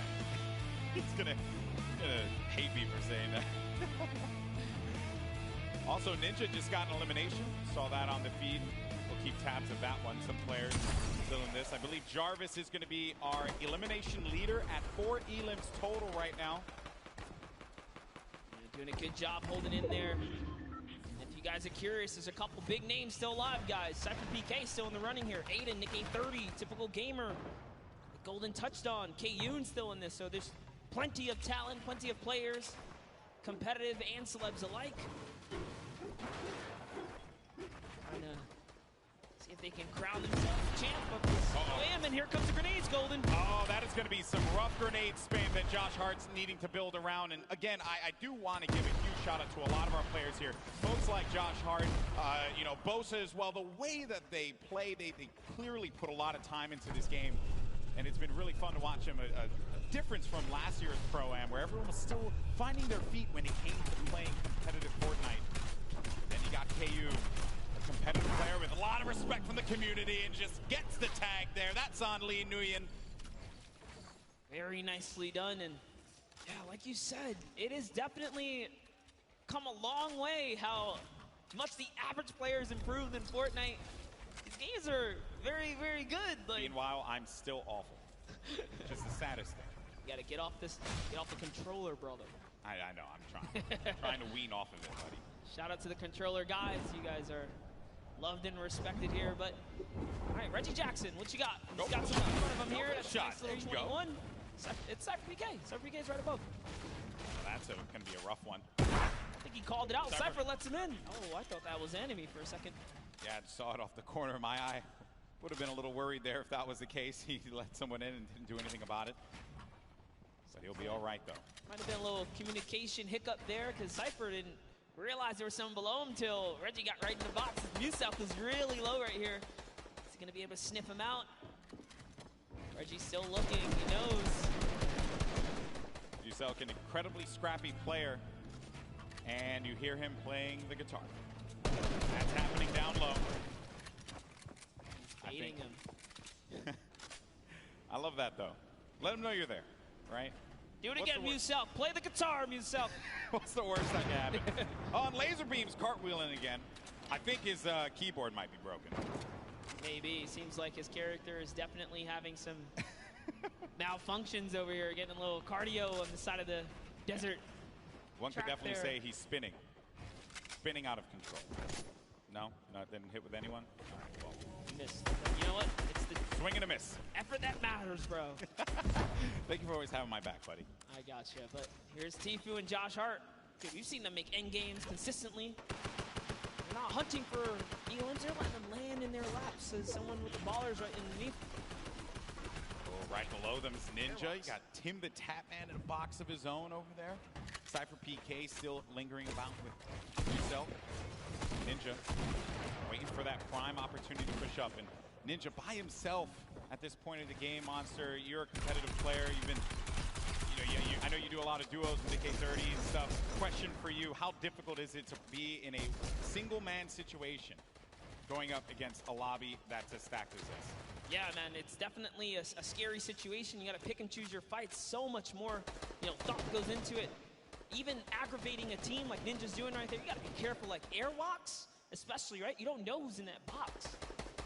He's gonna hate me for saying that. Also, Ninja just got an elimination. Saw that on the feed. We'll keep tabs of that one. Some players still in this. I believe Jarvis is going to be our elimination leader at 4 elims total right now. Doing a good job holding in there. If you guys are curious, there's a couple big names still alive, guys. Cypher PK still in the running here. Aiden, Nick A30, typical gamer. Golden touched on, K-Yoon still in this, so there's plenty of talent, plenty of players, competitive and celebs alike. Trying to see if they can crown themselves champ of this ProAm, and here comes the grenades, Golden. Oh, that is going to be some rough grenade spam that Josh Hart's needing to build around. And again, I do want to give a huge shout out to a lot of our players here. Folks like Josh Hart, you know, Bosa as well. The way that they play, they clearly put a lot of time into this game. And it's been really fun to watch them. A difference from last year's ProAm, where everyone was still finding their feet when it came to playing competitive Fortnite. Then you got KU, a competitive player with a lot of respect from the community, and just gets the tag there. That's on Lee Nguyen. Very nicely done, and yeah, like you said, it has definitely come a long way how much the average player has improved in Fortnite. These games are very, very good. Like, meanwhile, I'm still awful. Just the saddest thing. You gotta get off the controller, brother. I know, I'm trying to wean off of it, buddy. Shout out to the controller guys. You guys are loved and respected here. But all right, Reggie Jackson, what you got? He's got some in front of him here. That's Shot. Nice little 21. It's Cypher PK. Cypher PK is right above. Well, that's going to be a rough one. I think he called it out. Cypher lets him in. Oh, I thought that was enemy for a second. Yeah, I saw it off the corner of my eye. Would have been a little worried there if that was the case. He let someone in and didn't do anything about it. So he'll be all right, though. Might have been a little communication hiccup there because Cypher didn't realize there was someone below him until Reggie got right in the box. Muselk was really low right here. Is he going to be able to sniff him out? Reggie's still looking. He knows. Muselk, an incredibly scrappy player. And you hear him playing the guitar. That's happening down low. Baiting him. I love that, though. Let him know you're there, right? Do it again, Muselk. Play the guitar, Muselk. What's the worst that can happen? On laser beams, cartwheeling again. I think his keyboard might be broken. Maybe. Seems like his character is definitely having some malfunctions over here, getting a little cardio on the side of the desert. One could definitely say he's spinning. Spinning out of control. No? Didn't hit with anyone? All right, well. Missed. You know what? It's the swing and a miss. Effort that matters, bro. Thank you for always having my back, buddy. I gotcha. But here's Tfue and Josh Hart. Dude, we've seen them make end games consistently. They're not hunting for elims. They're letting them land in their laps as someone with the ballers right underneath. Oh, right below them is Ninja. You got Tim the Tapman in a box of his own over there. Cypher PK still lingering about with himself. Ninja waiting for that prime opportunity to push up, and Ninja by himself at this point of the game. Monster, you're a competitive player. You've been, I know you do a lot of duos with the K30 and stuff. Question for you: how difficult is it to be in a single-man situation, going up against a lobby that's as stacked as this? Yeah, man, it's definitely a scary situation. You got to pick and choose your fights. So much more, thought goes into it. Even aggravating a team like Ninja's doing right there, you got to be careful. Like airwalks, especially, right? You don't know who's in that box.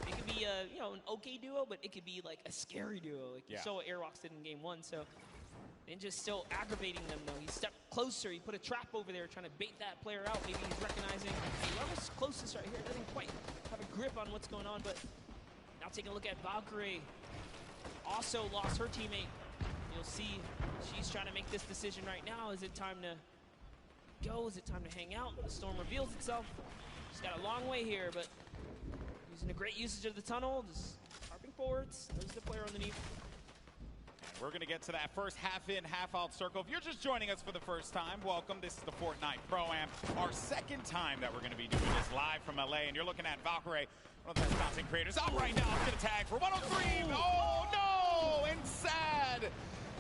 It could be an okay duo, but it could be like a scary duo. Like you saw what airwalks did in game 1. So Ninja's still aggravating them though. He stepped closer. He put a trap over there, trying to bait that player out. Maybe he's recognizing whoever's closest right here doesn't quite have a grip on what's going on. But now taking a look at Valkyrie, also lost her teammate. You'll see she's trying to make this decision right now. Is it time to go? Is it time to hang out? The storm reveals itself. She's got a long way here, but using a great usage of the tunnel, just harping forwards. There's the player underneath. And we're going to get to that first half-in, half-out circle. If you're just joining us for the first time, welcome. This is the Fortnite ProAm, our second time that we're going to be doing this live from LA. And you're looking at Valkyrie, one of the best content creators out right now. It's going to tag for 103. Oh, no! And sad.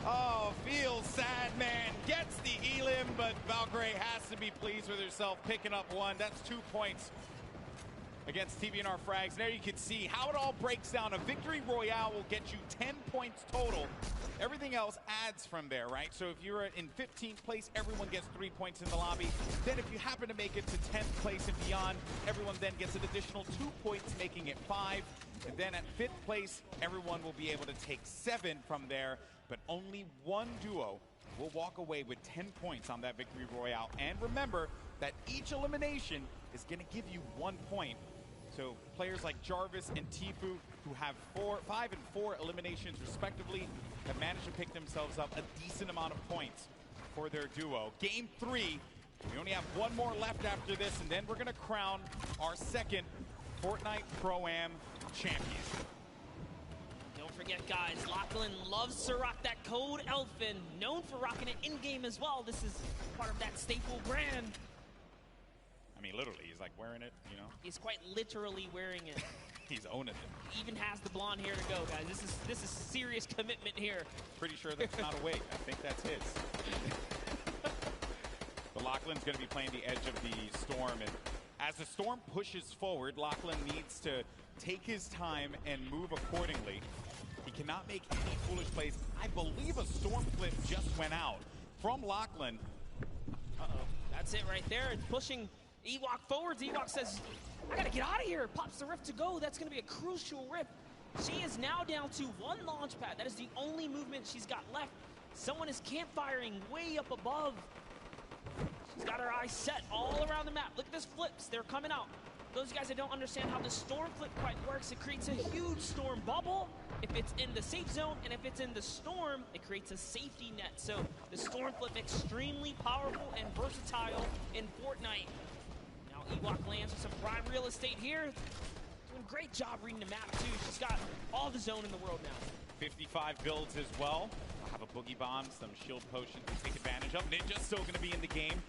Oh, feels sad, man. Gets the elim, but Valkyrie has to be pleased with herself picking up one. That's 2 points against TVNR Frags. And there you can see how it all breaks down. A victory royale will get you 10 points total. Everything else adds from there, right? So if you're in 15th place, everyone gets 3 points in the lobby. Then if you happen to make it to 10th place and beyond, everyone then gets an additional 2 points, making it 5. And then at 5th place, everyone will be able to take 7 from there. But only one duo will walk away with 10 points on that victory royale. And remember that each elimination is going to give you 1 point. So players like Jarvis and Tfue, who have 5 and 4 eliminations respectively, have managed to pick themselves up a decent amount of points for their duo. Game 3, we only have one more left after this, and then we're going to crown our second Fortnite Pro-Am champion. Don't forget, guys, Lachlan loves to rock that code Elfin, known for rocking it in-game as well. This is part of that staple brand. I mean, literally, he's like wearing it, you know? He's quite literally wearing it. He's owning it. He even has the blonde hair to go, guys. This is serious commitment here. Pretty sure that's not a wig. I think that's his. But Lachlan's going to be playing the edge of the storm, and as the storm pushes forward, Lachlan needs to take his time and move accordingly. He cannot make any foolish plays. I believe a storm flip just went out from Lachlan. Uh-oh. That's it right there. It's pushing Ewok forwards. Ewok says, I gotta get out of here. Pops the rift to go. That's gonna be a crucial rift. She is now down to one launch pad. That is the only movement she's got left. Someone is campfiring way up above. She's got her eyes set all around the map. Look at this flips. They're coming out. Those guys that don't understand how the storm flip quite works, it creates a huge storm bubble if it's in the safe zone, and if it's in the storm, it creates a safety net. So the storm flip extremely powerful and versatile in Fortnite. Now Ewok lands with some prime real estate here. Doing a great job reading the map too. She's got all the zone in the world now. 55 builds as well. I'll have a boogie bomb, some shield potion to take advantage of. Ninja's still going to be in the game.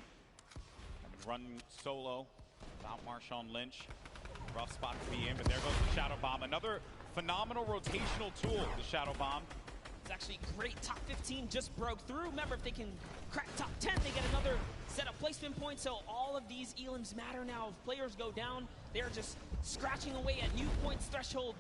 Run solo without Marshawn Lynch. Rough spot to be in, but there goes the Shadow Bomb. Another phenomenal rotational tool, the Shadow Bomb. It's actually great. Top 15 just broke through. Remember, if they can crack top 10, they get another set of placement points. So all of these elims matter now. If players go down, they're just scratching away at new points threshold.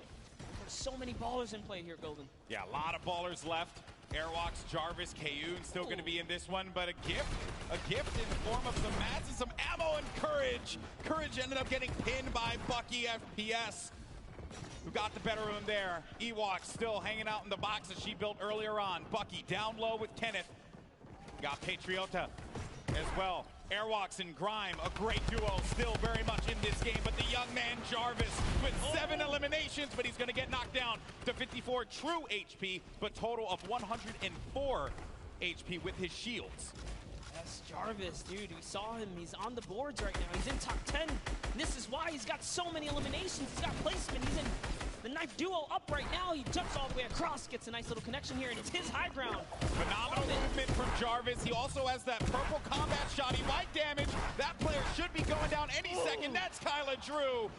There's so many ballers in play here, Golden. Yeah, a lot of ballers left. Airwalks, Jarvis, Kayun still going to be in this one, but a gift in the form of some mats and some ammo and Courage. Courage ended up getting pinned by Bucky FPS, who got the better of him there. Ewok still hanging out in the box that she built earlier on. Bucky down low with Kenneth. Got Patriota as well. Airwalks and Grime, a great duo, still very much in this game, but the young man Jarvis with 7 eliminations, but he's going to get knocked down to 54 true HP, but total of 104 HP with his shields. Yes, Jarvis, dude, we saw him. He's on the boards right now. He's in top 10. And this is why he's got so many eliminations. He's got placement. He's in the knife duo up right now. He jumps all the way across, gets a nice little connection here, and it's his high ground. Phenomenal movement from Jarvis. He also has that purple combat shot. He might damage. That player should be going down any second. That's Kyla Drew.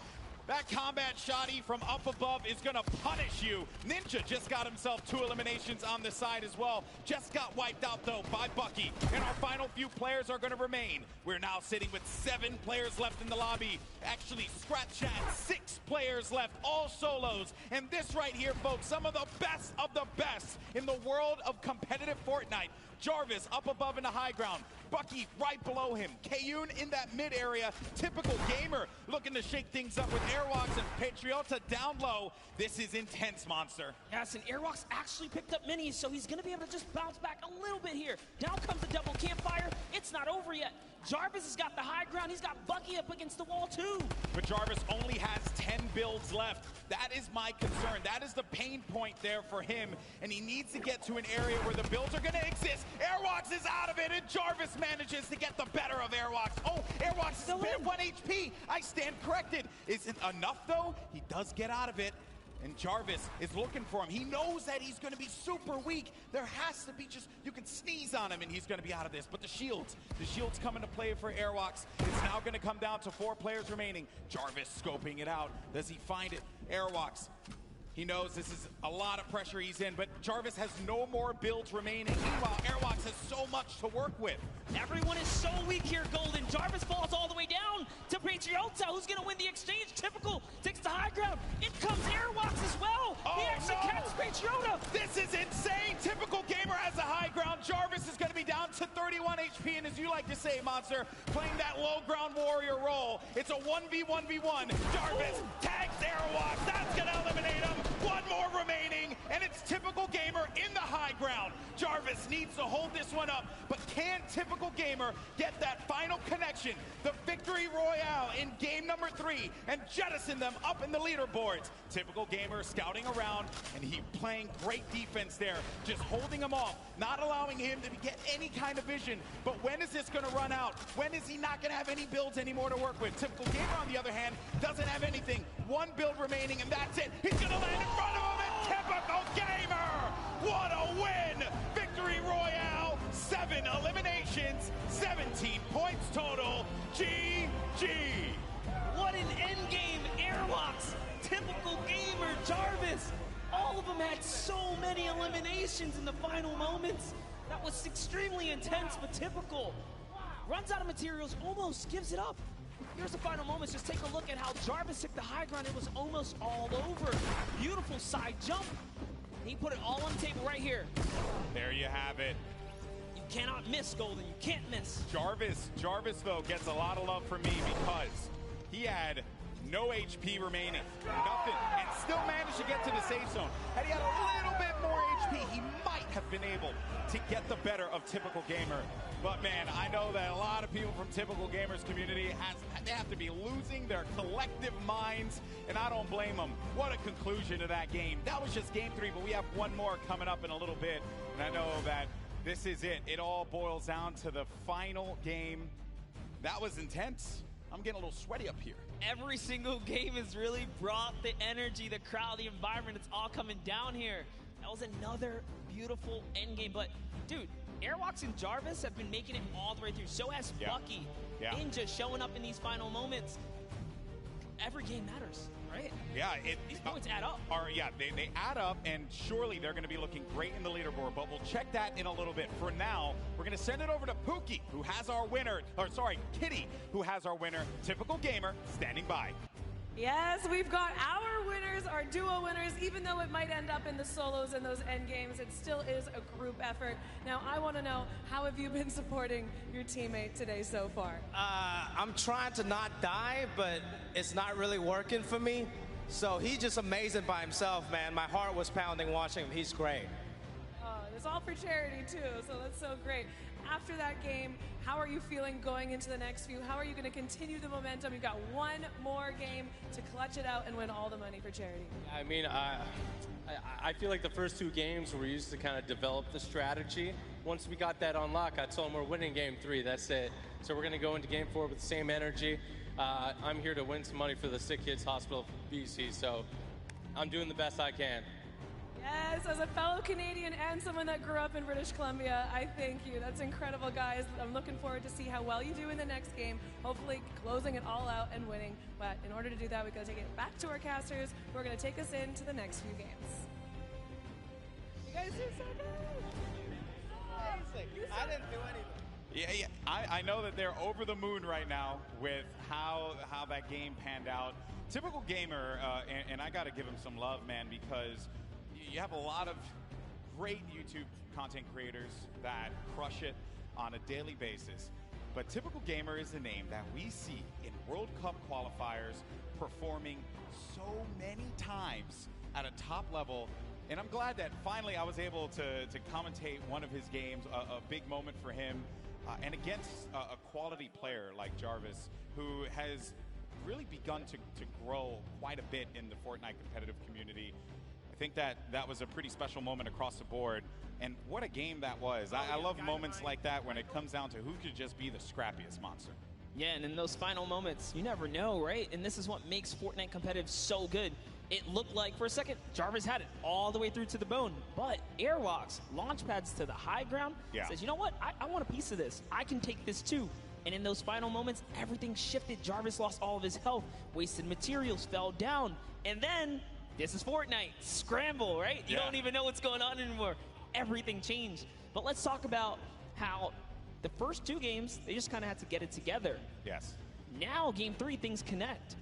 That combat shotty from up above is going to punish you. Ninja just got himself 2 eliminations on the side as well. Just got wiped out, though, by Bucky. And our final few players are going to remain. We're now sitting with 7 players left in the lobby. Actually, scratch that, 6 players left, all solos. And this right here, folks, some of the best in the world of competitive Fortnite. Jarvis up above in the high ground. Bucky right below him. Kayun in that mid area. Typical gamer looking to shake things up with Airwalks and Patriota down low. This is intense, Monster. Yes, and Airwalks actually picked up minis, so he's going to be able to just bounce back a little bit here. Down comes the double campfire. It's not over yet. Jarvis has got the high ground. He's got Bucky up against the wall, too. But Jarvis only has 10 builds left. That is my concern. That is the pain point there for him. And he needs to get to an area where the builds are going to exist. Airwalks is out of it, and Jarvis manages to get the better of Airwalks. Oh, Airwalks is at 1 HP. I stand corrected. Isn't enough, though. He does get out of it. And Jarvis is looking for him. He knows that he's going to be super weak. There has to be just, you can sneeze on him and he's going to be out of this. But the shields come into play for Airwalks. It's now going to come down to 4 players remaining. Jarvis scoping it out. Does he find it? Airwalks. He knows this is a lot of pressure he's in, but Jarvis has no more builds remaining. Meanwhile, Airwalks has so much to work with. Everyone is so weak here, Golden. Jarvis falls all the way down to Patriota, who's going to win the exchange. Typical takes the high ground. In comes Airwalks as well. Oh, he actually catches Patriota. This is insane. Typical gamer has the high ground. Jarvis is going to be down to 31 HP, and as you like to say, Monster, playing that low ground warrior role. It's a 1v1v1. Jarvis tags Airwalks. That's going to eliminate him. One more remaining, and it's Typical Gamer in the high ground. Jarvis needs to hold this one up, but can Typical Gamer get that final connection, the victory royale in game number 3, and jettison them up in the leaderboards? Typical Gamer scouting around, and he playing great defense there, just holding him off, not allowing him to get any kind of vision. But when is this going to run out? When is he not going to have any builds anymore to work with? Typical Gamer, on the other hand, doesn't have anything. One build remaining, and that's it. He's going to land in front of him, and Typical Gamer! What a win! Victory Royale, 7 eliminations, 17 points total. GG! What an endgame, Airwalks, Typical Gamer, Jarvis. All of them had so many eliminations in the final moments. That was extremely intense, but Typical runs out of materials, almost gives it up. Here's the final moments. Just take a look at how Jarvis took the high ground. It was almost all over. Beautiful side jump. He put it all on the table right here. There you have it. You cannot miss, Golden. You can't miss. Jarvis, though, gets a lot of love from me because he had no HP remaining, nothing, and still managed to get to the safe zone. Had he had a little bit more HP, he might have been able to get the better of Typical Gamer. But man, I know that a lot of people from Typical Gamer's community, they have to be losing their collective minds, and I don't blame them. What a conclusion to that game. That was just game 3, but we have one more coming up in a little bit, and I know that this is it. It all boils down to the final game. That was intense. I'm getting a little sweaty up here. Every single game has really brought the energy, the crowd, the environment. It's all coming down here. That was another beautiful endgame. But, dude, Airwalks and Jarvis have been making it all the way through. So has Bucky. Ninja showing up in these final moments. Every game matters, right? Yeah. These points add up. They add up, and surely they're going to be looking great in the leaderboard, but we'll check that in a little bit. For now, we're going to send it over to Pookie, who has our winner, Kitty, who has our winner, Typical Gamer, standing by. Yes, we've got our winners, our duo winners. Even though it might end up in the solos and those end games, it still is a group effort. Now, I want to know, how have you been supporting your teammate today so far? I'm trying to not die, but it's not really working for me. So he's just amazing by himself, man. My heart was pounding watching him. He's great. It's all for charity, too, so that's so great. After that game, how are you feeling going into the next few? How are you going to continue the momentum? You've got one more game to clutch it out and win all the money for charity. I mean, I feel like the first 2 games were used to kind of develop the strategy. Once we got that unlock, I told them we're winning game 3. That's it. So we're going to go into game 4 with the same energy. I'm here to win some money for the Sick Kids Hospital BC, so I'm doing the best I can. Yes, as a fellow Canadian and someone that grew up in British Columbia, I thank you. That's incredible, guys. I'm looking forward to see how well you do in the next game, hopefully closing it all out and winning. But in order to do that, we've got to take it back to our casters who are going to take us into the next few games. You guys do so good. I didn't do anything. Yeah. I know that they're over the moon right now with how that game panned out. Typical Gamer, and I got to give him some love, man, because you have a lot of great YouTube content creators that crush it on a daily basis. But Typical Gamer is a name that we see in World Cup qualifiers performing so many times at a top level. And I'm glad that finally I was able to commentate one of his games, a big moment for him, and against a quality player like Jarvis, who has really begun to grow quite a bit in the Fortnite competitive community. I think that was a pretty special moment across the board. And what a game that was. I love moments like that when it comes down to who could just be the scrappiest monster. Yeah, and in those final moments, you never know, right? And this is what makes Fortnite competitive so good. It looked like, for a second, Jarvis had it all the way through to the bone. But Airwalks, launch pads to the high ground, says, you know what? I want a piece of this. I can take this too. And in those final moments, everything shifted. Jarvis lost all of his health. Wasted materials, fell down. And then, this is Fortnite. Scramble, right? You don't even know what's going on anymore. Everything changed. But let's talk about how the first 2 games, they just kind of had to get it together. Yes. Now, game 3, things connect.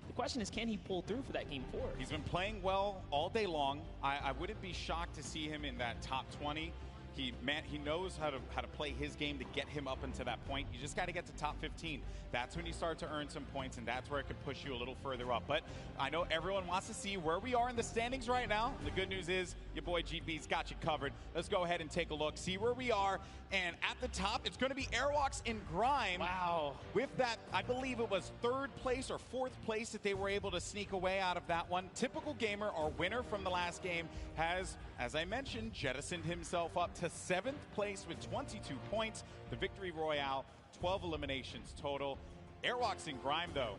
The question is, can he pull through for that game 4? He's been playing well all day long. I wouldn't be shocked to see him in that top 20. He knows how to play his game to get him up into that point. You just got to get to top 15. That's when you start to earn some points, and that's where it could push you a little further up. But I know everyone wants to see where we are in the standings right now. The good news is your boy GB's got you covered. Let's go ahead and take a look, see where we are. And at the top, it's going to be Airwalks and Grime. Wow. With that, I believe it was 3rd place or 4th place that they were able to sneak away out of that one. Typical Gamer, our winner from the last game, has, as I mentioned, jettisoned himself up to 7th place with 22 points. The Victory Royale, 12 eliminations total. Airwalks and Grime, though,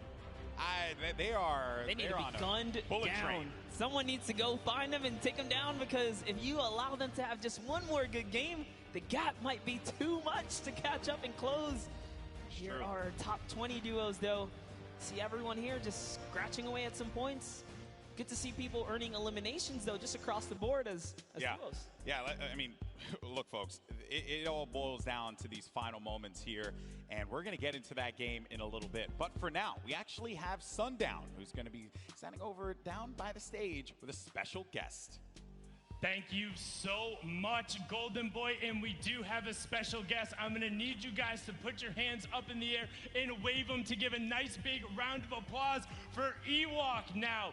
They need to be gunned down. Someone needs to go find them and take them down, because if you allow them to have just one more good game, the gap might be too much to catch up and close. Here are our top 20 duos, though. See everyone here just scratching away at some points. Good to see people earning eliminations, though, just across the board as duos. Yeah, I mean, look, folks, it all boils down to these final moments here, and we're going to get into that game in a little bit. But for now, we actually have Sundown, who's going to be standing over down by the stage with a special guest. Thank you so much, Golden Boy, and we do have a special guest. I'm gonna need you guys to put your hands up in the air and wave them to give a nice big round of applause for Ewok now.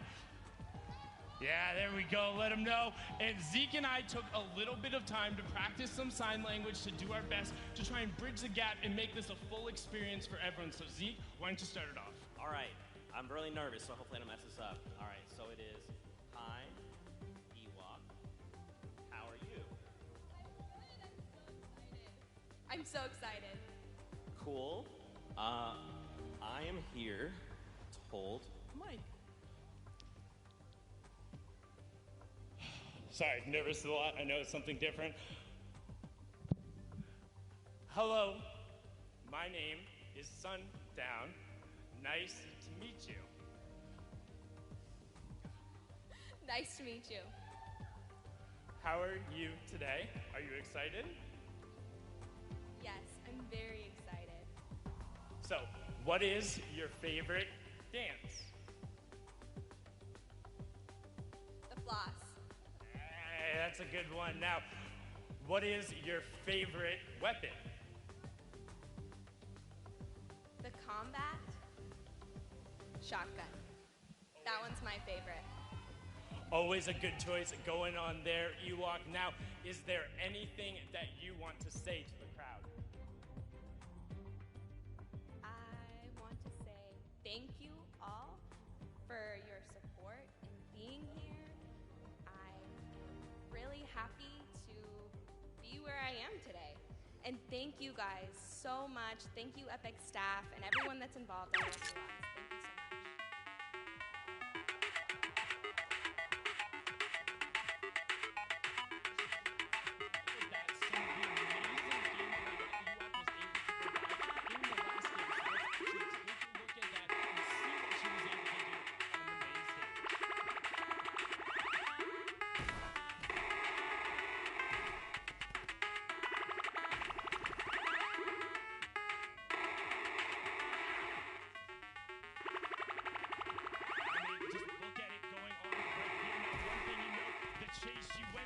Yeah, there we go, let them know. And Zeke and I took a little bit of time to practice some sign language to do our best to try and bridge the gap and make this a full experience for everyone. So Zeke, why don't you start it off? All right, I'm really nervous, so hopefully I don't mess this up. All right, so it is, hi, Ewok, how are you? I'm so excited. Cool. I am here to hold the mic. Sorry, nervous a lot. I know it's something different. Hello, my name is Sundown. Nice to meet you. Nice to meet you. How are you today? Are you excited? Yes, I'm very excited. So, what is your favorite dance? The floss. Hey, that's a good one. Now, what is your favorite weapon? The combat shotgun. That one's my favorite. Always a good choice going on there, Ewok. Now, is there anything that you want to say to the crowd? I want to say thank you all for your support and being here. I'm really happy to be where I am today. And thank you guys so much. Thank you, Epic staff, and everyone that's involved in this. Thank you so much.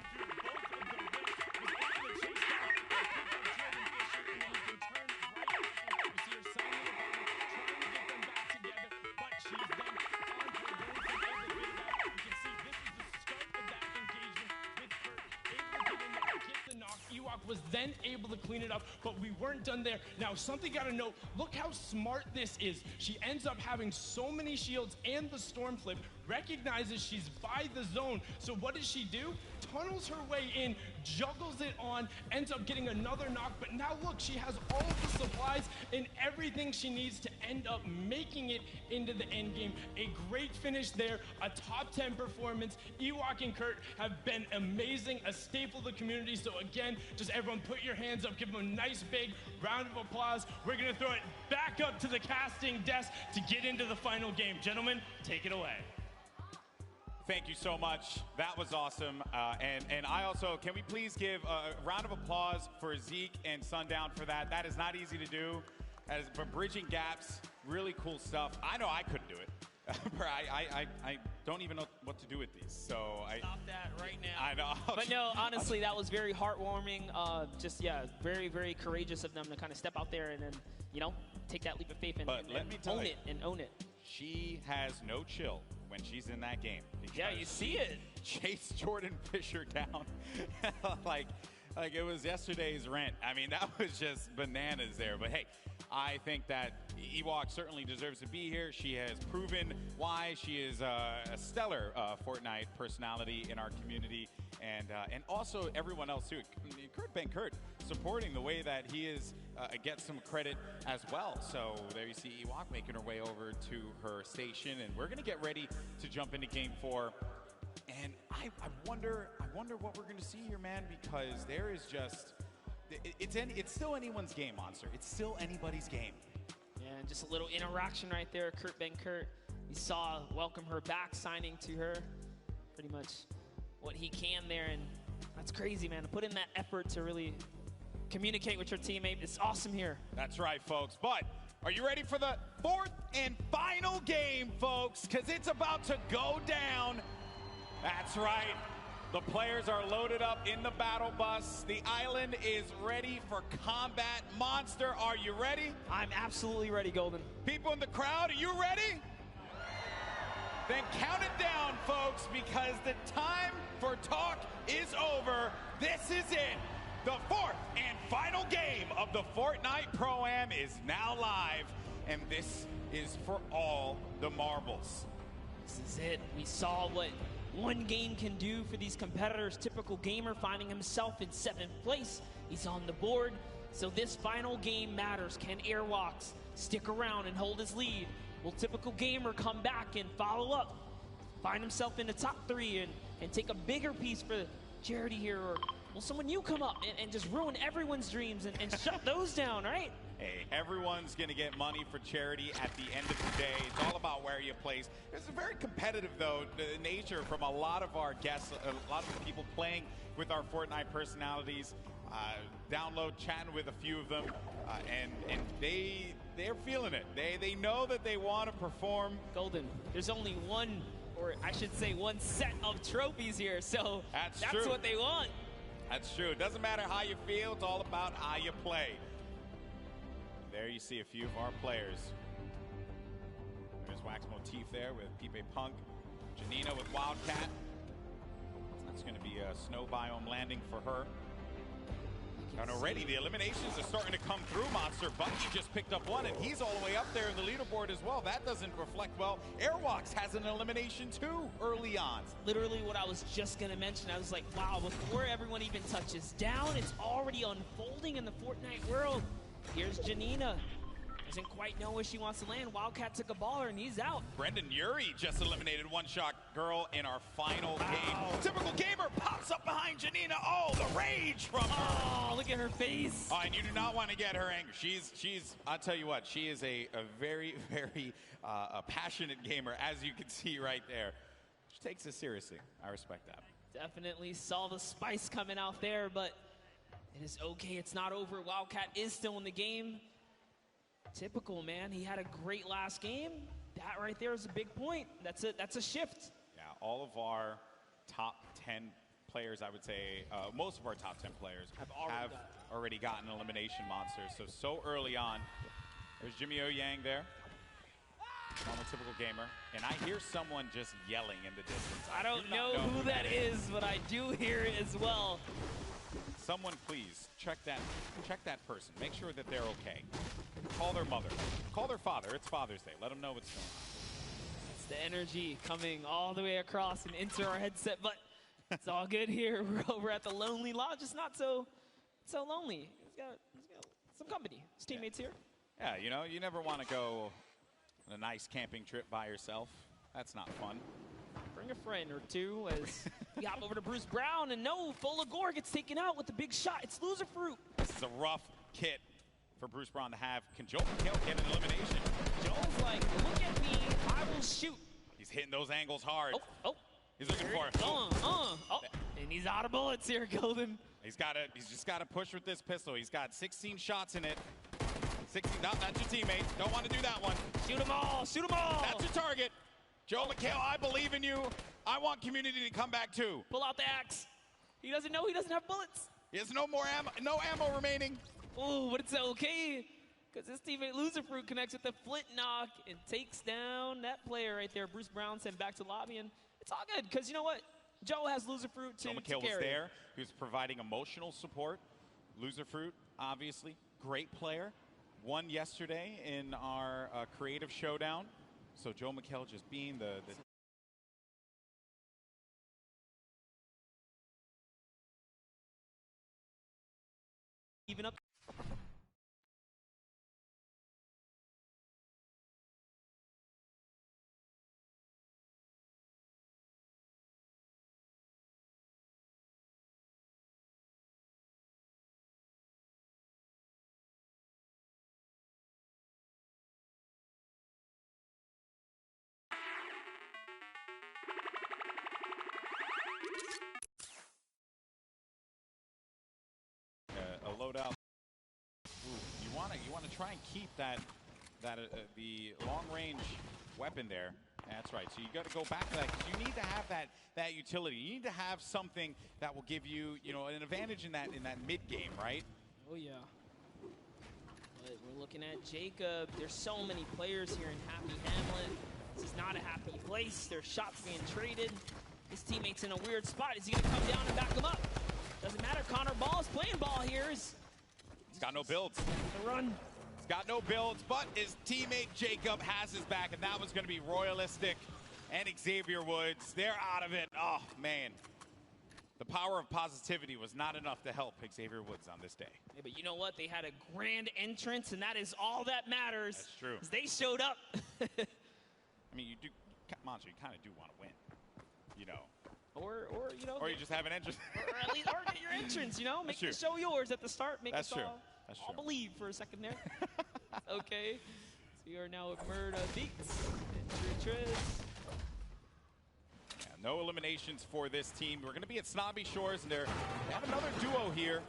Was then able to clean it up, but we weren't done there. Now, something gotta know, look how smart this is. She ends up having so many shields and the storm flip, recognizes she's by the zone. So what does she do? Tunnels her way in, juggles it on, ends up getting another knock, but now look, she has all of the supplies and everything she needs to end up making it into the end game. A great finish there, a top 10 performance. Ewok and Kurt have been amazing, a staple of the community. So again, just everyone put your hands up, give them a nice big round of applause. We're gonna throw it back up to the casting desk to get into the final game. Gentlemen, take it away. Thank you so much. That was awesome. And I also, can we please give a round of applause for Zeke and Sundown for that? That is not easy to do. That is for bridging gaps, really cool stuff. I know I couldn't do it. I don't even know what to do with these, so Stop that right now. I know. But no, honestly, that was very heartwarming. Just, yeah, very, very courageous of them to kind of step out there and then, you know, take that leap of faith and own it. She has no chill when she's in that game. Yeah, you see it. Chase Jordan Fisher down like it was yesterday's rent. I mean, that was just bananas there. But hey, I think that Ewok certainly deserves to be here. She has proven why she is a stellar Fortnite personality in our community, and also everyone else too. Kurt Ben Kurt supporting the way that he is gets some credit as well. So there you see Ewok making her way over to her station, and we're gonna get ready to jump into Game 4. And I wonder what we're gonna see here, man, because there is just it's still anyone's game, Monster. It's still anybody's game. Yeah, and just a little interaction right there. Kurt Ben Kurt, you saw welcome her back, signing to her pretty much what he can there, and that's crazy, man, to put in that effort to really communicate with your teammate. It's awesome here. That's right, folks. But are you ready for the fourth and final game, folks? Because it's about to go down. That's right. The players are loaded up in the battle bus. The island is ready for combat. Monster, are you ready? I'm absolutely ready, Golden. People in the crowd, are you ready? Then count it down, folks, because the time for talk is over. This is it. The fourth and final game of the Fortnite Pro-Am is now live, and this is for all the marbles. This is it. We saw what one game can do for these competitors. Typical Gamer finding himself in 7th place. He's on the board. So this final game matters. Can Airwalks stick around and hold his lead? Will Typical Gamer come back and follow up? Find himself in the top 3 and take a bigger piece for charity here? Or will someone new come up and just ruin everyone's dreams and shut those down, right? Hey, everyone's going to get money for charity at the end of the day. It's all about where you place. It's a very competitive, though, nature from a lot of our guests, a lot of the people playing with our Fortnite personalities. Download, chatting with a few of them, and they're feeling it. They know that they want to perform. Golden, there's only one, or I should say one set of trophies here, so that's true. What they want. That's true. It doesn't matter how you feel. It's all about how you play. There you see a few of our players. There's Wax Motif there with Pipe Punk. Janina with Wildcat. That's going to be a snow biome landing for her. And already the eliminations are starting to come through, Monster. Bucky just picked up one, and he's all the way up there in the leaderboard as well. That doesn't reflect well. Airwalks has an elimination too early on. Literally what I was just going to mention. I was like, wow, before everyone even touches down, it's already unfolding in the Fortnite world. Here's Janina. Doesn't quite know where she wants to land. Wildcat took a baller, and he's out. Brendan Urie just eliminated One Shot Girl in our final game. Typical Gamer pops up behind Janina. Oh, the rage from her. Oh, look at her face. Oh, and you do not want to get her angry. She's I'll tell you what, she is a very, very a passionate gamer, as you can see right there. She takes it seriously. I respect that. Definitely saw the spice coming out there, but it is okay. It's not over. Wildcat is still in the game. Typical, man. He had a great last game. That right there is a big point. That's a shift. Yeah, all of our top 10 players, I would say, most of our top 10 players have already gotten elimination monsters. So early on. There's Jimmy O Yang there. On the Typical Gamer. And I hear someone just yelling in the distance. I don't know who that is, but I do hear it as well. Someone please check that person. Make sure that they're okay. Call their mother. Call their father. It's Father's Day. Let them know what's going on. It's the energy coming all the way across and into our headset, but it's all good here. We're over at the Lonely Lodge. It's not so lonely. He's got some company. His teammates here. Yeah, you know, you never want to go on a nice camping trip by yourself. That's not fun. Bring a friend or two as we hop over to Bruce Brown, and no, Folagore gets taken out with the big shot. It's Loser Fruit. This is a rough kit for Bruce Brown to have. Can Joel get an elimination? Joel's like, look at me, I will shoot. He's hitting those angles hard. Oh. He's looking for it. And he's out of bullets here, Golden. He's just got to push with this pistol. He's got 16 shots in it. 16, that's your teammate. Don't want to do that one. Shoot them all, shoot them all. That's your target. Joe McHale, I believe in you. I want community to come back too. Pull out the axe. He doesn't know he doesn't have bullets. He has no more ammo, no ammo remaining. Oh, but it's okay. Because his teammate Loserfruit connects with the flint knock and takes down that player right there. Bruce Brown sent back to lobby, and it's all good. Because you know what? Joe has Loserfruit to Joe McHale was carry. there. He was providing emotional support. Loserfruit, obviously, great player. Won yesterday in our creative showdown. So Joe McHale just being the even up. a loadout. You want to try and keep the long range weapon there. That's right. So you got to go back to that because you need to have that utility. You need to have something that will give you an advantage in that mid game, right? Oh yeah. But we're looking at Jacob. There's so many players here in Happy Hamlet. This is not a happy place. There's shots being traded. His teammate's in a weird spot. Is he gonna come down and back him up? Doesn't matter. Connor Ball is playing ball here. He's got no builds. The run. He's got no builds, but his teammate Jacob has his back, and that was going to be Royalistic and Xavier Woods. They're out of it. Oh, man. The power of positivity was not enough to help Xavier Woods on this day. Yeah, but you know what? They had a grand entrance, and that is all that matters. That's true. They showed up. I mean, you kind of do want to win, Or Or you just have an entrance. or at least get your entrance, Make the show yours at the start. Make us all believe for a second there. Okay. So we are now with Murda Beats and Triz. Yeah, no eliminations for this team. We're going to be at Snobby Shores, and they have another duo here.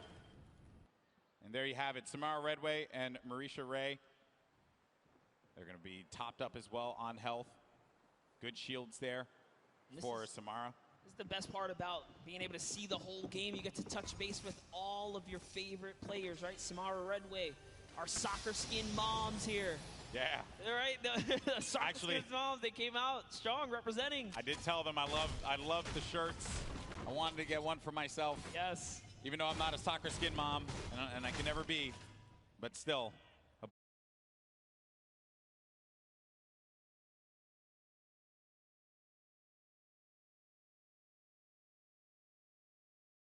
And there you have it, Samara Redway and Marisha Ray. They're going to be topped up as well on health. Good shields there for Samara. This is the best part about being able to see the whole game. You get to touch base with all of your favorite players, right? Samara Redway, our soccer skin moms here. Yeah. All right, the soccer skin moms, they came out strong representing. I did tell them I love the shirts. I wanted to get one for myself. Yes. Even though I'm not a soccer skin mom, and I can never be, but still,